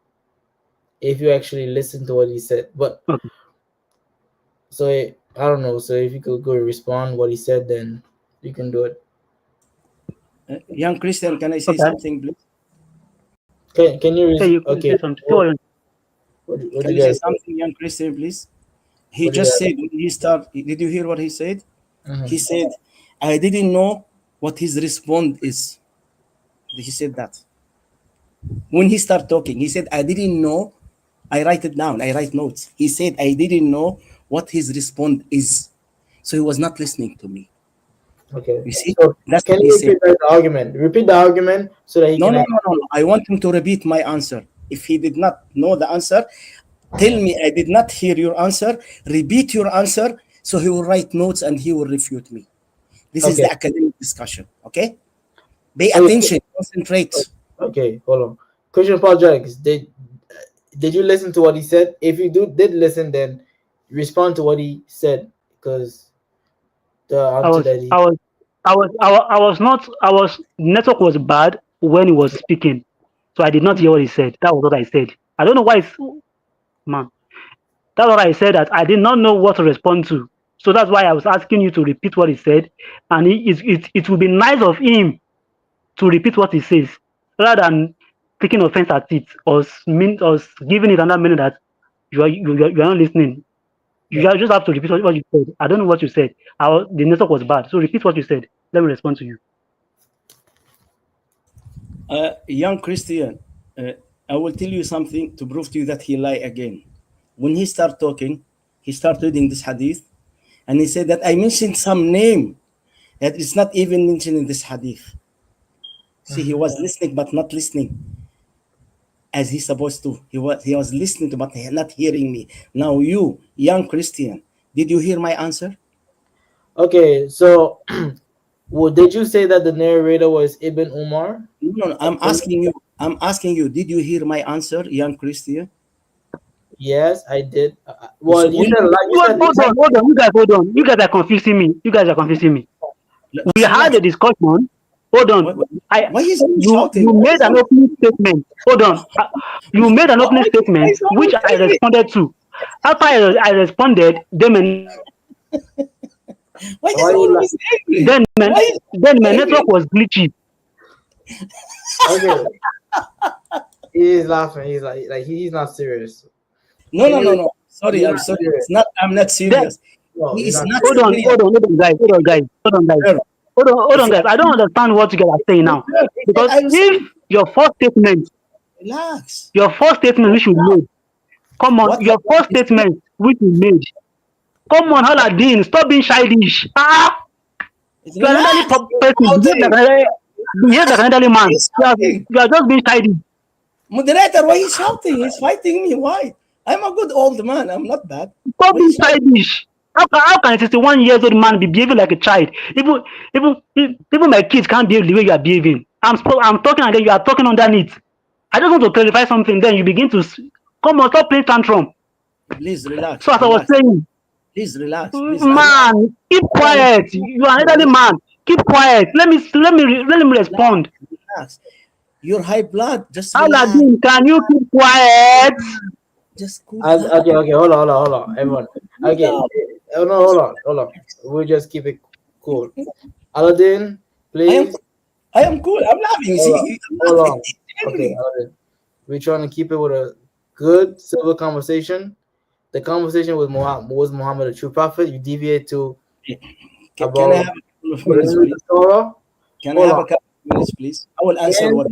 if you actually listen to what he said. But Okay. so I don't know. So if you could go respond what he said, then you can do it. Young Christian, can I say Okay. something, please? Can you Hey, you can say okay? something. Say what you- What Can you you say guys say? something, young Christian, please? He What do you just guys? said when he start. Did you hear what he said? He Mhm. said, "I didn't know what his response is." He said that when he start talking. He said, "I didn't know." I write it down. I write notes. He said, "I didn't know what his response is." So he was not listening to me. Okay. You see, So that's can what he you said. repeat the argument? Repeat the argument so that he No, can. no, no, no, no. I want him to repeat my answer. If he did not know the answer, tell me I did not hear your answer. Repeat your answer so he will write notes and he will refute me. This is Okay. the academic discussion. Okay? Pay Okay. attention, concentrate. Okay. Hold on. Christian Apologetics. Did you listen to what he said? If you did listen, then respond to what he said because the I answer was. that he. I was. I was not. I was. Network was bad when he was speaking, so I did not hear what he said. That was what I said. I don't know why. Man, that's what I said. That I did not know what to respond to. So that's why I was asking you to repeat what he said, and it would be nice of him to repeat what he says rather than taking offense at it or giving it another meaning that you are not listening. You Yeah. just have to repeat what you said. I don't know what you said. The network was bad, so repeat what you said. Let me respond to you. Young Christian, I will tell you something to prove to you that he lie again. When he start talking, he start reading this hadith, and he said that I mentioned some name that is not even mentioned in this hadith. See, he Mhm. was listening but not listening as he's supposed to. He was listening to but not hearing me. Now you, young Christian, did you hear my answer? Okay. So, well, did you say that the narrator was Ibn Umar? No, no, no. I'm asking you. I'm asking you. Did you hear my answer, young Christian? Yes, I did. So Well, you when said a lot. You Hold on, said hold on, hold on. You guys, hold on. You guys are confusing me. You guys are confusing me. We had relax. a discussion. Hold Why, on. why, why is he shouting? You Why made is an he, opening statement. Hold on. You made an why opening why statement is always which I angry? responded to. After I responded, Why is why you always angry? then my, Why is then my angry? network was glitchy. okay. He is laughing. He's like he's not serious. No, Can no, no, you? no. Sorry, You're I'm not sorry. serious. It's not. I'm not Then serious. No, He you're is not not serious. serious. hold on, guys, hold on, guys, Sir, hold if on, you guys. I don't understand what you guys are saying now he said, because I will if say, your first statement, relax. your first statement which you made, come on, What your about first he said? statement which you made, come on, Aladdin, stop being childish. You are an elderly Relax. You're person. shouting. Behave like an elderly man. He's shouting. You are just being childish. Moderator, why he's shouting? He's fighting me. Why? I'm a good old man. I'm not bad. Stop But being childish. How can a 61 years old man be behaving like a child? Even my kids can't behave the way you are behaving. I'm talking and then you are talking underneath. I just want to clarify something. Then you begin to come on, stop playing tantrum. please relax, So as I was relax, saying, please relax, please. man, keep quiet. You are an elderly man. Keep quiet. Let me respond. Relax. You're high blood. Just relax. Aladdin, can you keep quiet? Just cool down. Okay. Hold on, everyone. Okay, oh no, hold on. We'll just keep it cool. Aladdin, please. I am cool. I'm laughing. Hold on. See, I'm Hold laughing. on. Okay, Aladdin. We're trying to keep it with a good civil conversation. The conversation with Muhammad was Muhammad a true prophet. You deviate to Can about I have a couple of minutes, the please? Torah. Can I Hold have on. a couple of minutes, please? I will answer Can- what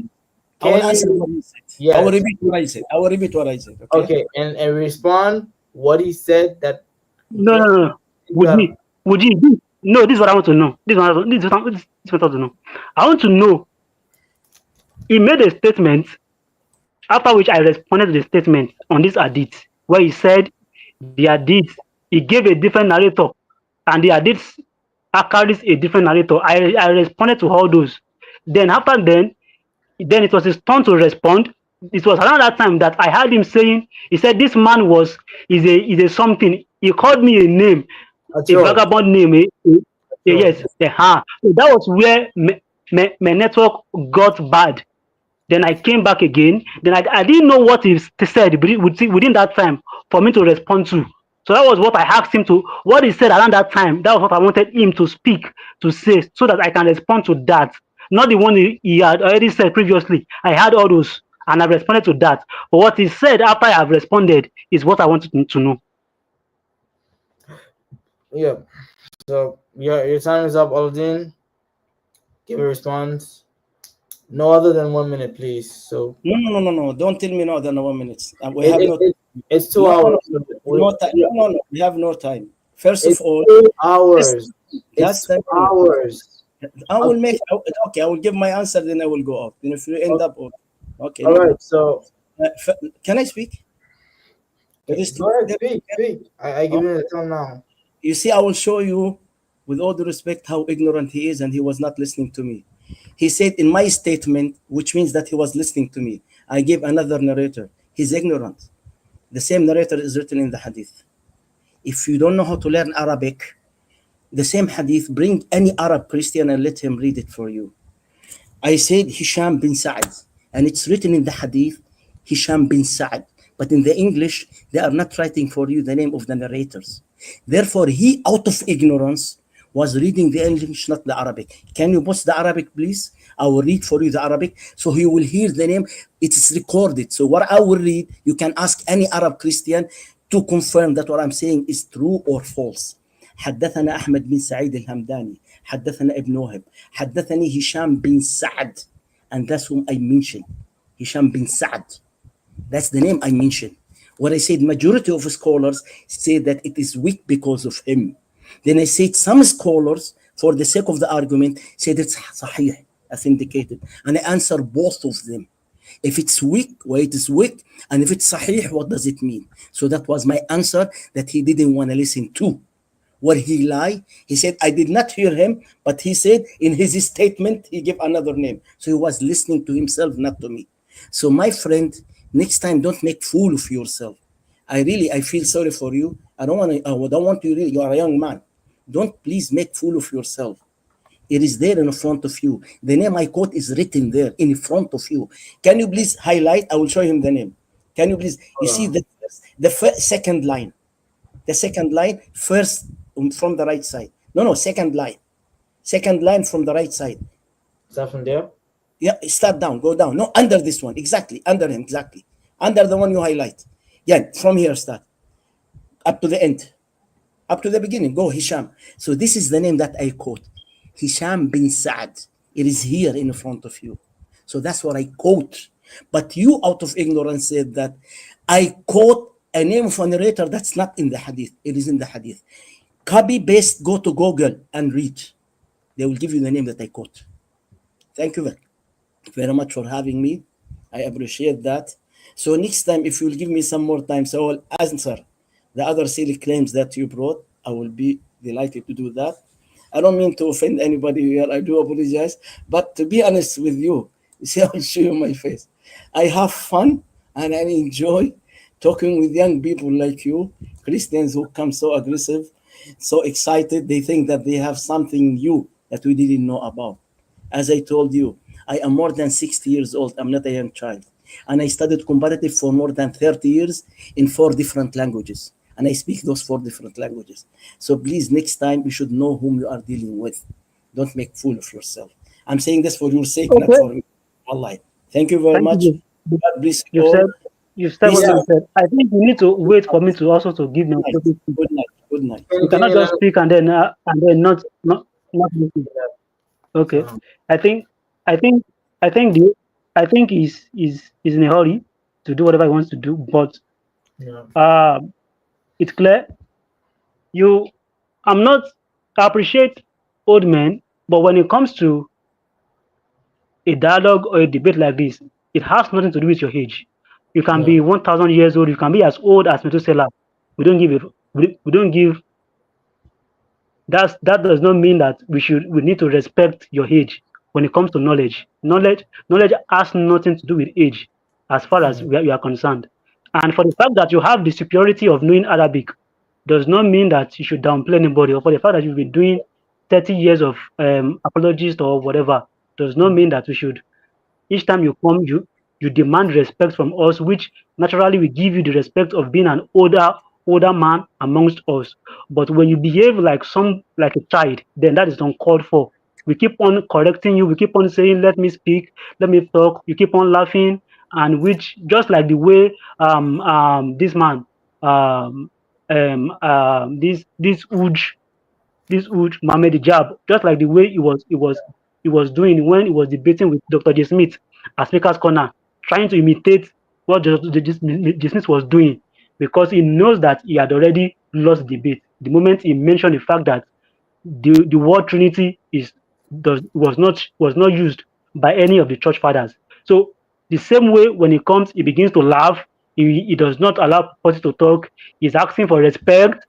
I will can answer you- what he said. I Yes. will repeat what I said. I will repeat what I said. Okay. Okay, and respond what he said that No. Would you? No, this is what I want to know. This is what I want to know. I want to know. He made a statement after which I responded to the statement on this hadith where he said the hadith he gave a different narrator and the hadith carries a different narrator. I responded to all those. Then after then it was his turn to respond. It was around that time that I heard him saying, he said this man is a something. He called me a name, a a troll. vagabond name. Yes, So that was where my network got bad. Then I came back again. Then I didn't know what he said within that time for me to respond to. So that was what I asked him to, what he said around that time. That was what I wanted him to speak, to say, so that I can respond to that. Not the one he had already said previously. I had all those and I responded to that. But what he said after I have responded is what I wanted to know. Yeah. So your time is up, Aladdin. Give a response. No other than 1 minute, please. So No. Don't tell me no than 1 minute. We have no. it's 2 No, hours. No time. No. We have no time. First It's of all, 2 hours. that's It's the 2 hours. I will make. Okay, I will give my answer. Then I will go out. Then if you end up, okay. All no. right. So Can I speak? go ahead, speak. I give you the time now. You see, I will show you, with all due respect, how ignorant he is, and he was not listening to me. He said in my statement, which means that he was listening to me, I gave another narrator. He's ignorant. The same narrator is written in the hadith. If you don't know how to learn Arabic, the same hadith, bring any Arab Christian and let him read it for you. I said Hisham bin Sa'ad, and it's written in the hadith, Hisham bin Sa'ad. But in the English, they are not writing for you the name of the narrators. Therefore, he, out of ignorance, was reading the English, not the Arabic. Can you post the Arabic, please? I will read for you the Arabic, so he will hear the name. It is recorded. So what I will read, you can ask any Arab Christian to confirm that what I'm saying is true or false. حدثنا أحمد بن سعيد الهمداني حدثنا ابن وهب حدثني هشام بن سعد, and that's whom I mentioned. Hisham bin Sa'ad. That's the name I mentioned. What I said, majority of scholars say that it is weak because of him. Then I said some scholars, for the sake of the argument, said it's sahih, as indicated. And I answer both of them. If it's weak, why it is weak, and if it's sahih, what does it mean? So that was my answer that he didn't want to listen to. Where he lied, he said, I did not hear him, but he said in his statement, he gave another name. So he was listening to himself, not to me. So my friend, next time, don't make fool of yourself. I feel sorry for you. I don't want you, you are a young man. Don't please make fool of yourself. It is there in front of you. The name I quote is written there in front of you. Can you please highlight? I will show him the name. Can you please, you see the second line. The second line, first from the right side. No, second line. Second line from the right side. Is that from there? Yeah, start down, go down. No, under this one, exactly. Under him, exactly. Under the one you highlight. Yeah, from here start. Up to the end. Up to the beginning. Go, Hisham. So this is the name that I quote. Hisham bin Sa'ad. It is here in front of you. So that's what I quote. But you, out of ignorance, said that I quote a name of a narrator that's not in the hadith. It is in the hadith. Copy, paste, go to Google and read. They will give you the name that I quote. Thank you very much for having me. I appreciate that. So next time, if you'll give me some more time, so I'll answer the other silly claims that you brought. I will be delighted to do that. I don't mean to offend anybody here. I do apologize. But to be honest with you, see, I'll show you my face. I have fun and I enjoy talking with young people like you, Christians who come so aggressive, so excited. They think that they have something new that we didn't know about. As I told you, I am more than 60 years old. I'm not a young child. And I studied comparative for more than 30 years in 4 different languages. And I speak those 4 different languages. So please, next time, you should know whom you are dealing with. Don't make fool of yourself. I'm saying this for your sake, not Okay. for me. Wallahi. Thank you very Thank much. you. You- God bless you You've said all. you've said Peace what you out. said. I think you need to Good wait for me night. to also to give my Good night. topic. Good night. Good night. You Can cannot you just let speak and then not listen. Okay. us? I think I think I think the I think he's in a hurry to do whatever he wants to do, but Yeah. um it's clear you I'm not I appreciate old men, but when it comes to a dialogue or a debate like this, it has nothing to do with your age. You can Yeah. be 1,000 years old, you can be as old as Methuselah. We don't give we don't give that does not mean that we need to respect your age when it comes to knowledge. Knowledge has nothing to do with age as far as Yeah. we are concerned. And for the fact that you have the superiority of knowing Arabic does not mean that you should downplay anybody, or for the fact that you've been doing 30 years of apologist or whatever does not mean that we should each time you come, you demand respect from us, which naturally will give you the respect of being an older man amongst us. But when you behave like a child, then that is uncalled for. We keep on correcting you. We keep on saying, "Let me speak, let me talk." You keep on laughing, and which just like the way this man this Uj Mohammed Hijab, just like the way he was doing when he was debating with Dr. J. Smith at Speaker's Corner, trying to imitate what J. Smith was doing because he knows that he had already lost the debate. The moment he mentioned the fact that the word Trinity was not used by any of the church fathers. So the same way when he comes, he begins to laugh. He does not allow people to talk. He's asking for respect.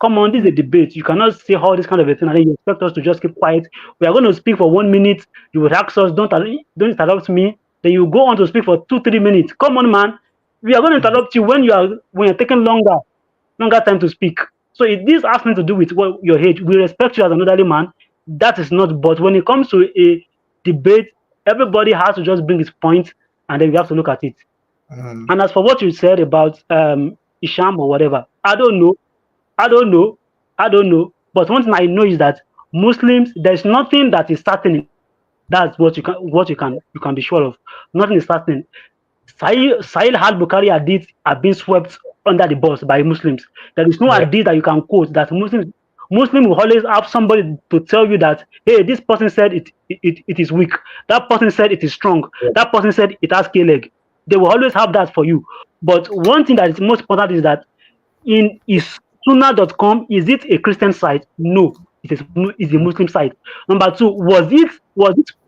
Come on, this is a debate. You cannot say all this kind of a thing and then you expect us to just keep quiet. We are going to speak for 1 minute. You would ask us, don't interrupt me. Then you go on to speak for 2 3 minutes. Come on, man. We are going to Mm. interrupt you when you're taking longer time to speak. So if this has nothing to do with what your age. We respect you as an elderly man. That is not. But when it comes to a debate, everybody has to just bring his point, and then we have to look at it. Mm. And as for what you said about Isham or whatever, I don't know. I don't know. I don't know. But one thing I know is that Muslims, there's nothing that is certain in Islam. That's what you can be sure of. Nothing is certain. Sahih al-Bukhari hadith are being swept under the bus by Muslims. There is no Yeah. hadith that you can quote that Muslim will always have somebody to tell you that, hey, this person said it is weak. That person said it is strong. That person said it has K leg. They will always have that for you. But one thing that is most important is that in is Sunnah.com, is it a Christian site? No, it's a Muslim site. Number two, was it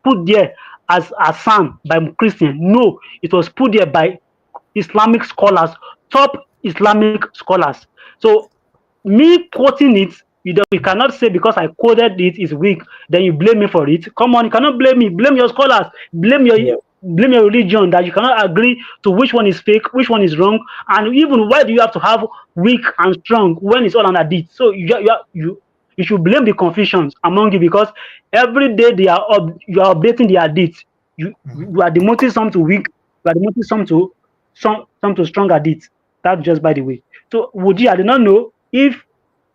put there as a Hassan by Christian? No, it was put there by Islamic scholars, top Islamic scholars. So me quoting it, you cannot say because I quoted it is weak, then you blame me for it. Come on, you cannot blame me. Blame your scholars. Yeah. Blame your religion that you cannot agree to which one is fake, which one is wrong, and even why do you have to have weak and strong when it's all an hadith? So you should blame the confusions among you because every day you are updating the hadith. You are demoting some to weak, you are demoting some to strong hadith. That's just by the way. So Woji, I did not know if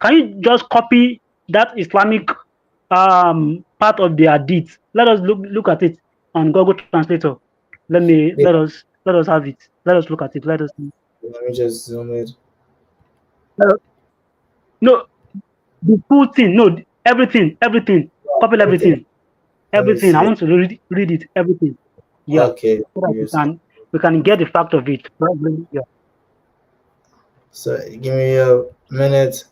can you just copy that Islamic part of the hadith. Let us look at it on Google Translator. Yeah. Let us have it. Let us look at it. Let us Let me just zoom it. let us- no the full thing. No, everything. Copy Everything. Let me everything. I see. want to read it. Everything. Yeah, Okay. so that Yes. we can get the fact of it. Probably, yeah. So give me a minute.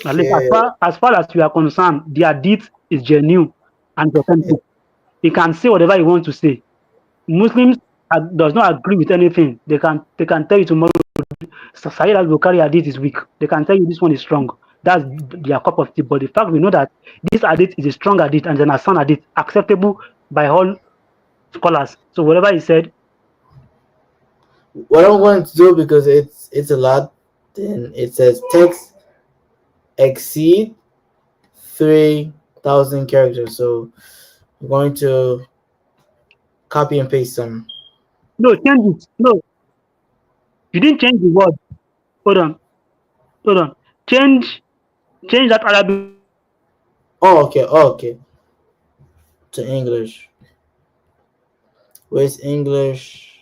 At least Okay. as far as we are concerned, the hadith is genuine and authentic. He can say whatever he wants to say. Muslims does not agree with anything. They can tell you tomorrow Sahih al-Bukhari hadith is weak. They can tell you this one is strong. That's their cup of tea. But the fact we know that this hadith is a strong hadith and an Hassan hadith, acceptable by all scholars. So whatever he said, What I'm going to do, because it's a lot, then it says text exceed 3,000 characters. So I'm going to copy and paste some. no, change it. No, you didn't change the word. Hold on, hold on. Change that Arabic Oh, okay. Oh, okay. To English. Where's English?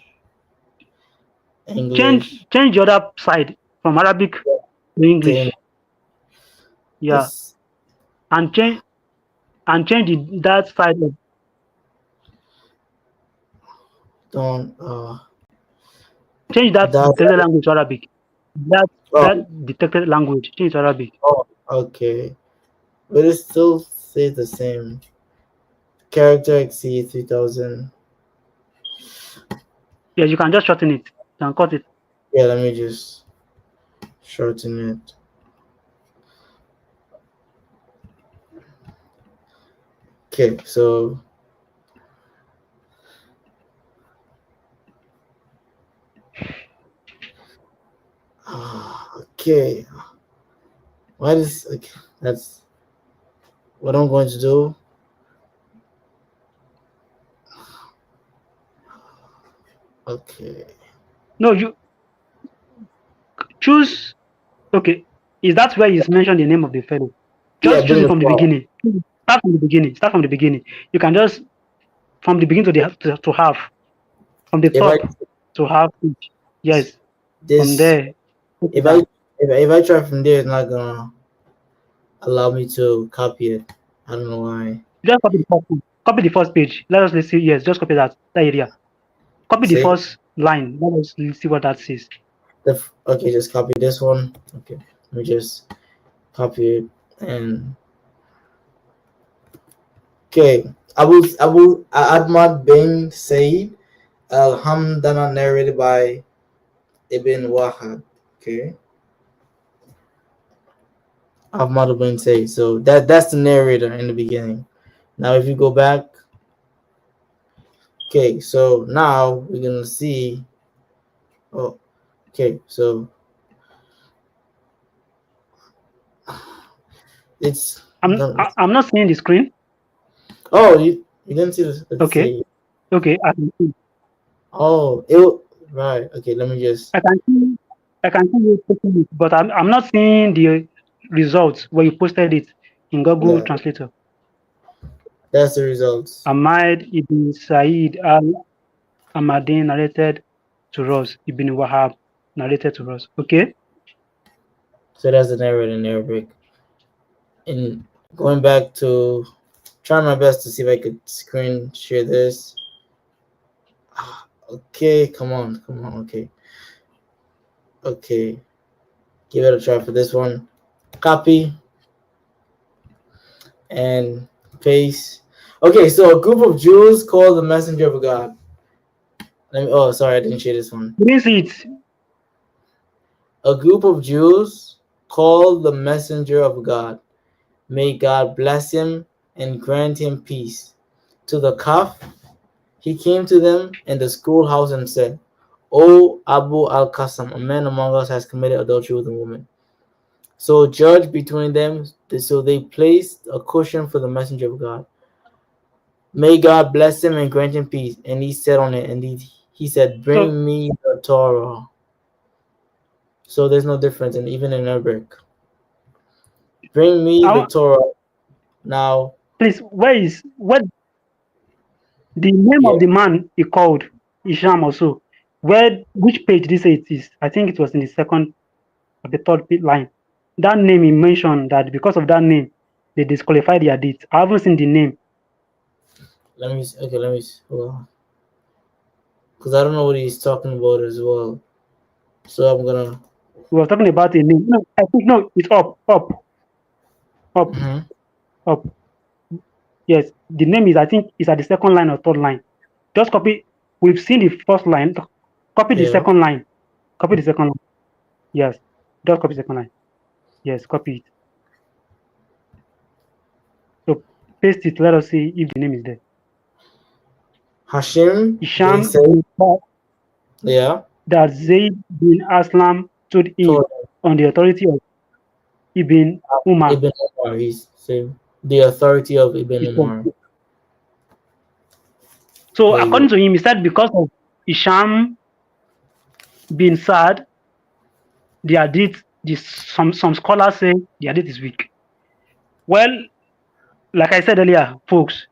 English. change the other side from Arabic to To English. English. Yeah, and change that side of Don't change that that. detected language to Arabic. That Oh, that detected language change to Arabic. oh, okay. But it still stays the same. Character exceed 3,000. Yeah, you can just shorten it. You can cut it. Yeah, let me just shorten it. Okay, so okay. Why does okay, that's what I'm going to do. Okay. No, you choose. Okay, is that where he's mentioned the name of the fellow? Yeah, Just choose bring it the from the file. beginning. Start from the beginning. Start from the beginning. You can just from the beginning to have from the If I top to have each. Yes, from this there. Put it if I down. if I try from there, it's not gonna allow me to copy it. I don't know why. Just copy the first page. Copy the first page. Let us see. Yes, just copy that area. Copy the See first line. Let us see what that says. okay, just copy this one. Okay, let me just copy it and okay. Abu Ahmad bin Said Al Hamdana, narrated by Ibn Wahab. Okay, Ahmad bin Said. So that's the narrator in the beginning. Now, if you go back, okay. So now we're gonna see. Oh, okay. So it's I'm not seeing the screen. oh, you didn't see this. Let's Okay. see. Okay. I can see. Oh, right. Okay, let me just. I can see. I can see you posting it, but I'm not seeing the results where you posted it in Google Yeah, Translator. that's the results. Ahmad ibn Said al Ahmadin narrated to us. Ibn Wahab narrated to us. Okay. So that's the narrator in Arabic. And going back to trying my best to see if I could screen share this. Okay, come on. Okay, okay. Give it a try for this one. Copy and paste. Okay, so a group of Jews called the messenger of God. Oh, sorry, I didn't share this one. You didn't see it. A group of Jews called the messenger of God. May God bless him and grant him peace. To the Kaf, he came to them in the schoolhouse and said, O Abu al-Qasim, a man among us has committed adultery with a woman. So judge between them. So they placed a cushion for the messenger of God. May God bless him and grant him peace. And he sat on it, and he said, So bring me the Torah. So there's no difference, and even in Arabic. Bring me the Torah. Now, please, what the name yeah, of the man he called Isham also? Which page did he say it is? I think it was in the second or the third line. That name he mentioned that because of that name they disqualified the hadith. I haven't seen the name. let me hold on. Because I don't know what he's talking about as well. So I'm gonna We were talking about a name. No, I think no, it's up, up, Mm-hmm. up. Yes, the name is, I think it's at the second line or third line. Just copy. We've seen the first line. Copy the Yeah. second line. Copy the second line. Yes. Just copy the second line. Yes, copy it. So paste it. Let us see if the name is there. Hashim bin Isham Said. bin Saad Yeah. that Zayd bin Aslam stood in Told on the authority of Ibn Umar. Ibn Umar. He's saying the authority of Ibn He said. Umar. So There you according go. to him, he said because of Isham bin Saad, the hadith, some scholars say the hadith is weak. Well, like I said earlier, folks,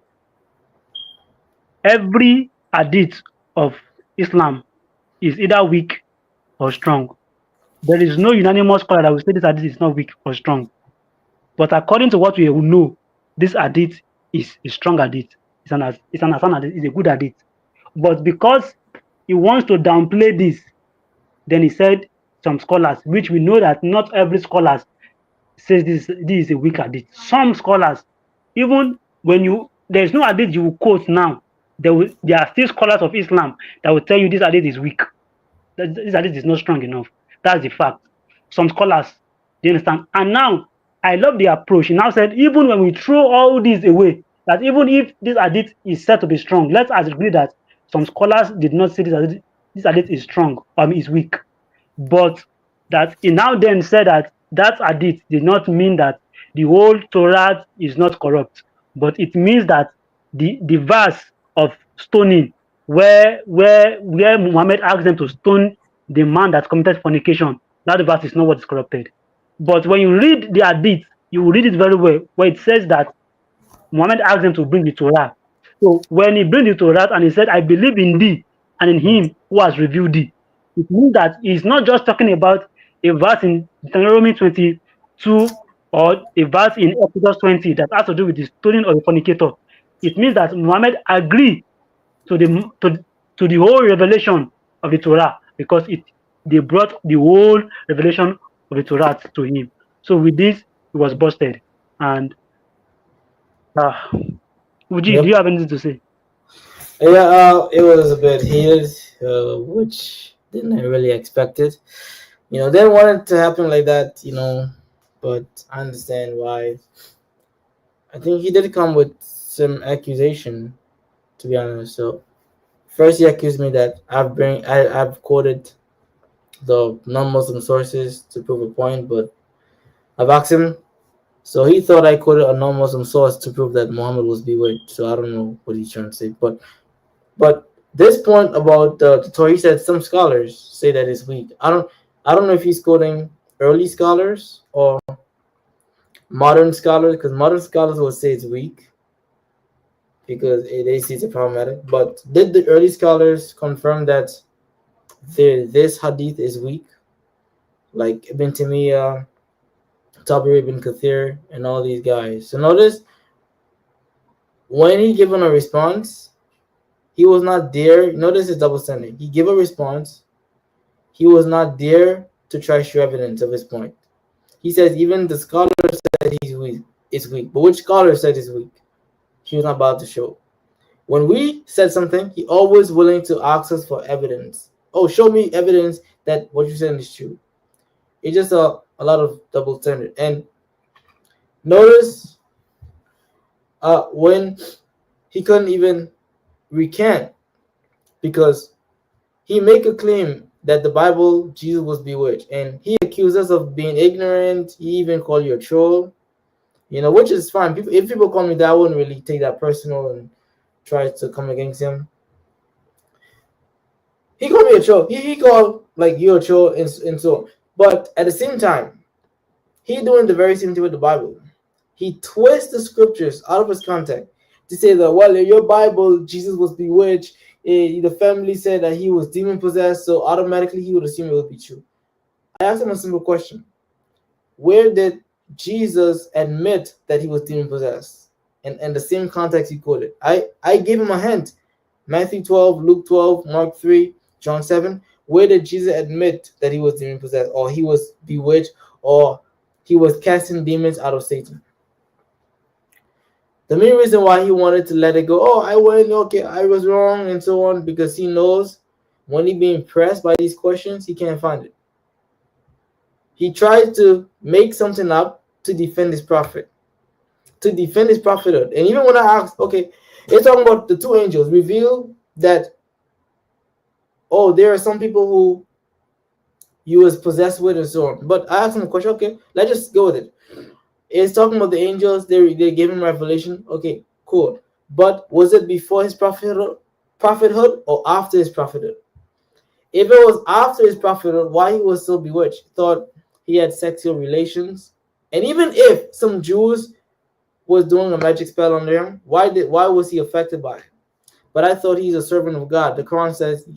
every hadith of Islam is either weak or strong. There is no unanimous scholar that will say this hadith is not weak or strong. But according to what we know, this hadith is a strong hadith. It's an Hasan hadith. It's a good hadith. But because he wants to downplay this, then he said some scholars, which we know that not every scholar says this is a weak hadith. Some scholars, even when there is no hadith you will quote now, there are still scholars of Islam that will tell you this hadith is weak. This hadith is not strong enough. That's the fact. Some scholars, they understand. And now, I love the approach. He now said, even when we throw all this away, that even if this hadith is said to be strong, let's agree that some scholars did not say this hadith is strong, is weak. But that he now then said that hadith did not mean that the whole Torah is not corrupt, but it means that the verse of stoning where Muhammad asked them to stone the man that committed fornication, that verse is not what is corrupted. But when you read the hadith, you will read it very well, where it says that Muhammad asked them to bring the Torah. So when he bring the Torah and he said, I believe in thee and in him who has revealed thee, it means that he's not just talking about a verse in Deuteronomy 22 or a verse in Exodus 20 that has to do with the stoning of a fornicator. It means that Muhammad agreed to the whole revelation of the Torah because they brought the whole revelation of the Torah to him. So with this, he was busted. And Uji, do Yep. you have anything to say? Yeah, it was a bit heated, which didn't really expect it. Didn't want it to happen like that, but I understand why. I think he did come with some accusation, to be honest. So first he accused me that I've quoted the non-Muslim sources to prove a point, but I've asked him. So he thought I quoted a non-Muslim source to prove that Muhammad was bewitched. So I don't know what he's trying to say, but this point about the Torah, he said some scholars say that it's weak. I don't know if he's quoting early scholars or modern scholars, because modern scholars will say it's weak because they see it's problematic. But did the early scholars confirm that this hadith is weak, like Ibn Taymiyyah, Tabari ibn Kathir, and all these guys? So notice when he given a response, he was not there. Notice his double standard. He gave a response. He was not there to try to show evidence of his point. He says even the scholar said he's weak. It's weak. But which scholar said it's weak? He was not about to show. When we said something, he always willing to ask us for evidence. Oh, show me evidence that what you said is true. It's just a lot of double standard. And notice when he couldn't even recant because he make a claim that the Bible, Jesus was bewitched, and he accused us of being ignorant. He even called you a troll, which is fine. If people call me that, I wouldn't really take that personal and try to come against him. He called me a troll. He called like you a troll and so. But at the same time, he doing the very same thing with the Bible. He twists the scriptures out of its context to say that, well, in your Bible, Jesus was bewitched. The family said that he was demon possessed, so automatically he would assume it would be true. I asked him a simple question: where did Jesus admit that he was demon possessed? And the same context he quoted. I gave him a hint: Matthew 12, Luke 12, Mark 3, John 7. Where did Jesus admit that he was demon possessed, or he was bewitched, or he was casting demons out of Satan? The main reason why he wanted to let it go, oh, I went, okay, I was wrong, and so on, because he knows when he being pressed by these questions, he can't find it. He tried to make something up to defend his prophet, to defend his prophethood. And even when I asked, okay, it's talking about the two angels reveal that, oh, there are some people who you was possessed with and so on. But I asked him a question, okay, let's just go with it. It's talking about the angels, they gave him revelation. Okay, cool. But was it before his prophethood or after his prophethood? If it was after his prophethood, why he was so bewitched? Thought he had sexual relations. And even if some Jews was doing a magic spell on him, why was he affected by it? But I thought he's a servant of God. The Quran says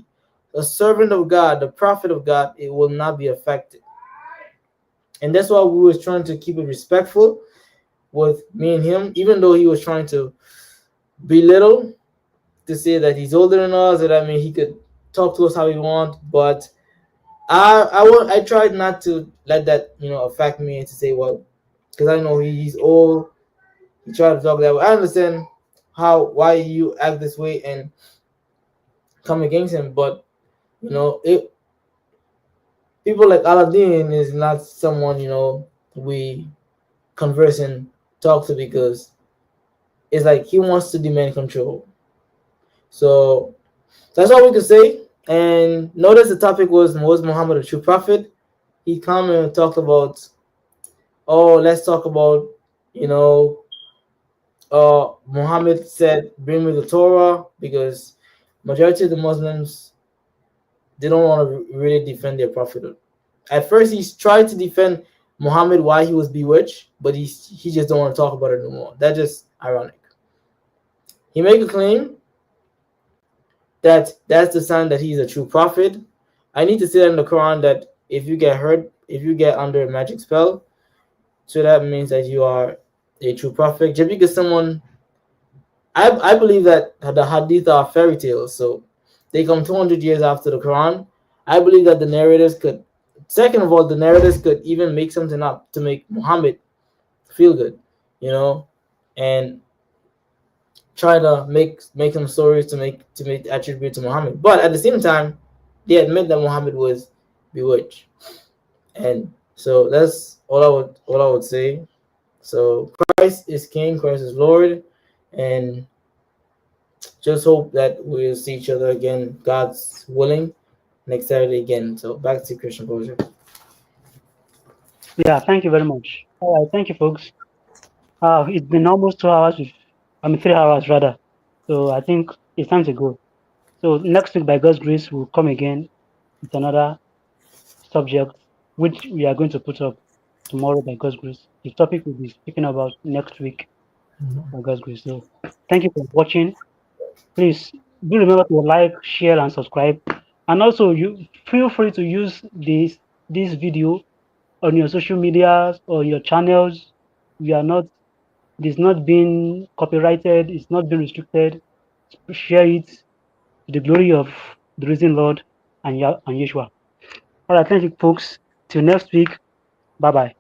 a servant of God, the prophet of God, it will not be affected. And that's why we was trying to keep it respectful with me and him, even though he was trying to belittle, to say that he's older than us, that I mean he could talk to us how he want. But I tried not to let that affect me and to say, well, because I know he's old. He tried to talk that way. I understand why you act this way and come against him, but people like Aladdin is not someone we converse and talk to, because it's like he wants to demand control. So that's all we can say. And notice the topic was Muhammad a true prophet? He come and talked about, oh, let's talk about Muhammad said, bring me the Torah, because majority of the Muslims, they don't want to really defend their prophethood. At first, he tried to defend Muhammad why he was bewitched, but he just don't want to talk about it no more. That's just ironic. He made a claim that that's the sign that he's a true prophet. I need to say that in the Quran that if you get hurt, if you get under a magic spell, so that means that you are a true prophet. Just because someone, I believe that the hadith are fairy tales, so they come 200 years after the Quran. I believe that the narrators could, second of all, the narrators could even make something up to make Muhammad feel good, and try to make some stories to make attribute to Muhammad. But at the same time, they admit that Muhammad was bewitched. And so that's all I would say. So Christ is King, Christ is Lord, and just hope that we'll see each other again, God's willing, next Saturday again. So back to Christian Project. Yeah, thank you very much. All right, thank you, folks. It's been almost 2 hours. 3 hours rather. So I think it's time to go. So next week, by God's grace, we'll come again with another subject, which we are going to put up tomorrow by God's grace. The topic we'll be speaking about next week by God's grace. So thank you for watching. Please do remember to like, share, and subscribe. And also, you feel free to use this video on your social medias or your channels. It's not being copyrighted, it's not being restricted. Share it to the glory of the risen Lord and Yeshua. All right, thank you, folks. Till next week. Bye bye.